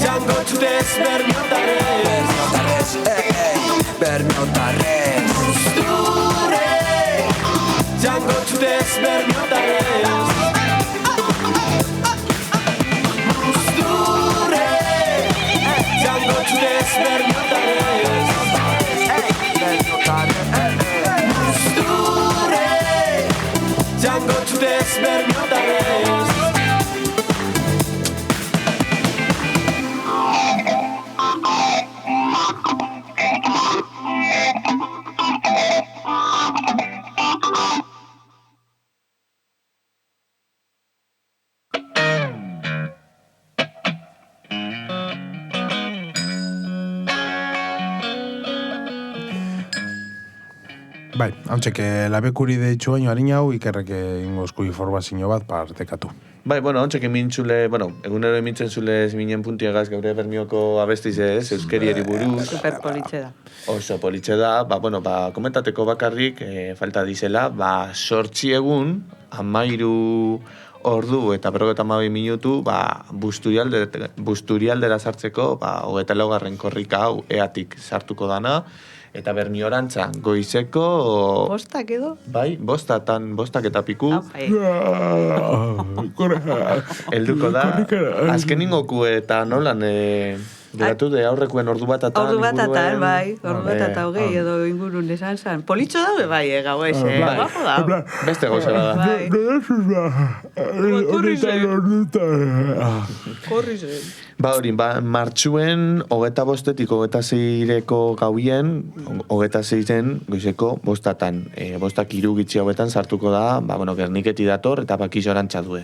Jango txutez bermiotarrez Bermiotarrez Musturrek Jango txutez bermiotarrez Bai, hautzeke labekuri deitxu baino harin hau ikerreke ingozku informazio bat partekatu. Bai, bueno, hautzeke mintzule, egunero emintzen zulez minen puntiagaz gaur Bermioko abestize ez, euskerieri buruz. Super politxe da. Oso politxe da, komentateko bakarrik, falta dizela, 8 egun, 13 ordu eta 52 minutu, Busturialdera sartzeko, 24. korrika hau eatik sartuko dana, eta Bermiorantza goizeko... Bostak edo? Bai, bostak eta piku. Helduko da, azkeningoku eta nolan... Geratu de aurrekoen ordu bat eta... Ordu bat eta, bai, ordu bat eta hogei edo ingurun esan zan. Politxo daude bai, gau eze, guapo da. Beste gauza da. Korri zen. Hori, martxuen 25 26 gauien, 26 goizeko bostatan. Bostak 3 gitxi hauetan sartuko da, Gerniketi dator eta Bakixorantza due.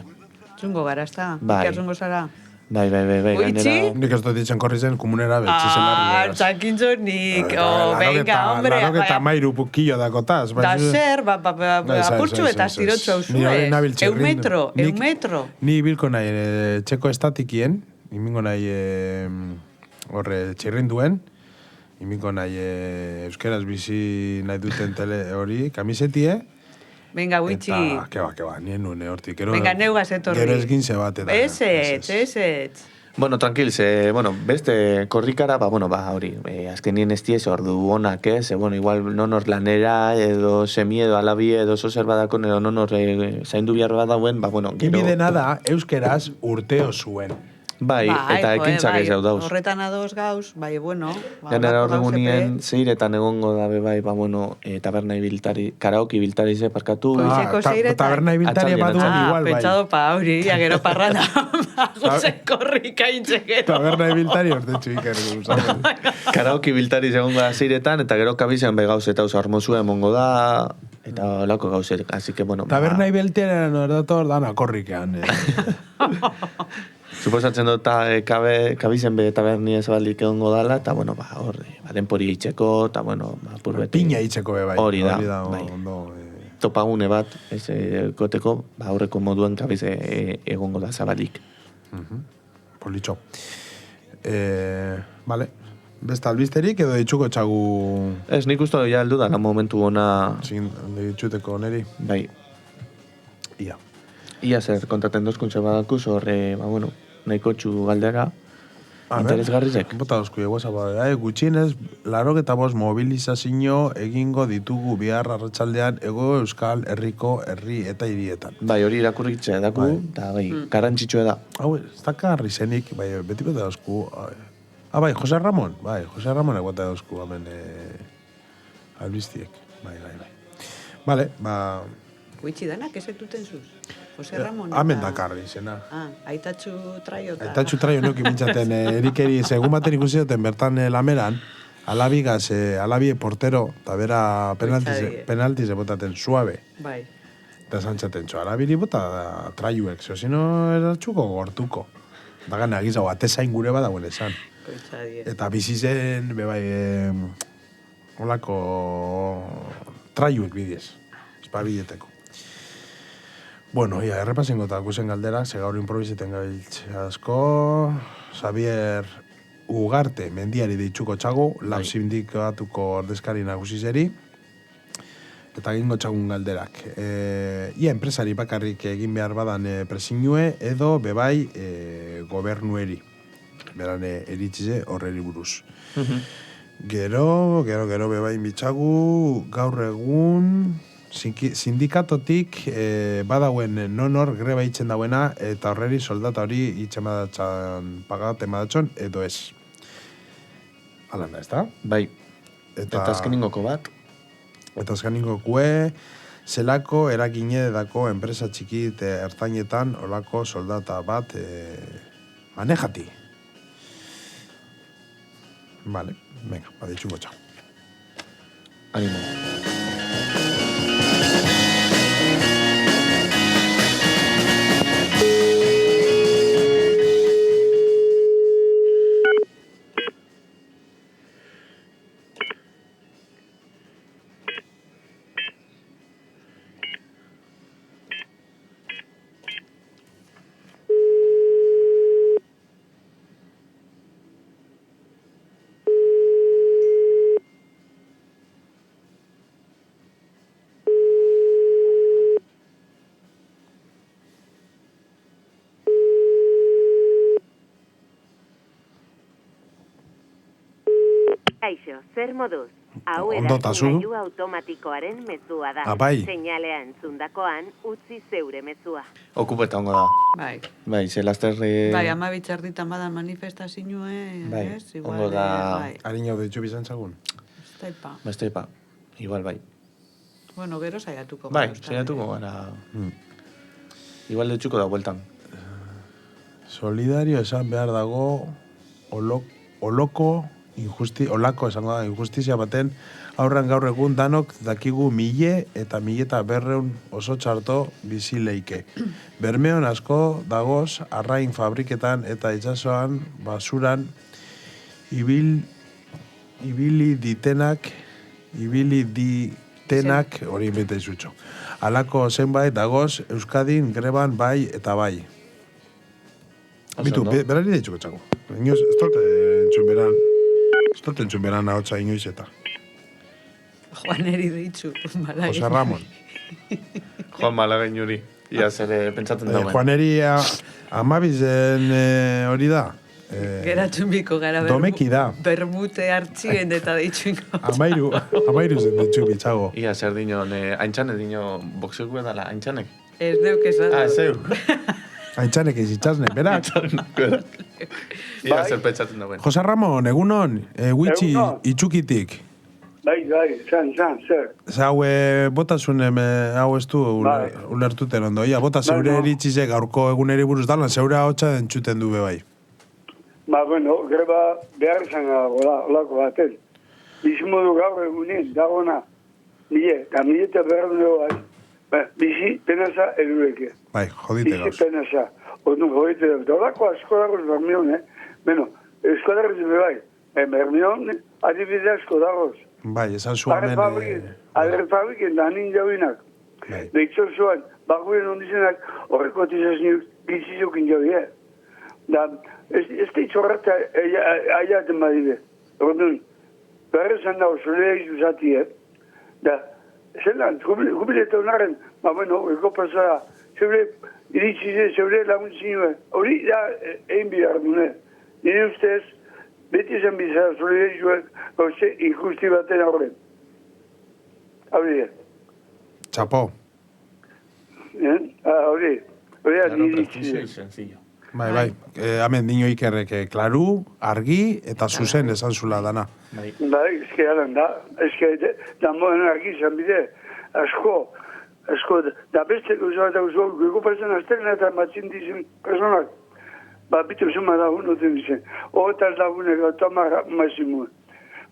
Zungo gara, ez da? Bai. Ikerzungo zara? Bai, Uitzi? Nik ez dut ditzen korri zen, komunera betxizen larri. Txakintzo nik, venga, hombre. Laro eta mairu pukillo dakotaz. Da zer, apurtxu eta zirotxu hau zuen. Eumetro. Ni bilko nahi txeko estatikien, imingo nahi horre txirrinduen, imingo nahi euskeraz bizi nahi duten tele hori, kamisetie, venga, Uitzi. Eta, keba, nien nuen hortik. Venga, neugaz etorri. Gero esgintze bat eta. Ezetz. Bueno, tranquil, beste korrikara, hori, azkenien ez diez ordu honak, igual nonor lanera, edo semi, edo alabi, edo zozer badakon, edo nonor zaindu behar badauen, gero... Gibidena da, euskeraz urteo zuen. Bai, eta ekintzak ez jau dauz. Horretan adoz gauz, bueno. Ganera horregunien, zeiretan egongo dabe, taberna ibiltari, karaoke ibiltari ze parkatu. Goizeko zeiretan. Taberna ibiltari baduen igual, bai. Pentsado hori, gero parranda. Guzeko rika intxekero. Taberna ibiltari ortetxu iker. Karaoke ibiltari egongo da zeiretan, eta gero kabizean begauz eta oso armozua emongo da, eta lako gauzek, así que Taberna ibiltari ordator dana korrikean. Suposatzen dut kabizen be taberni ez balik egongo dala, eta denpori itxeko, eta purbeti. Piña itxeko be bai. Hori da, bai. Topagune bat, ez goteko, aurreko moduen kabize egongo da zabalik. Politxo. Vale. Besta albisterik edo ditxuko txagu... Ez, nik uste ja heldu da, momentu ona... Zin, ditxuteko neri? Bai. Ia zer, kontaten dozkuntza badakuz, horre, nahiko txu galdera. Interesgarrizek. Bota dozku, WhatsApp, gutxienez, 85 mobilizazio egingo ditugu bihar arratsaldean Hego Euskal Herriko herri eta hirietan. Bai, hori irakurritzea daku, eta bai, garantzitsua da. Hau, ez da karri zenik, bai, beti bota dozku. Bai, Jose Ramon egota dozku, hemen albiztiek. Bai. Vale, ba... Huitsi danak, ez etuten zuz? Jose Ramon eta... Hemen dakarri, zena. Aitatxu traiota. Aitatxu traio nuki mintzaten, erikeri, segun baten ikusi duten bertan lameran, alabie portero, eta bera penaltize botaten suave. Bai. Eta zantzaten txo, alabiri bota traioek, zino eratxuko gortuko. Da gana, gizau, atezain gure badagoen esan. Eta bizizen, bebai, holako traioek bidez, espabileteko. Bueno, errepasen gota guzen galdera, ze gaur improviseten gabiltze asko. Xavier Ugarte mendiari deitzuko txagu, lab sindikatuko ordezkari nagusizeri. Eta egingo txagun galderak. Ia enpresari bakarrik egin behar badan presinue, edo bebai gobernueri. Beran eritzize horreri buruz. Gero bebai bitxagu, gaur egun... Sindikatotik badauen nonor greba itzen dauena eta horreri soldata hori itzen pagaten badatxon edo ez. Alanda, ez da? Bai. Eta azkeningoko bat? Eta azkeningokue zelako eragine dako enpresa txiki ertainetan olako soldata bat manejati. Vale, venga, baditxungo txau. Animo. Kaixo, zer moduz? Hau Ondotazu. erantzun automatikoaren mezua da. Bai. Seinalea entzundakoan utzi zeure mezua. Okupeta hongo da. Bai. Bai, ze lasterre... Bai, ama bitxarditan badan manifestazioe, Bai, ez? Igual, hongo da... bai. Harinau deitxu bizan txagun? Estaipa. Igual, bai. Bueno, gero saiatuko. Bai, saiatuko gara... Igual deitxuko da bueltan. Solidario esan behar dago olako esango da, injustizia baten aurran gaur egun danok dakigu 1000 eta 1200 oso txarto bizi leike. Bermeon asko dagoz arrain fabriketan eta itsasoan basuran ibili ditenak hori bete izutxo. Alako zenbait dagoz Euskadin greban bai eta bai. Bitu, berari deitxuko txako. Inoz, ez tote entzun beran ahotsa inoiz eta. Juaneri deitxu, Malaguin. Jose Ramon. Juan Malaguin hori. Ia zer pentsatzen dauen. Juaneri amabizen hori da. Geratzen biko gara Domeki da. Bermute hartzien eta deitxuingo. Amairu zen deitxu bitxago. Ia zer dino, haintxane dino, boxeoku edala, haintxanek? Ez deuk esan. Zeu. Haintxanek ez itxasne, berak. Ia zer pentsatzen dauen. Jose Ramon, egunon, huitzi itxukitik. Bai, zer. Hau, botasun hau ez du ulertuten ondo. Ia, bota zeure eritzize gaurko eguneri buruz dalan, zeure hotxa entzuten du bai. Ba, bueno, greba behar izan olako baten. Bizimodu gaur egunen, dagona, eta eta behar dugu bai. Bizi penaza edureke. Bai, jodite gauz. Bizi penaza. Ondo jodite gauz. Olako asko dagoz bermion, Bueno, eskodarri zube bai. Bermion, adibide asko dagoz. Bai, esan zuen... Adre fabriken da nin jauinak. Deitzo zuen, bakuren ondizenak horreko atizazniuk gitzizokin jaui, Da, ez deitzo horreta aiaten badide. Ordun, behar esan dago zolea izuzati, Da, zelan, jubileta honaren, bueno, eko pasara, zeure iritzize, zeure laguntzinue, hori da egin bihar dune. nire ustez, beti zen bizara solidarioak gauze ikusti baten aurren. Hori, Txapo. hori da nire sencillo. Bai. Hemen dino Ikerrek klaru, argi eta zuzen esan zula dana. Bai, eske alan da. Eske da moen argi izan bide. Asko, da beste gauza eta gauko pertsona azterna eta matzin dizun personak. Bitu zuma da honoten dizen. Otar lagunek automar mazimuen.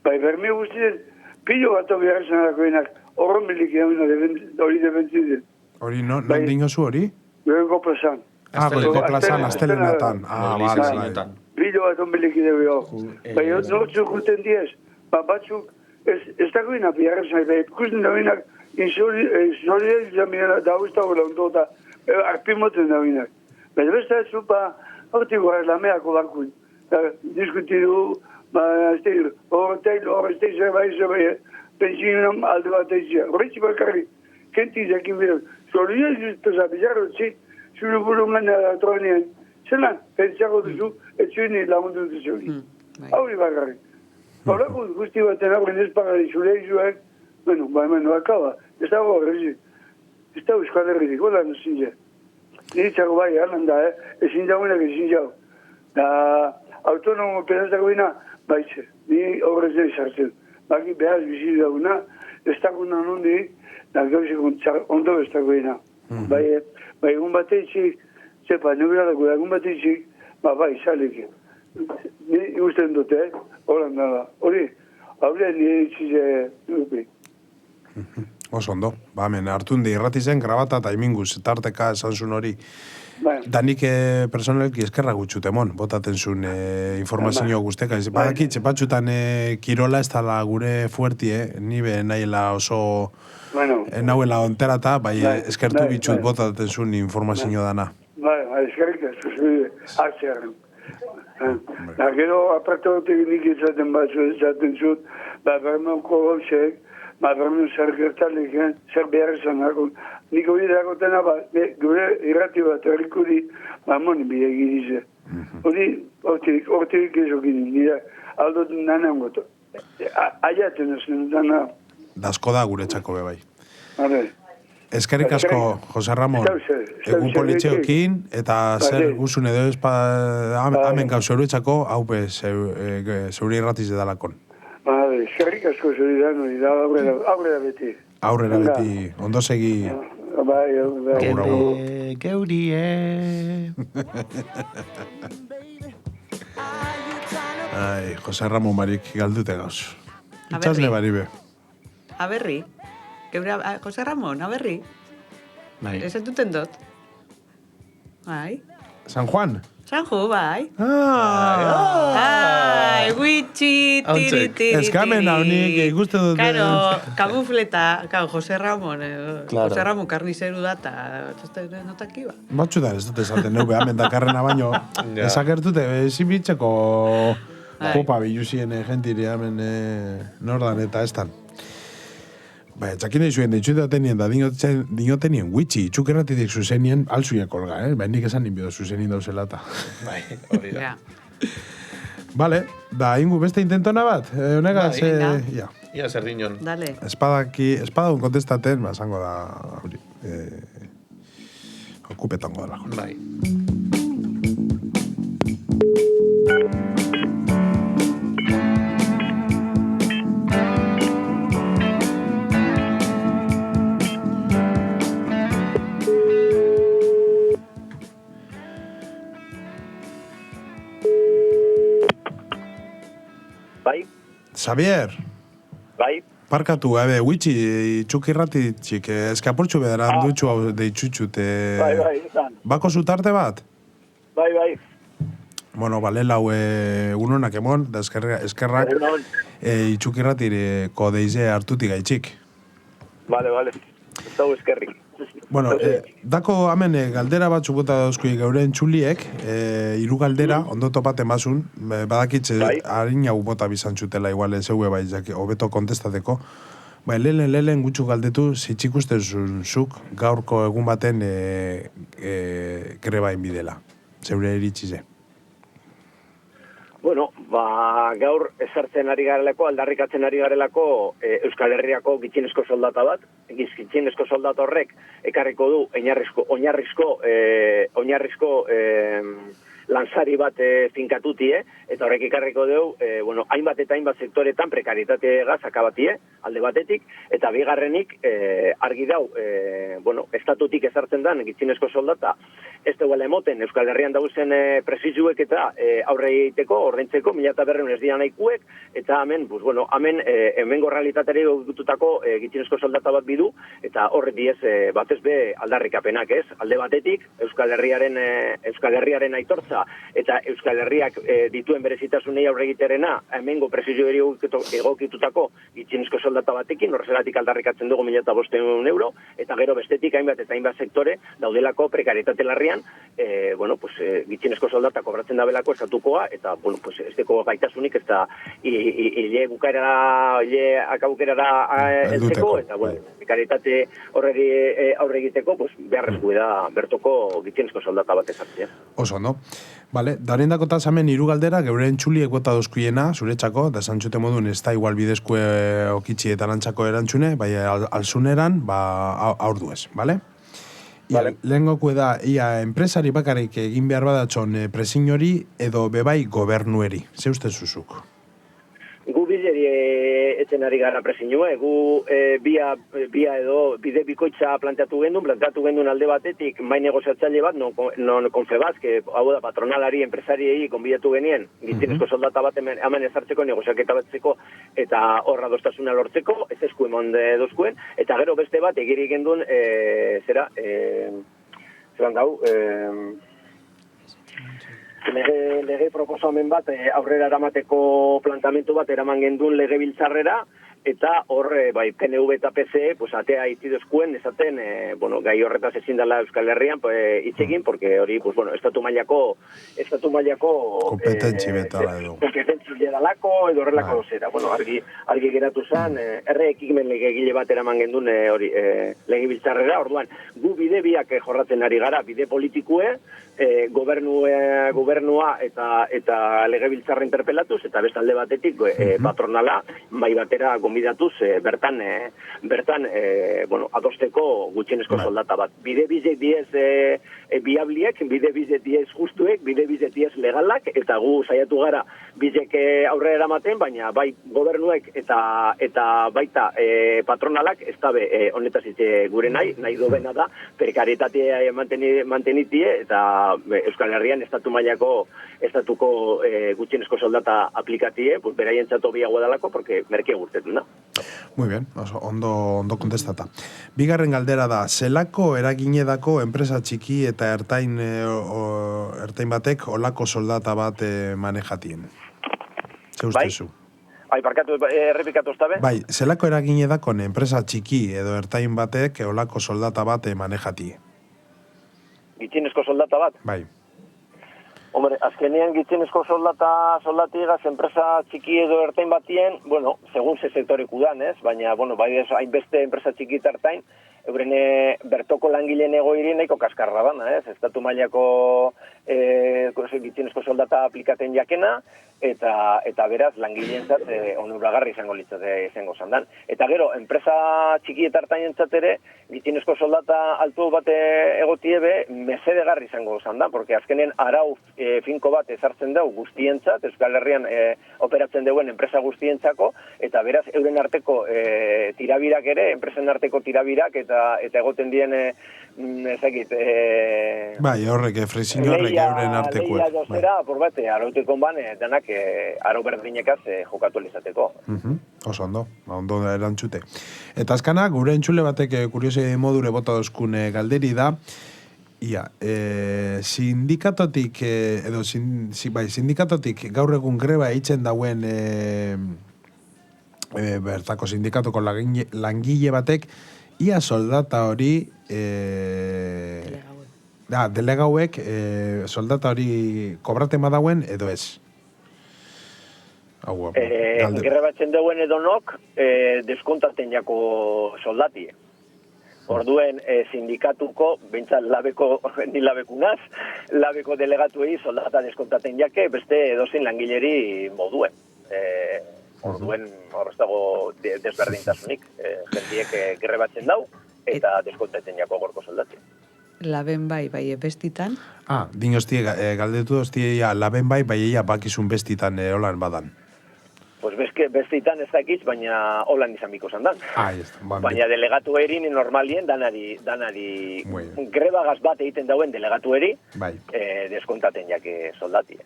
Bai, berme guztien, pilo bat behar zanarakoenak, horren belik hori debentziden. Hori, non dino zu hori? Goiko plazan. Goiko plazan, astelenatan. Bai. Bilo bat onbelik idebe hor. Bai, nortzuk guten diez, batzuk, ez dagoena behar zanai, bai, ikusten dagoenak, insolidarik zamiena, da hau ez dagoela ondo, eta arpimoten dagoenak. Bai, besta ez zu, hortik gara lameako barkun. Diskutidu, hor ez teizer bai, pensionan alde bat eizia. Horretzi bakarri, kentizakin bera, solidarik pesa bizarro, zure burungan atroanean, zelan, pentsako duzu, ez zuen lagundu duzu. Hauri bakarri. Horako guzti baten aurren ez pagari zure izuak, hemen akaba, ez dago horrezi. Ez dago euskal herritik, hola nuzin ja. Niretzako bai, halan da, ezin dagoenak ezin jau. Da, autonomo penazako bina, baitze, ni horrez da izartzen. Baki behaz bizi dagoena, ez dagoena nondi, da gauzek ondo ez dagoena. Bai, egun bateitzik, zepa, nubera dago, egun bateitzik, bai, saleke. Ni ikusten dute, horan da. Hori, haure nire itzize dupe. Oso ondo, hemen hartundi irrati zen, grabata eta iminguz, tarteka esan zuen hori. Danik personalki eskerra gutxut emon, botaten zuen informazio guzteka. Badaki, txepatxutan kirola ez dala gure fuerti, nibe nahiela oso nahuela onterata, bai eskertu bitxut botaten zuen informazio dana. Eskerrik ez, zuzubide, hartzearen. Gero, apartagotek nik izaten batzu ezaten zut, bermeuko gauzek, bermeu zer gertaliken, zer behar izan dago. Nik hori dagotena, gure irrati bat errikudi, moni bide gidize. Hori, hortik ezokinin, nire aldoten danean goto. Aiaten ezen dana. Dasko da gure txako bebai. Eskerrik asko, Jose Ramon, egun politxeokin, eta zer guzun edo hamen gau zeuretxako, haupe zeure irratiz edalakon. Eskerrik asko zeure da, aurrera beti. Aurrera beti, ondo segi. Geurie. Ai, Jose Ramon barik galdute gauz. Itxasle baribe. Aberri. Jose Ramon, aberri. Ez duten dut. Bai. San Juan. Sanju, bai. Ai, guitxi, tiri. Eskamen haunik ikuste dut. Karo, kamufleta, Jose Ramon. Jose Ramon karnizeru da, eta notakiba. Batxutan ez dut esaten, neube, hemen dakarrena baino. Ezakertute, ezin bitxeko popa biluzien jentiri hemen nordan eta estan. Txakin egin ditxuta tenien da dino tenien guitxi, txukerratitik zuzenien alzuia kolga, nik esan ninbio zuzenin dauzelata. Hori da. Vale, da ingu beste intentona bat, honegaz, Ia zer dinon. Dale. Espadakun kontestaten, zango da, okupetango dela. Bai. Xavier. Bai. Parkatu, huitxi, txukirratitxik, eskapurtxu bederan dutxu hau deitxutxut. Bai, izan. Bako zutarte bat? Bai. Bueno, balela egunonak emon, da eskerrak itxukirratireko deize hartutik gaitxik. Bale. Ez dago eskerrik. Bueno, dako hemen galdera batzu bota dauzkui geure entxuliek, hiru galdera, ondo topaten bazun, badakitze harin hau bota bizantxutela igual zeue bai, hobeto kontestateko. Lehen gutxu galdetu, zitxikusten zuk gaurko egun baten greba inbidela, zeure eritxize. Bueno, gaur esartzen ari garelako, aldarrikatzen ari garelako Euskal Herriako gitxienezko soldata bat. Gitxienezko soldata horrek ekarriko du oinarrizko lanzari bat finkatutie, eta horrek ekarriko dugu, hainbat eta hainbat sektoretan prekaritate akabatiye, alde batetik, eta bigarrenik argi dau, estatutik ezartzen den gitxienezko soldata, ez duela emoten Euskal Herrian dauzen presizuek eta aurre egiteko, ordaintzeko, 1.200 ez dira nahikuek, eta hemen, hemengo realitateari egitutako gitxienezko soldata bat bidu, eta horre diez batez be aldarrikapenak, ez? Alde batetik, Euskal Herriaren aitortza, eta Euskal Herriak dituen berezitasunei aurre egiterena, hemengo presizueri egokitutako gitxienezko soldata batekin, horrezeratik aldarrikatzen dugu 1.500 euro, eta gero bestetik hainbat eta hainbat sektore daudelako prekaritate larrian, gitxienezko soldata kobratzen dabelako estatukoa, eta, ez deko gaitasunik, ez da, hile akabukerara heltzeko, eta, prekaritate horregi aurre egiteko, beharrezko da bertoko gitxienezko soldata bat ezartzea. Oso, no? Vale, darien dako tazamen hiru galdera, geure entxuliek bota dozkuiena, zuretzako, da zantzute modun ez da igual bidezko okitzi eta lantzako erantzune, bai alzuneran, aur duez, vale? Vale. Lehengoku da, ia enpresari bakarrik egin behar badatxon presin hori edo bebai gobernueri. Ze uste zuzuk? Gu bileri etzen ari gara presinue, gu bia edo bide bikoitza planteatu gendun alde batetik mai negoziatzaile bat, non Confebas, hau da patronalari, enpresariei konbidatu genien, gitxienezko soldata bat hemen ezartzeko, negoziaketa batzeko, eta horra dostasuna lortzeko, ez esku emon dozkuen, eta gero beste bat egiri gendun, lege proposamen bat aurrera eramateko plantamentu bat eraman gendun legebiltzarrera, eta hor, PNV eta PCE, atea itzidozkuen, esaten, gai horretaz ezin dela Euskal Herrian, itzegin, porque hori, estatu mailako kompetentzi betala edo. Kompetentzi bedalako, edo horrelako zera. Argi geratu zen, ekimen legegile bat eraman gendun legebiltzarrera, orduan, gu bide biak jorratzen ari gara, bide politikue, gobernua eta legebiltzarra interpelatuz, eta bestalde batetik patronala, bai batera gonbidatuz, bertan adosteko gutxienezko soldata bat. Bide bize diez biabliek, bide bize diez justuek, bide bize diez legalak, eta gu saiatu gara bizek aurrera eramaten, baina bai gobernuek eta baita patronalak ez dabe honetaz itxe gure nahi dobena da, prekaritatea mantenitie, eta Euskal Herrian estatuko gutxienezko soldata aplikatie, beraien txato biagoa dalako, porque merke gurtetun da. Muy bien, ondo kontestata. Bigarren galdera da, zelako eraginedako enpresa txiki eta ertain batek olako soldata bat manejatien? Ze ustezu? Errepikatu ez dabe? Bai, zelako eraginedako enpresa txiki edo ertain batek olako soldata bat manejatie? Gitxienezko soldata bat? Bai. Hombre, azkenean gitxienezko soldatiegaz enpresa txiki edo ertain batien, segun ze sektoreku dan, ez? Baina, bai hainbeste enpresa txiki eta ertain, euren bertoko langileen egoiri nahiko kaskarra dana, ez? Estatu mailako gitxienezko soldata aplikaten jakena, eta beraz langileentzat onuragarri izango zandan. Eta gero, enpresa txiki eta ertainentzat ere, gitxienezko soldata altu bat egotiebe, mesedegarri izango zandan, porque azkenen arau finko bat ezartzen dugu guztientzat, Euskal Herrian operatzen duen enpresa guztientzako, eta beraz euren arteko tirabirak ere, enpresen arteko tirabirak, eta egoten dien bai, horrek, fresin horrek euren artekuek. Leia dozera, arautekon ban, denak arau berdinekaz jokatu elizateko. Oso ondo erantzute. Eta azkana, gure entzule batek kuriosi modure bota dozkun galderi da, sindikatotik, sindikatotik gaur egun greba eitzen dauen bertako sindikatoko langile batek, ia soldata hori delegauek soldata hori kobraten badauen edo ez? Greba eitzen dauen edonok deskontaten jako soldatie. Orduen sindikatuko, bentsat ni labekunaz, labeko delegatuei soldata deskontaten jake, beste edozein langileri moduen. Orduen hor ez dago desberdintasunik. Jendiek grebatzen dau, eta deskontaten jako gorko soldatzen. Laben bai bestitan. Din hostie, galdetu hostie, laben bai eia bakizun bestitan holan badan. Pues bestitan ez dakiz, baina holan izan biko zandan. Baina Baina delegatu erin normalien danari grebagaz bat egiten dauen delegatu eri, deskontaten jake soldati.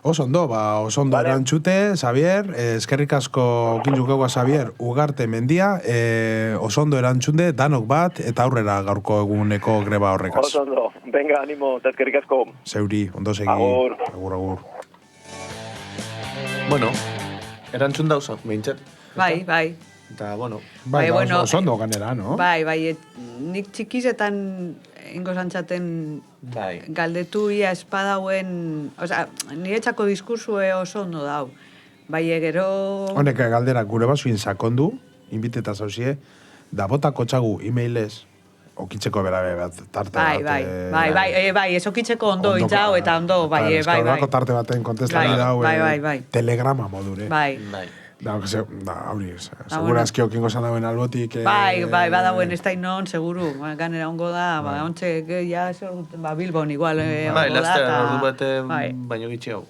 Osondo erantzute, Xavier, eskerrik asko kintzukegua Xavier, Ugarte mendia, osondo erantzunde, danok bat, eta aurrera gaurko eguneko greba horrekaz. Osondo, venga, animo, eta eskerrik asko. Zeuri, ondo segi. Agur. Agur. Bueno, erantzun dauzo, behintzat. Bai. Eta, bueno. Osondo ganera, no? Bai, nik txikizetan ingo zantzaten galdetu ia espadauen, nire txako diskursue oso ondo dau. Bai, gero... Honek galdera gure basuin sakondu, inbiteta zauzie, da botako txagu e-mailez, okitzeko bera bat, tarte bat. Bai, ez okitzeko ondo itxau eta ondo, bai. Eskalorako tarte baten kontestari dau, bai. telegrama modure. Bai. Hori, segura eski okingo zan dauen albotik... Bai, badauen ez da inon, seguru. Ganera ongo da, ontxe, ja, Bilbon igual ongo da. Laster, ordu bate baino gitxe hau.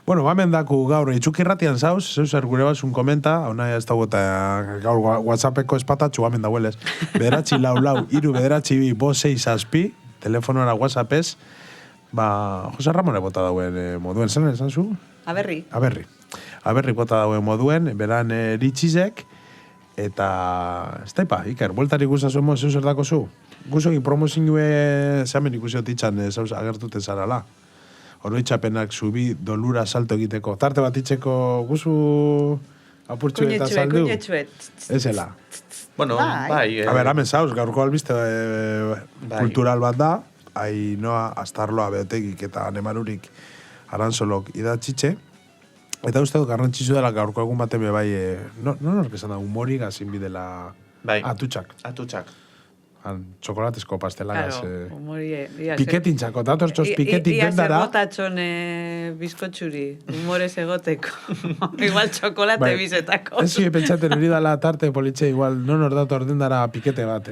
Bueno, bamen daku gaur, itxukirratian zauz, zeuzer gure basun komenta, hona ez dago eta gaur WhatsAppeko espatatxu bamen dagoelez. Bederatzi lau, iru bederatzi bi, bo 6 zazpi, telefonora WhatsAppez, Jose Ramone bota dauen moduen, zen esan zu? Aberri bota dauen moduen, beran eritxizek, eta ez daipa, Iker, bueltari guzazu emo zeuzer dako zu? Guzokin promozinue zeamen ikusio titxan zauz agertuten zarala. Oroitzapenak zubi dolura salto egiteko. Tarte bat itxeko guzu apurtxu eta saldu? Kuñetxuet. Ezela. Bueno, bai. A ber, hamen zauz, gaurko albiste kultural bat da, Ainoa Astarloa Beotegik eta Anemarurik Arantzolok idatxitxe. Eta uste dut garrantzitsu dela gaurko egun baten bai, nork esan da, humorik azin bidela atutxak. Txokolatezko pastelagaz. Piketin txako, datortxoz piketin dendara. Ia botatxon bizkotxuri, humorez egoteko. Igual txokolate bizetako. Ez zio pentsaten hori dala tarte politxe, igual nonor dator dendara pikete bat.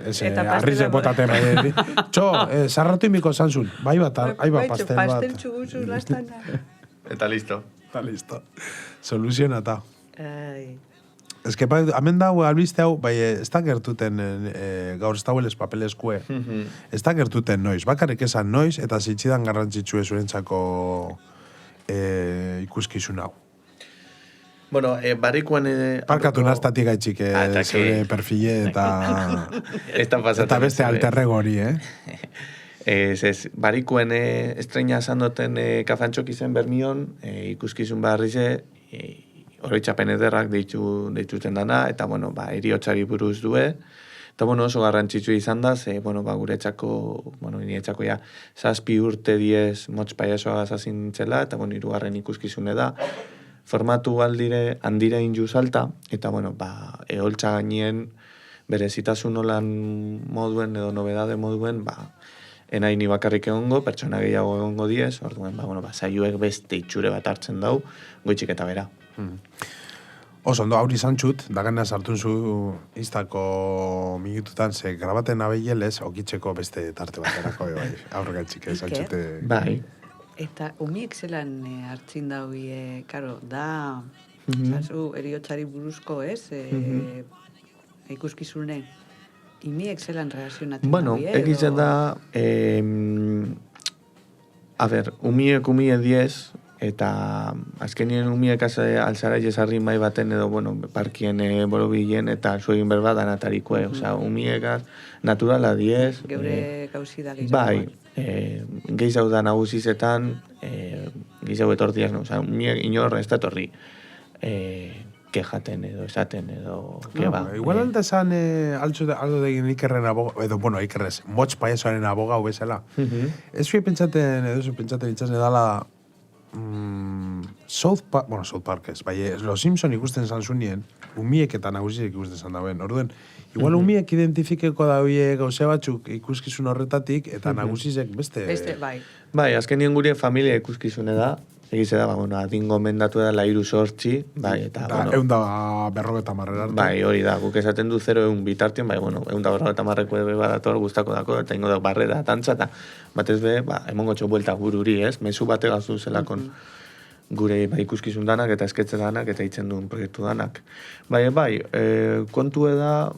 Arrize botate bai. Txo, sarratu imiko zantzun. Bai bat, pastel bat. Pastel txuguzu lastana. Eta listo. Soluzionata. Ez que, hamen dago albiste hau, bai, ez da gertuten gaur ez dagoelez papelezkue. Ez da gertuten noiz. Bakarrik esan noiz, eta zitxidan garrantzitsue zurentzako ikuskizun hau. Bueno, barikuan... Parkatu naztatik gaitxik zure perfile eta beste alterrego hori, barikuen estrena zandoten kafantxok izen bermion, ikuskizun barrize, oroitzapen ederrak deituten dana, eta, bueno, eriotzari buruz due, eta, bueno, oso garrantzitsu izan da, gure etxako, nire etxako ja, 7 urte 10 motz paiasoa gazazin nintzela, eta, hirugarren ikuskizune da, formatu handire inju salta, eta, eholtza gainien, berezitasun olan moduen, edo nobedade moduen, enaini bakarrik egongo, pertsona gehiago egongo diez, orduen, saioek beste itxure bat hartzen dau, goitxik eta bera. Oso, ondo, hauri zantxut, dagana sartun zu Instako minututan, ze grabaten abeielez, okitzeko beste tarte baterako, aurregatxik, zantxute. Bai. Eta umiek zelan hartzin daui, karo, da, zazu, eriotzari buruzko, ikuskizune, imiek zelan reazionatzen daui, egitzen da, umie 10, eta azkenien umiek alzara jesarri mai baten edo, parkien borobilen eta zuegin berba danatarikoe. Osea, umiek naturala 10. Geure gauzi da gehiago. Bai, gehiago da nagusizetan, gehiago etortiaz, osea, umiek inor ez da etorri. Kejaten edo esaten edo keba. Igual alda esan aldo degin Ikerren abogau, edo, Ikerrez, motz paiesoaren abogau bezala. Ez zui pentsaten, edo zu pentsaten itxasne dala South Park ez, bai, Los Simpson ikusten zan zunien, umiek eta nagusiek ikusten zan dauen. Orduen, igual umiek identifikeko daue gauze batzuk ikuskizun horretatik, eta nagusizek beste... bai. Bai, azkenien gure familia ikuskizune da, egize da, bueno, adin gomendatu da 3-8, bai, eta, bueno... 150 arte. Bai, hori da, guk esaten du 0 bitartien, bai, bueno, 150 ebe badator guztako dako, eta ingo da barrera, tantza, eta batez be, emongo txo buelta gururi, ez? Mezu bate gazu zelakon gure ikuskizun danak, eta esketze danak, eta itzen duen proiektu danak. Bai, kontu da,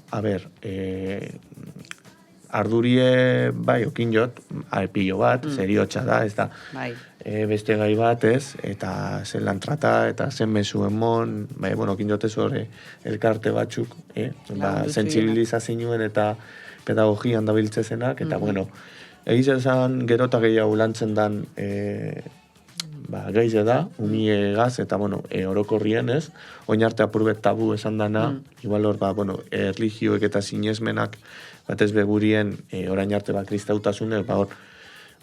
ardurie, bai, okin jot, pillo bat, seriotxa da, ez da, beste gai bat, ez, eta zelan trata, eta zen mezu emon, bai, bueno, okin jotez hori elkarte batzuk, sentsibilizazioen eta pedagogian dabiltzezenak, eta, bueno, egiz esan gerota gehiago lantzen dan, gaize da, umiegaz, eta, bueno, orokorrien, ez, oinarte apurbet tabu esan dana, igual hor, bueno, erligioek eta sinesmenak, batez begurien, orain arte kristautasune, hor,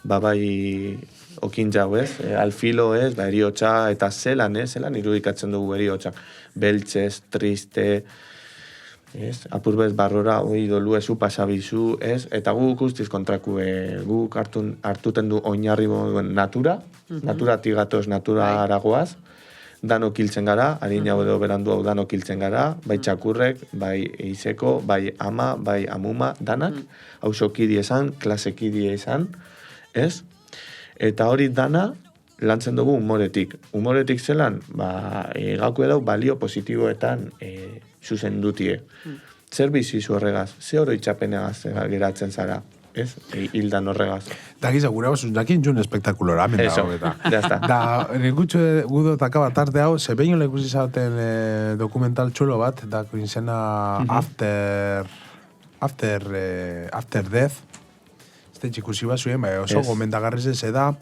bai, okin jau, ez, alfilo, ez, eriotxa, eta zelan irudikatzen dugu eriotxak, beltzez, triste, ez, apurbet barrora, dolu ezu pasabizu, ez, eta guk guztiz kontraku, guk hartuten du oinarri natura, naturatik gatoz, natura aragoaz, danok hiltzen gara, harina edo berandu hau danok hiltzen gara, bai txakurrek, bai eizeko, bai ama, bai amuma, danak, hausokidi esan, klasekidi esan, ez? Eta hori dana lantzen dugu humoretik. Humoretik zelan, gauko edau balio positiboetan zuzen dutie. Zer bizizu horregaz? Ze oroitzapenegaz geratzen zara? Ez? Hildan horregaz. Da giza, gure basuz, dakin jun espektakulora, amen dago eta. Eso, da, nikutxo gudo takaba tarte hau, ze behin lekusi zauten dokumental txulo bat, da izena After Death, ez ikusi bazuen, oso gomendagarriz ez da,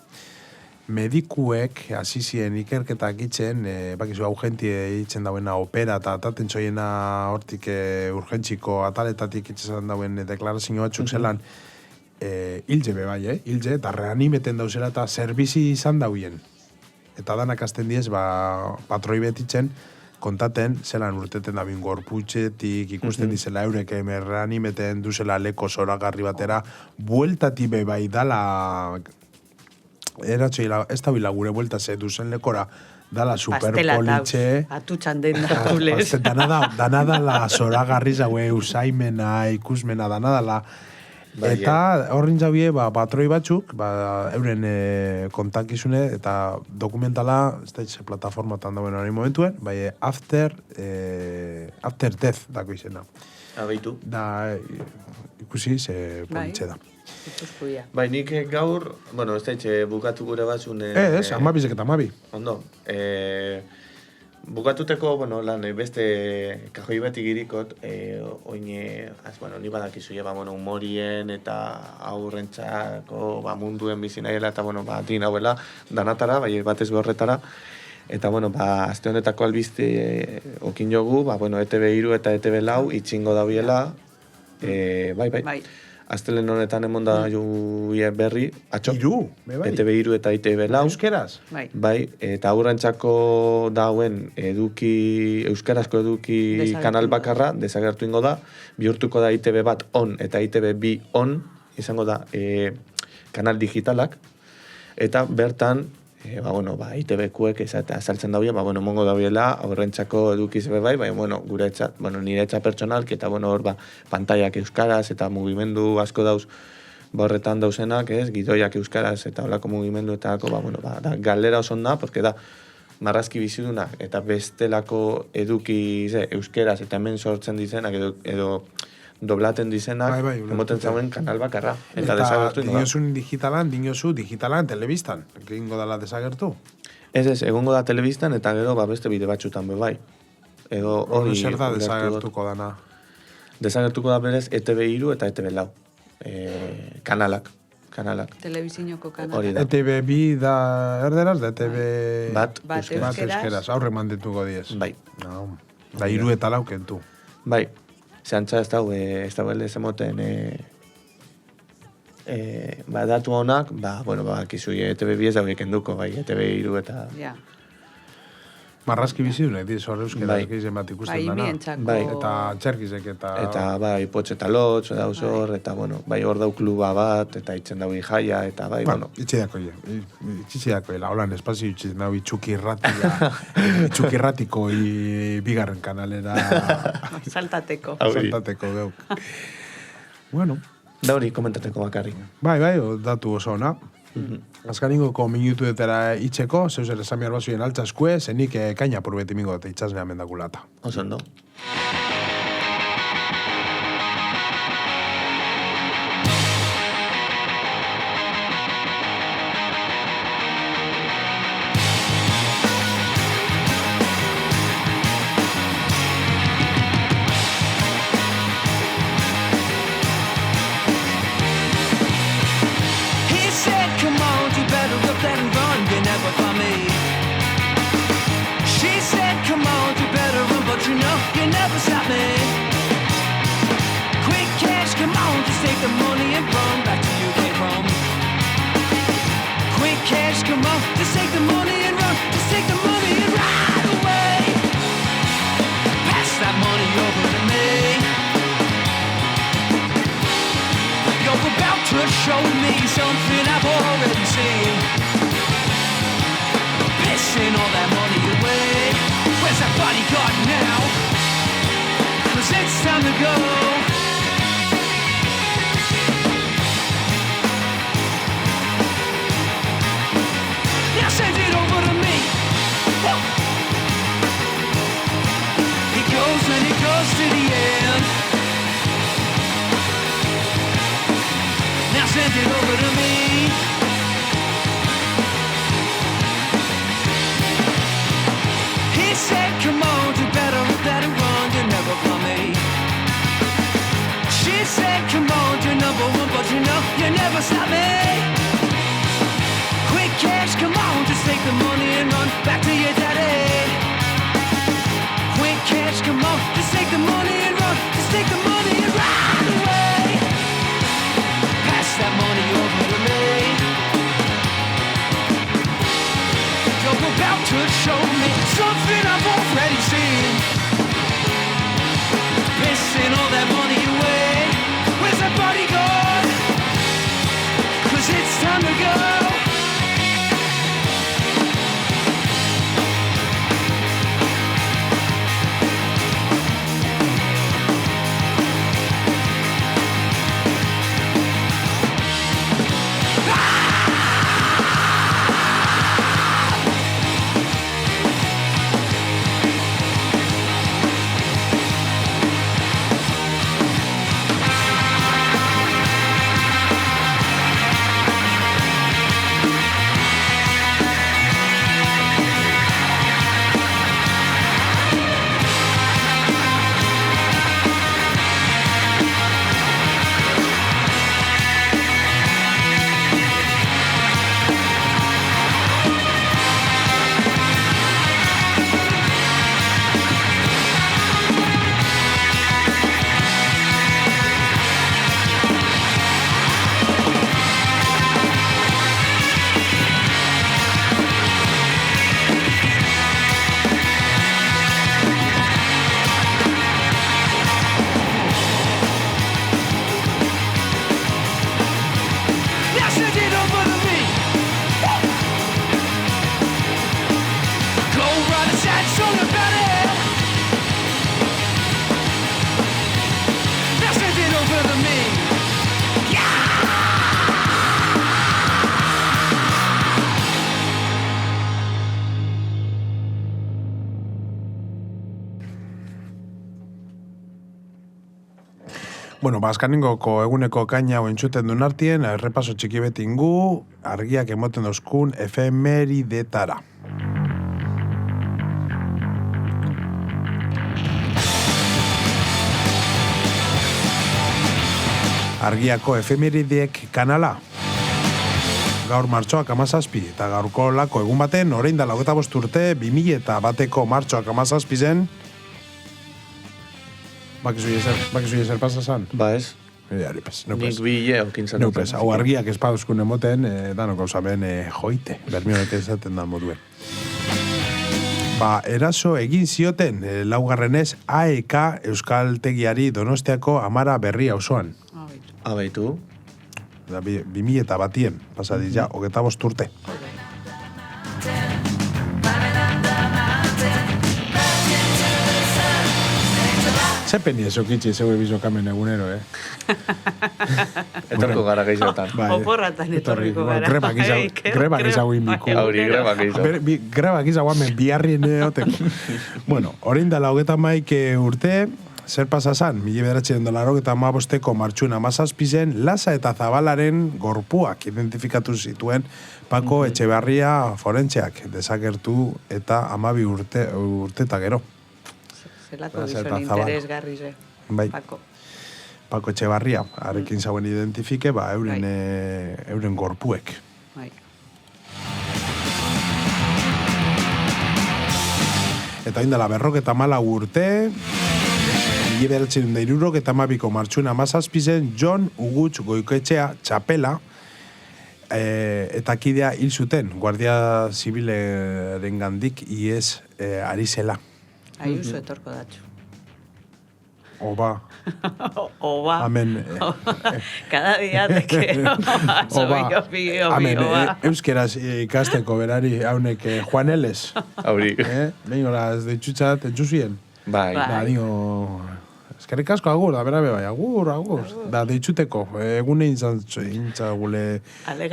medikuek asizien ikerketak itzen, bakizu urgentie itzen dauena opera eta ataten txoiena hortik urgentziko ataletatik itzen dauen deklarazio batzuk zelan, hilze bai, hilze, eta reanimeten dauzela eta zerbizi izan dauien. Eta danak azten diez, patroi betitzen, kontaten, zelan urteten dabin gorputxetik, ikusten dizela eurek reanimeten duzela leko zoragarri batera, bueltati bai dala, eratxoila, ez da bila gure buelta ze duzen lekora, dala superpolitxe. Atutxan den dartulez. Dana dala zoragarri zaue, usaimena, ikusmena, dana dala. Eta horrin zaubie, patroi batzuk, euren kontakizune, eta dokumentala, ez da itse plataformatan dauen hori momentuen, After Death dako izena. Abeitu. Da, ikusi, ze politxe da. Bai, nik gaur, bueno, ez da itxe bukatu gure batzun... amabizek eta amabi. Ondo. Bukatuteko, bueno, lan, beste kajoi bat igirikot, oine, ni badakizu humorien eta aurrentzako munduen bizi nahiela, eta, din hauela, danatara, bai, batez horretara. Eta, azte honetako albizte okin jogu, ETV 3 eta ETV 4 itxingo dabiela, bai. Aztelen honetan emon da juie berri, atxo. ETV 3 eta ETV 4. Euskeraz? Bai, eta aurrantzako dauen euskarazko eduki kanal bakarra, desagertu ingo da, bihurtuko da ETV bat on eta ETV 2 on, izango da kanal digitalak, eta bertan, ITB-kuek azaltzen daue, mongo dauela, aurrentzako edukiz bai, gure etxat, nire etxat pertsonalki, eta hor, pantaiak euskaraz, eta mugimendu asko dauz, horretan dauzenak, gidoiak euskaraz, eta holako mugimendu, eta da, galera oso da, porque da, marrazki bizidunak, eta bestelako eduki euskaraz, eta hemen sortzen dizenak, edo doblaten dizenak, emoten zauen kanal bakarra. Eta desagertu ingo da. Dinosu digitalan, telebistan, egingo dala desagertu? Ez, egongo da telebistan, eta gero beste bide batxutan bai. Edo hori... Zer da desagertuko dana? Desagertuko da berez ETV 3 eta ETV 4. Kanalak. Telebizinoko kanalak. ETV 2 da erderaz, da ETV... Bat euskeraz. Aurre mandetuko diez. Bai. Da 3 eta 4 kentu. Bai. Zantza ez daue zemoten datu honak, kizu ETV 2 ez daue kenduko, bai, ETV 3 eta... Marrazki bizidunek, diz, hor euskera, egizen bat ikusten dana. Eta txerkizek eta... Eta, bai, potx eta lotx, dauz hor, eta, bueno, bai, hor dau kluba bat, eta itzen dau jaia, eta, bai, bueno. Itxidako, holan espazio itxitzen dau itxukirratiko bigarren kanalera... Saltateko. Saltateko, geuk. Bueno. Da hori komentateko bakarri. Bai, datu oso ona. Azkaningoko minutuetara itxeko, zeus ere Sami Arbasoien altzaskue, zenik kaina purbeti mingo eta itxasnea mendakulata. Osondo. Show me something I've already seen. Pissing all that money away. Where's that bodyguard now? 'Cause it's time to go. Now send it over to me. It goes and it goes to the end. Send it over to me. He said, come on, you better run, you never for me. She said, come on, you're number one, but you know, you never stop me. Quick cash, come on, just take the money and run back to your daddy. Quick cash, come on, just take the money and run, just take the money and run away. That money over to me. You're about to show me something I've already seen. Pissing all that money away. Where's that bodyguard? 'Cause it's time to go. Bueno, Azkaningoko eguneko kaina hau entzuten duen artien, errepaso txiki betingu, argiak emoten dozkun efemeridetara. Argiako efemeridek kanala. Gaur martxoak 17 eta gaurko lako egun baten, orain da 25 urte, 2001ko martxoak 17 zen. Bakizu ieser pasa zan? Ba ez. Nik bile okin zaten. Neupes, hau argiak espauzkun emoten, danok hausamen joite, bermionek ezaten da moduen. eraso egin zioten, laugarrenez, AEK Euskaltegiari Donostiako Amara Berri auzoan. Abaitu. 2001 pasadi ja, 25 urte. Zepeni ezokitzi zeue bizokamen egunero, Etorko gara gehiotan. Oporratan etorriko gara. Grebak izago inbiku. Hauri, grebak izago. Grebak izago hemen biharrien oteko. Bueno, orain dela 31 urte, zer pasazan, 1985ko martxuna mazazpizen, Lasa eta Zabalaren gorpuak identifikatu zituen Pako Etxebarria forentxeak desagertu eta 12 urte eta gero. Zelako gizon interesgarri ze, bai. Pako. Pako Etxebarria, arekin zauen identifike, euren gorpuek. Bai. Eta indela 54 urte, 1972ko martxuna mazazpizen, Jon Ugutz Goikoetxea txapela, eta kidea hil zuten, Guardia Zibilaren gandik iez ari zela. Ayuso etorko datxo. Oba. Oba. Amen. Cada día te quiero. Oba. Amen. Euskeraz ikasteko berari haunek Juan Eles. Hauri. Bengola, ez deitxutzat, entzuzien. Bai. Da, digo... Eskerrik asko agur, da bera bai, agur. Da, deitxuteko, egune intza gule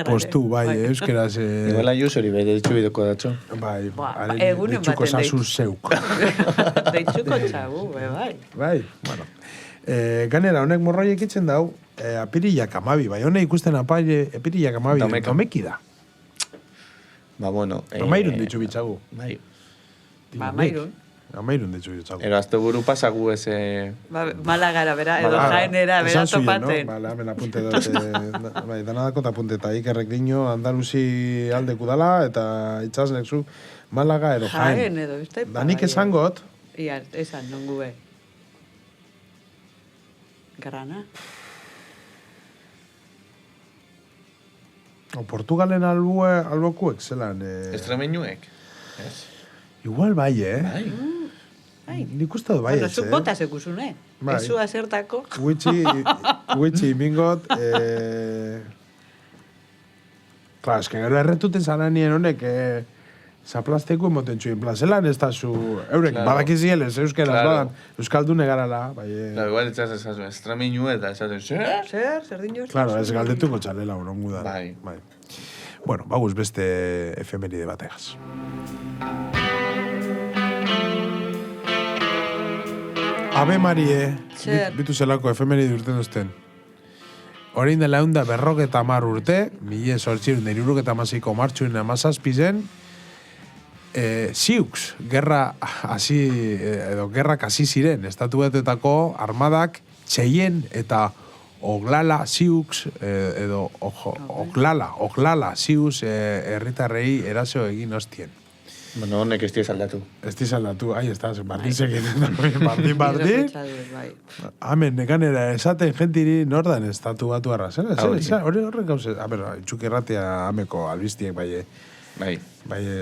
postu, bai, euskeraz... Iguala jusori, bai, deitxu bideko datxo. Bai, egunen deitxuko baten zazu zeuk. Deitxuko txagu, bai. Bai, bueno. Ganera, honek morroiek itzen dau, apirillak amabi, bai, honek ikusten apirillak amabi, domeki da. Ba, bueno... Amairun ditxu bitxagu. Bai. Ba, amairun. Amairun ditxu bitxagu. Ero, azte buru pasagu ese... Malagara, bera, edo jaenera, bera topatzen. Bale, hemen apunte dut. Bai, danadako apunte, eta ikerrek dino, Andaluzi aldeku dala, eta itxasnek zu, Malaga, ero jaen. Jaen, edo, ez da ipa. Danik esan got. Ia, esan, nongu be. Grana. O Portugalen albokuek, zelan... Estremeñuek. Igual bai, Bai. Nik uste dut bai, bueno, zuk bota sekuzune. Bai. Ezu azertako. Guitxi mingot... Klar, eske gero erretuten zananien honek... Zaplazteko emoten txuin plazelan, ez da zu... Eurek, badakizieles, euskeraz badan, euskaldune garala, bai... Igual etxaz esazu, estremeñu eta esazu, zer dinoz? Claro, ez galdetuko txalela, urongu da. Bai. Bueno, baguz beste efemeride bategaz. Ave Marie, bitu zelako efemeride urten duzten. Horein dela eunda 50 urte, 1876ko martxuaren 17 Siux, gerrak hasi ziren, estatuetetako armadak Txeien eta Oglala Siux, edo Oglala Siux herritarrei eraso egin ostien. Bueno, honek ez diez aldatu. Ez diez aldatu, ahí estás, bardin segiten. Bardin. Hemen, nekanera, esaten gentiri nordan estatu batu arra. Horrek gauzez, itxuk erratea ameko albiztiek, bai,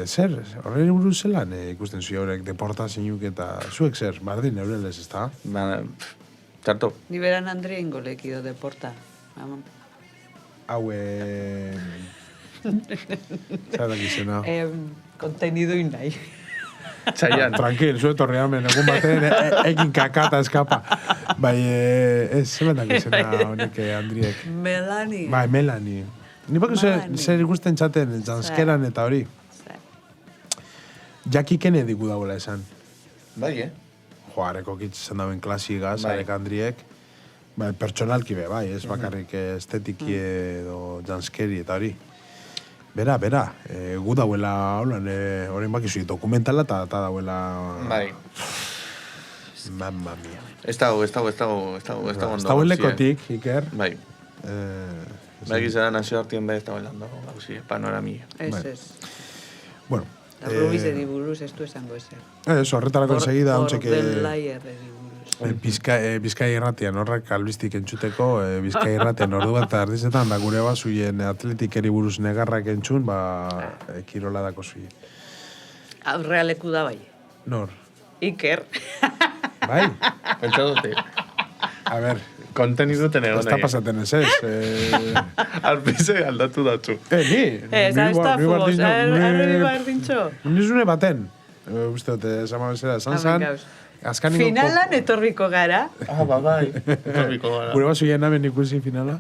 zer, horren buruz zelan ikusten zui horrek deportazioak eta zuek zer, bardin, eurelez, ez da? Txarto. Ni beran Andrea ingolekido deporta. Hau, zarak izena. Kontenido inai. Txaian. Tranquil, zuet horre hamen, egun baten, egin kakata eskapa. Bai, ez, zebenak izena honek Andriek. Melanie. Bai, Melanie. Ni bako zer ikusten txaten, janskeran eta hori. Jackie Kennedy gu dagoela esan. Bai, Joareko kitzen dauen klasigaz, arek Andriek. Bai, pertsonalki be, bai, ez bakarrik estetiki edo janskeri eta hori. Bera, gu dauela, horrein bakizu, dokumentala eta dauela... Bai. Mamma mia. Ez dago ondo. Ez dago lekotik, Iker. Bai. Bai, gizara nazio hartien behar ez dago elando, panorami. Ez. Bueno. Rubiz ediburuz, ez du esango ezer. Ez, horretarako ensegida, ontseke... Ordenlaier ediburuz. Bizkai irratian, horrak albistik entzuteko, Bizkai irratian ordu bat ardizetan, da gure zuien atletikeri buruz negarrak entzun, kirola dako zuien. Aurrealeku da bai. Nor. Iker. Bai? Pentsa dute. A ver. Konteniduten egon Está pasaten ez. Alpize aldatu datzu. Ni? Está fugos. Arri bardintxo. Ni zune baten. Uste dute, sama bezera, esan. Finalan etorriko gara. Bai. Etorriko gara. Gure basu jen namen ikusi finala.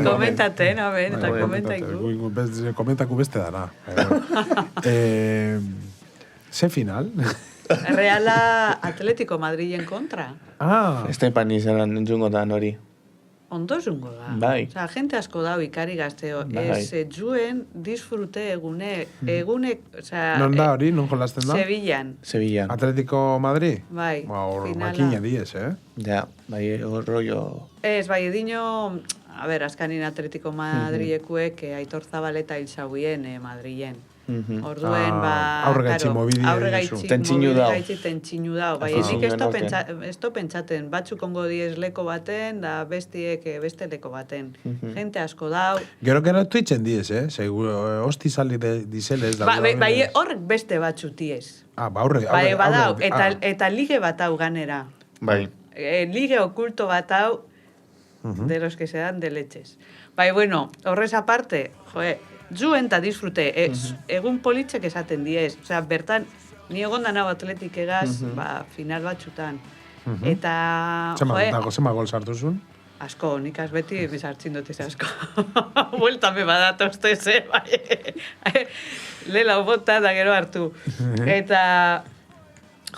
Komentaten, aben, eta komentaiku. Komentaku beste dara. Ze final? Reala Atletico Madrilen kontra. Estepani zelan entzungo da nori. Ondo zungo da. Bai. Osa, gente asko dau ikari gazteo. Bai. Juen disfrute egunek, osa... Non da hori, non jolasten da? Sevillan. Atletico Madrid? Bai, hor finala. makina diez, Ja, bai, hor rollo... Ez, bai, edino... A ber, azkanin Atletico Madrilekuek Aitor Zabaleta hilzauien Madrilen. Orduen, aurregaitzi mobili. Tentsinu dau. Bai, ezik esto pentsaten, batzuk ongo diez leko baten, da bestiek beste leko baten. Gente asko dau. Gero tuitzen diez, Seguro, hosti sali dizelez. Bai, horrek beste batzu diez. Bai, badau, eta lige bat hau ganera. Bai. Lige okulto bat hau, de los que se dan de leches. Bai, bueno, horrez aparte, Juen eta disfrute, egun politzek esaten diez. Osea, bertan, ni egon da nago atletik egaz, final batxutan. Eta, Zema gol sartuzun? Asko, nik beti bizartzin dut asko. Bueltame badata ustez, bai. Lela bota da gero hartu. Eta,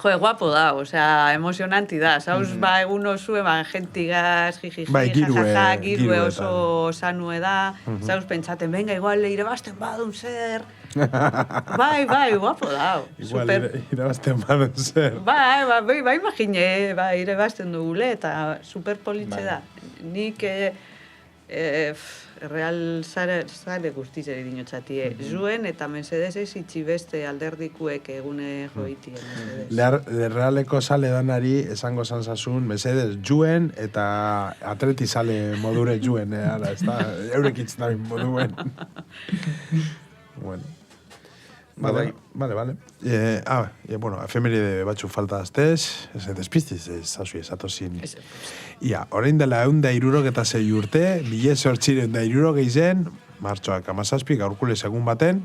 guapo da, osea, emozionanti da. Zauz, egun osue, gentigaz, jijiji, jajaja, girue oso sanue da. Zauz, pentsaten, venga, igual, irabazten badun zer. Bai, guapo da. Igual, irabazten badun zer. Bai, imagine, irabazten dugule, eta superpolitxe da. Nik, real zare guztizeri dinotxatie. Zuen eta Mercedes itxi beste alderdikuek egune joitien. Realeko sale danari esango zantzazun Mercedes juen eta atleti sale modure juen. Eurek itztabin moduen. Bueno. Vale. Bueno, efemeride batzu falta aztez, despistiz, zazu esatozin. Ia, orain dela 166 urte, 1866 zen, martxoak 17, gaurkule segun baten,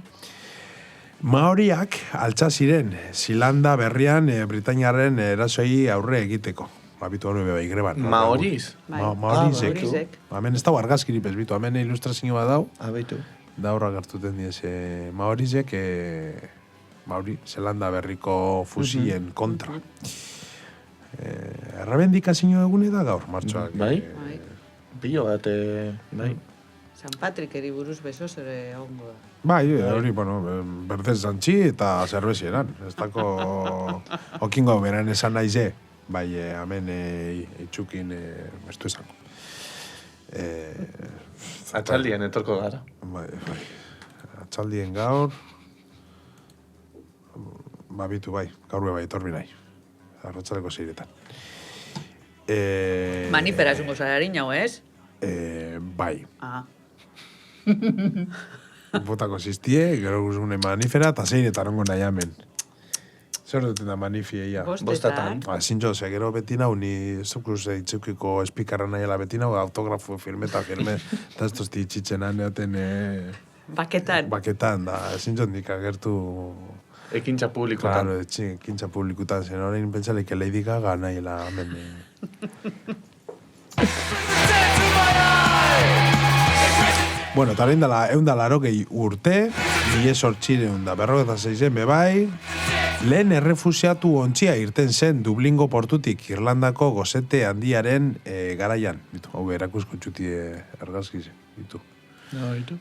Maoriak altza ziren, Zilanda berrian Britainiarren erasoi aurre egiteko. Babitu hori bai greban. Maoriz? Maorizek. Hemen ez dago argazkiri pezbitu, hemen ilustrazio bat dau. Abitu. Daurra gertuten diez Maorizek, Zelanda berriko fusien kontra. Errabendikazio egune da gaur, martxoak. Bai? Pilo bat, bai. San Patrickeri buruz besoz ere ongo da. Bai, hori, berdez zantxi eta zerbezieran. Ez dako okingo beran esan naize. Bai, hemen itxukin bestu esango. Atxaldien etorko gara. Bai. Atxaldien gaur. Babitu bai, gaur bai, etorbi nahi. Arratxaleko zeiretan. Manipera zungo zararin hau, ez? Bai. Botako ziztie, gero guzune manifera, eta zeiretan ongo nahi amen. Zer duten da manifieia? Bostatan. Zintxo, gero beti nau, ni zukuz eitzukiko espikarra nahiela beti nau, autografo firme, eta ez tozti itxitzen neoten... Baketan, da, zintxo nik agertu... Ekintza publikutan. Claro, ekintza publikutan, zen horrein pentsaleik Lady Gaga nahiela amen. Bueno, eta horrein dela, 180 urte, 1846 bebai, lehen errefusiatu ontsia irten zen Dublingo portutik Irlandako gozete handiaren garaian. Hau erakusko txuti argazkize, ditu.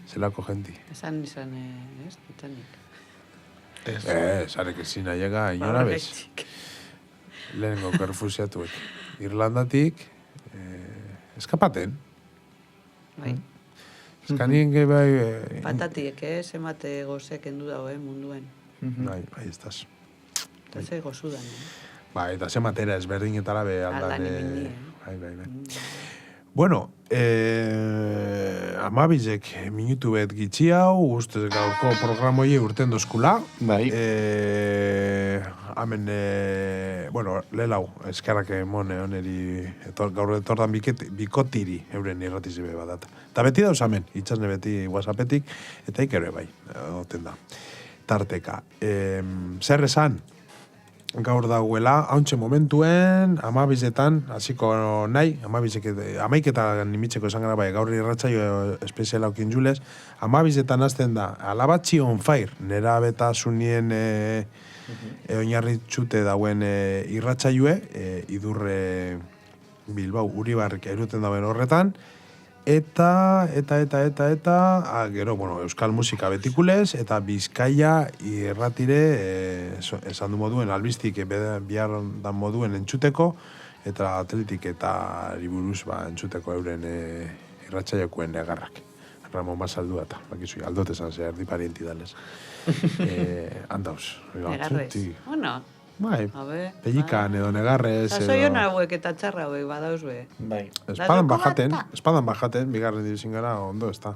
Zelako jenti. Esan, ez, Titanic. Zarek ezin aiega inora bez. Lehenengo errefusiatuek. Irlandatik, eskapaten. Bai. Eskanien gehi bai... Patatiek, emate gozek endu dago, munduen. Bai, ez daz. Eta ze gozudan, Bai, eta ze matera ezberdinetara be aldan... Aldan emini, Bai. Bueno, Amabizek minutu bet gitxi hau, ustez gauko programoie urten dozkula. Bai. Hemen, bueno, lelau, eskarrak mone oneri, gaur etordan bikotiri euren irratizibe badat. Eta beti dauz hemen, itxasne beti WhatsAppetik, eta ikere bai, oten da. Tarteka. Zer esan? Gaur dagoela, hauntxe momentuen, amabizetan, hasiko nahi, amaiketan nimitzeko esan gara bai, gaur irratsaio espeziala okin julez, amabizetan azten da, Alabatzi on fire, nera betasunien oinarritxute dauen irratsaioe, idurre Bilbao, Uribarrik eruten dauen horretan, eta, gero, bueno, euskal musika betikulez, eta Bizkaia irratire, esan du moduen, albiztik bihar dan moduen entzuteko, eta atletik eta riburuz entzuteko euren irratsaiokoen agarrak. Ramon Basaldua eta, bakizu, aldote zan zer, diparienti dalez. Handauz. Negarrez. Bueno. Bai, pellikan edo negarrez. Zoi hona hauek eta txarra hauek badauz be. Bai. Espadan bajaten, bigarren dibizin gara, ondo ez da.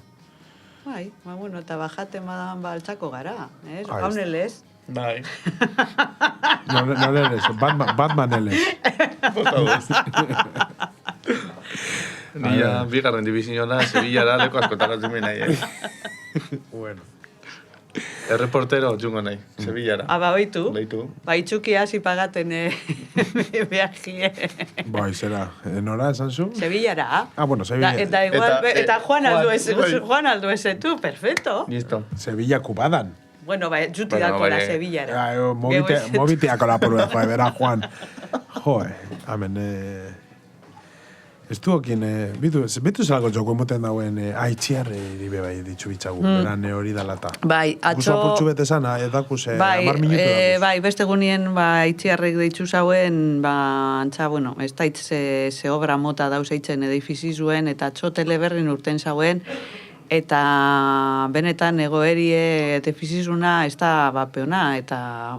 Bai, bueno, eta bajaten badan baltzako gara, ez? Gaunelez. Bai. Noleles, Batman eles. Nila, bigarren dibiziona, Sevillara leko askotan atzumi nahi, Bueno. Erreportero, jungo nahi, Sevillara. Baitu. Baitu. Baitzuki hasi pagaten viajie. Bai, zera. Nora, esan zu? Sevillara. Bueno, Sevilla. Eta igual, eta Juan aldo ese tú, perfecto. Listo. Sevilla kubadan. Bueno, bai, juti dako la Sevillara. Moviteako la purua, joe, bera, Juan. Joe, amen, ez duokin, bitu zelako joko emoten dauen aitxiarri iribe bai ditxu bitxagu, beran hori dalata. Bai, atxo... Guzo apurtxu bete zana, edakuz, 10 minutu dakuz. Bai, beste gunien, aitxiarrek ditxu zauen, antza, bueno, ez da ze obra mota dauz eitzen edifizi zuen, eta atxo teleberrin urten zauen, eta benetan egoerie edifizizuna ez da bapeona, eta...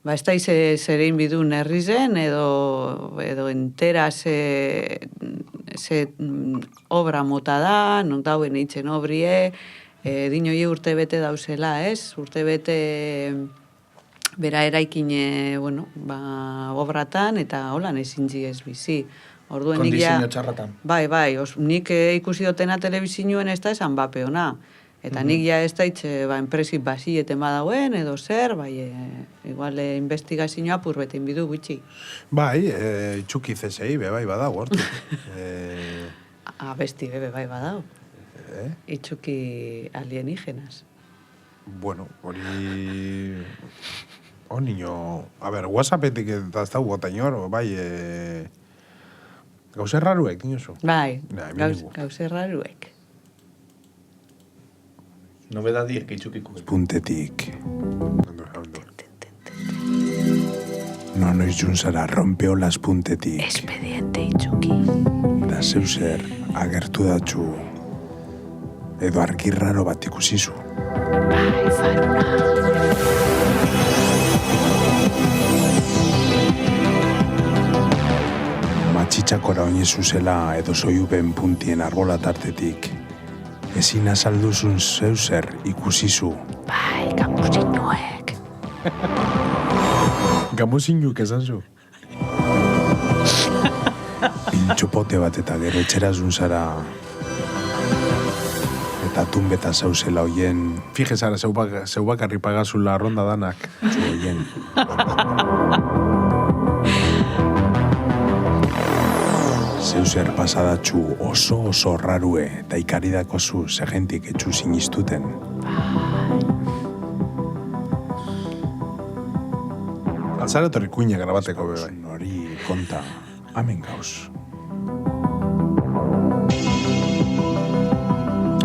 ez da zerein bidun herri zen, edo entera ze obra mota da, non dauen eitzen obrie, dinoi urte bete dauzela, ez? Urte bete bera eraikin, bueno, obratan, eta holan ezin ez bizi. Kondizio txarratan. Bai, nik ikusi dutena telebizinuen ez da esan bapeona. Eta nik ja ez daitxe, enpresik basieten badauen, edo zer, igual investigazioa purbeten bidu gutxi. Bai, itxuki CSI, bai badau, hortu. Besti, bai badau. Itxuki alienígenas. Bueno, hori... niño... A ver, WhatsAppetik eta ez da gota inor, bai... Gauze raruek, dinosu? Bai, gauze raruek. Nobedadiek itxukiko. Puntetik. No noiz junzara rompeolas puntetik. Expediente itxuki. Da zeu zer agertu datxu edo argirraro bat ikusizu. Bai, faruna. Matxitxakora oinezu zela edo zoiuben puntien arbola tartetik. Ezin azalduzun zeuzer ikusizu. Bai, gamuzinuek. Gamuzinuk esan zu? Pintxopote bat eta gero etxerazun zara. Eta tunbeta zauzela oien. Fijezara, zeu bakarri pagazula ronda danak. Zu oien. Zeuzer pasadatxu oso rarue eta ikaridako zu segentik etxu sinistuten. Altzara etorri kuina grabateko bebai. Hori konta, amen gauz.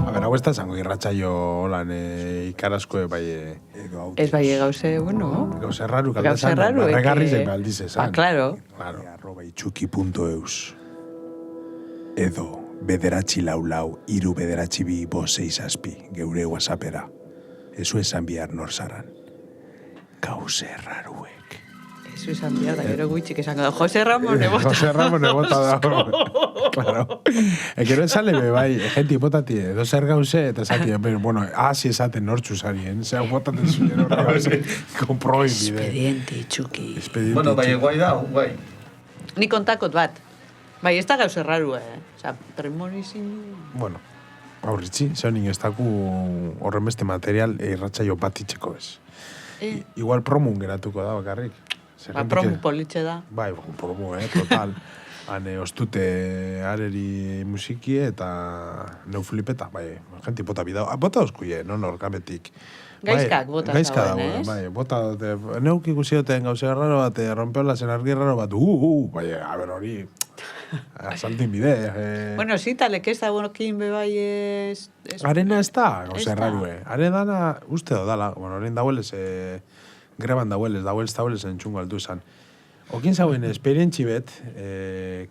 A ber, hau ez da zango irratxaio holan ikarazko bai... Ez bai gauze, bueno... Gauze raru, gauze raru, regarrizek baldiz esan. Claro. @itxuki.eus edo bederatzi lau, iru bederatzi bi, bost sei zazpi, geure WhatsAppera. Ezu esan bihar nor zaran. Gauze raruek. Zu izan behar da, gero gutxik esango da, Jose Ramon ebota. Jose Ramon ebota da. Claro. Gero esale be, bai, gente hipotati, edo zer gauze, eta esati, bueno, hasi esaten nortxu zarien, zera botaten zuen horra gauze, komproi bide. Expediente, txuki. Bueno, bai, guai da, guai. Ni kontakot bat. Bai, ez da gauze raru, Osa, premonizin... Bueno, aurritzi, zeu nien ez daku horren beste material irratsaio bat itxeko ez. Igual promun geratuko da, bakarrik. Promu politxe da. Bai, promu, total. Hane ostute areri musikie eta neu flipeta, bai, gente bota bidao. Bota oskuie, non orkametik. Gaizkak bota zauen, ez? Bai, bota, neuk ikusioten gauze raro bat, rompeola zen argi raro bat, bai, a ber hori, asaltin bide. Bueno, zitalek ez da, bueno, kin bebai ez... Arena ez da, gauze rarue. Arena dana, uste do dala, bueno, horrein dauelez, greban dauelez entxungo altu esan. Okin zauen, esperientzi bet,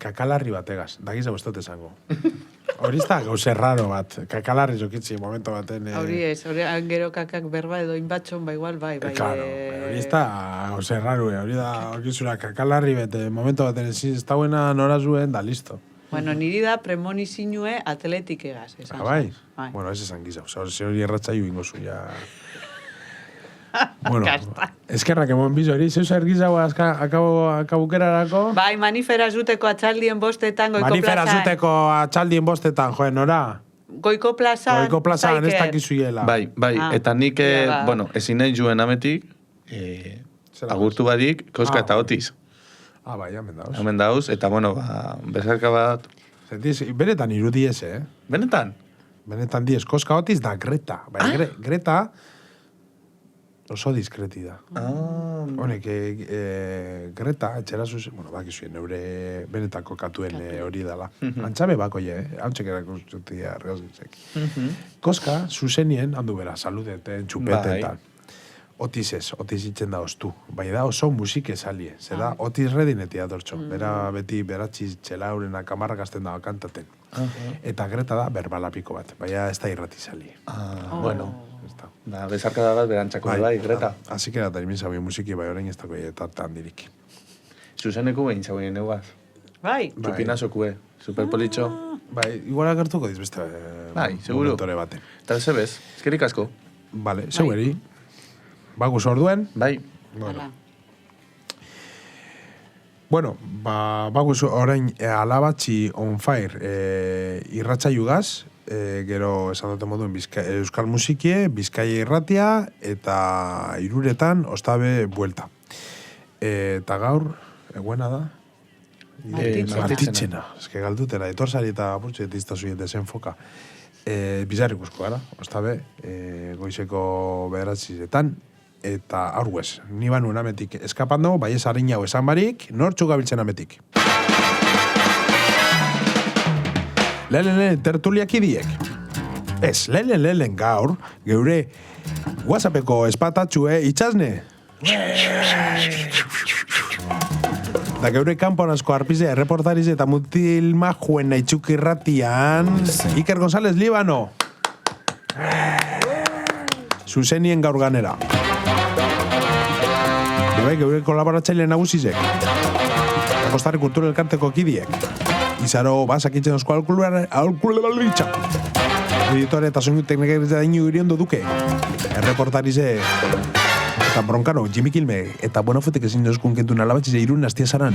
kakalarri bategaz, dakiz hau ez dut esango. Hori ez da gauze raro bat, kakalarri zokitzi momento baten... Hori ez, hori gero kakak berba edo inbatxon, ba igual, bai. Claro, hori ez da gauze raro, hori da, okizura, kakalarri bet, momento baten ez dauena nora zuen, da listo. Bueno, niri da premonizinue atletik egaz, esan. Bai? Bueno, ez esan gizau, hori erratzaio ingo zu, ja... Bueno, eskerrak emon bizo, hori, zeu zer gizau akabukerarako? Bai, manifera zuteko atxaldien bostetan, goiko plazan. Manifera zuteko atxaldien bostetan, joen, nora? Goiko plazan, Goiko plazan, ez dakizuiela. Bai, eta nik, bueno, ezin nahi juen ametik, agurtu badik, koska eta otiz. Bai, hemen dauz. Hemen dauz, eta, bueno, bezarka bat... Zentiz, benetan irudiez, Benetan? Benetan diez, koska otiz da Greta. Bai, Greta... Oso diskreti da. Honek, Greta, etxera zuzen, bueno, bakizuen, neure benetako katuen hori dala. Antxabe bako hau txekerak ustutia reozitzek. Koska, zuzenien, handu bera, saludeten, txupetetan. Otiz ez, otiz itzen da ostu. Bai da oso musike salie. Zeda, otiz redineti adortxo. Bera beti beratxiz txelaurena kamarra gazten dago kantaten. Eta Greta da berbalapiko bat. Baina ez da irrati salie. Bueno. Da, bezarka da bat berantzako bai, Greta. Así que da termin zabio musiki bai orain ez dago tartan dirik. Zuzeneko behin zauen neugaz. Bai. Txupinazokue, superpolitxo. Bai, igual agertuko diz beste bai, seguro. Momentore bate. Eta zebez, eskerik asko. Vale, zeueri. Bagus orduen. Bai. Bueno, bagus orain alabatzi on fire irratzaiugaz, gero esan dute moduen euskal musikie, Bizkaia irratia, eta Iruretan ostabe buelta. Eta gaur, eguena da? Martitzena. Ez que galdutela, etorzari eta apurtxe etizta zuien desenfoka. Bizarrikusko gara, ostabe, goizeko bederatzizetan, eta aurguez, ni banu ametik eskapando, bai ez harin jau esan barik, nortxu gabiltzen ametik. Lehen, tertuliak idiek. Ez, lehen gaur, geure WhatsAppeko espatatxue itxasne. Da geure kanporazko arpize erreportarize eta mutil majuen nahitzuk irratian, Iker González Líbano. Zuzenien gaur ganera. Bai, geure kolaboratzaile nagusizek. Akostarri kultura elkarteko kidiek. Izaro basakitzen osko alkuleraritza. Editore eta soinu teknikaritza dainu iriondo duke. Erreportarize eta bronkano, Jimmy Kilme eta Buenafutek ezin dozkun kentun alabatzize irun nastia zaran.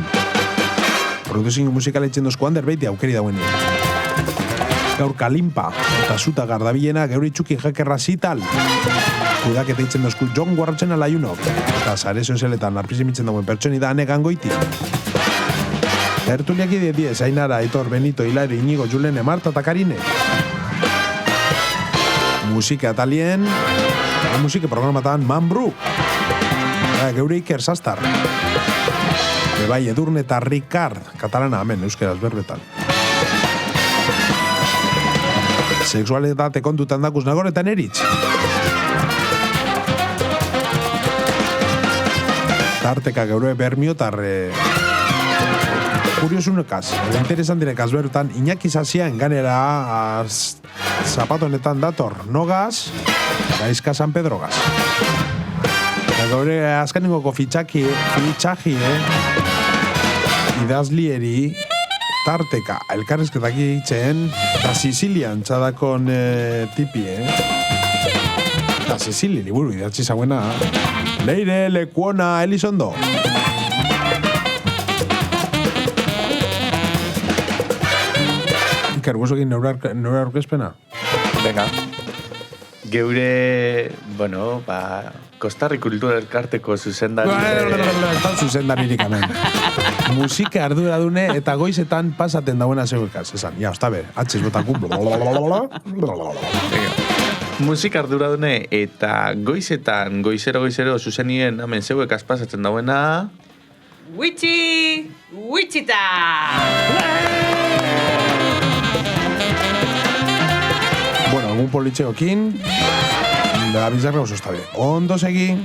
Produzio musikal etxen dozko Ander Beiti aukeri dauen. Gaur Kalimpa eta Zuta Gardabilena geure itxuki jakerra zital. Kudak eta itzen dozku Jon Guarratzen alaiunok. Eta zare sozialetan arpizimitzen dauen pertsoni da anegan goiti. Tertuliak idie, Zainara, Aitor, Benito, Hilari, Inigo, Julene, Marta eta Karine. Musika atalien, musika programatan Manbru. Geure Iker Sastar. Bebai Edurne eta Ricard, katalana, hemen, euskeraz berbetan. Sexualitate kontutan dakuz nagoretan eritz. Tarteka geure bermiotar kuriosunekaz, interesantinekaz berutan, Iñaki Zazien ganera zapatonetan dator nogaz, gaizka San Pedrogaz. Eta gaure azkenengoko fitxaji, idazlieri tarteka elkarrizketak egiten eta Sicilian txadakon tipi, eta Sicili liburu idatzi zauena Leire Lekuona Elizondo. Iker, guzokin neure aurkezpena? Venga. Geure, bueno, Kostarri Kultura Elkarteko zuzendari... Eta zuzendaririk hemen. Musika arduradune eta goizetan pasaten dauena zeuekaz. Esan, ja, ostabe, atxiz botaku... Musika arduradune eta goizetan, goizero zuzenien hemen zeuekaz pasatzen dauena... Wichita! Bueno, algún politxeokin, da bizarra oso estabe. Ondo segi...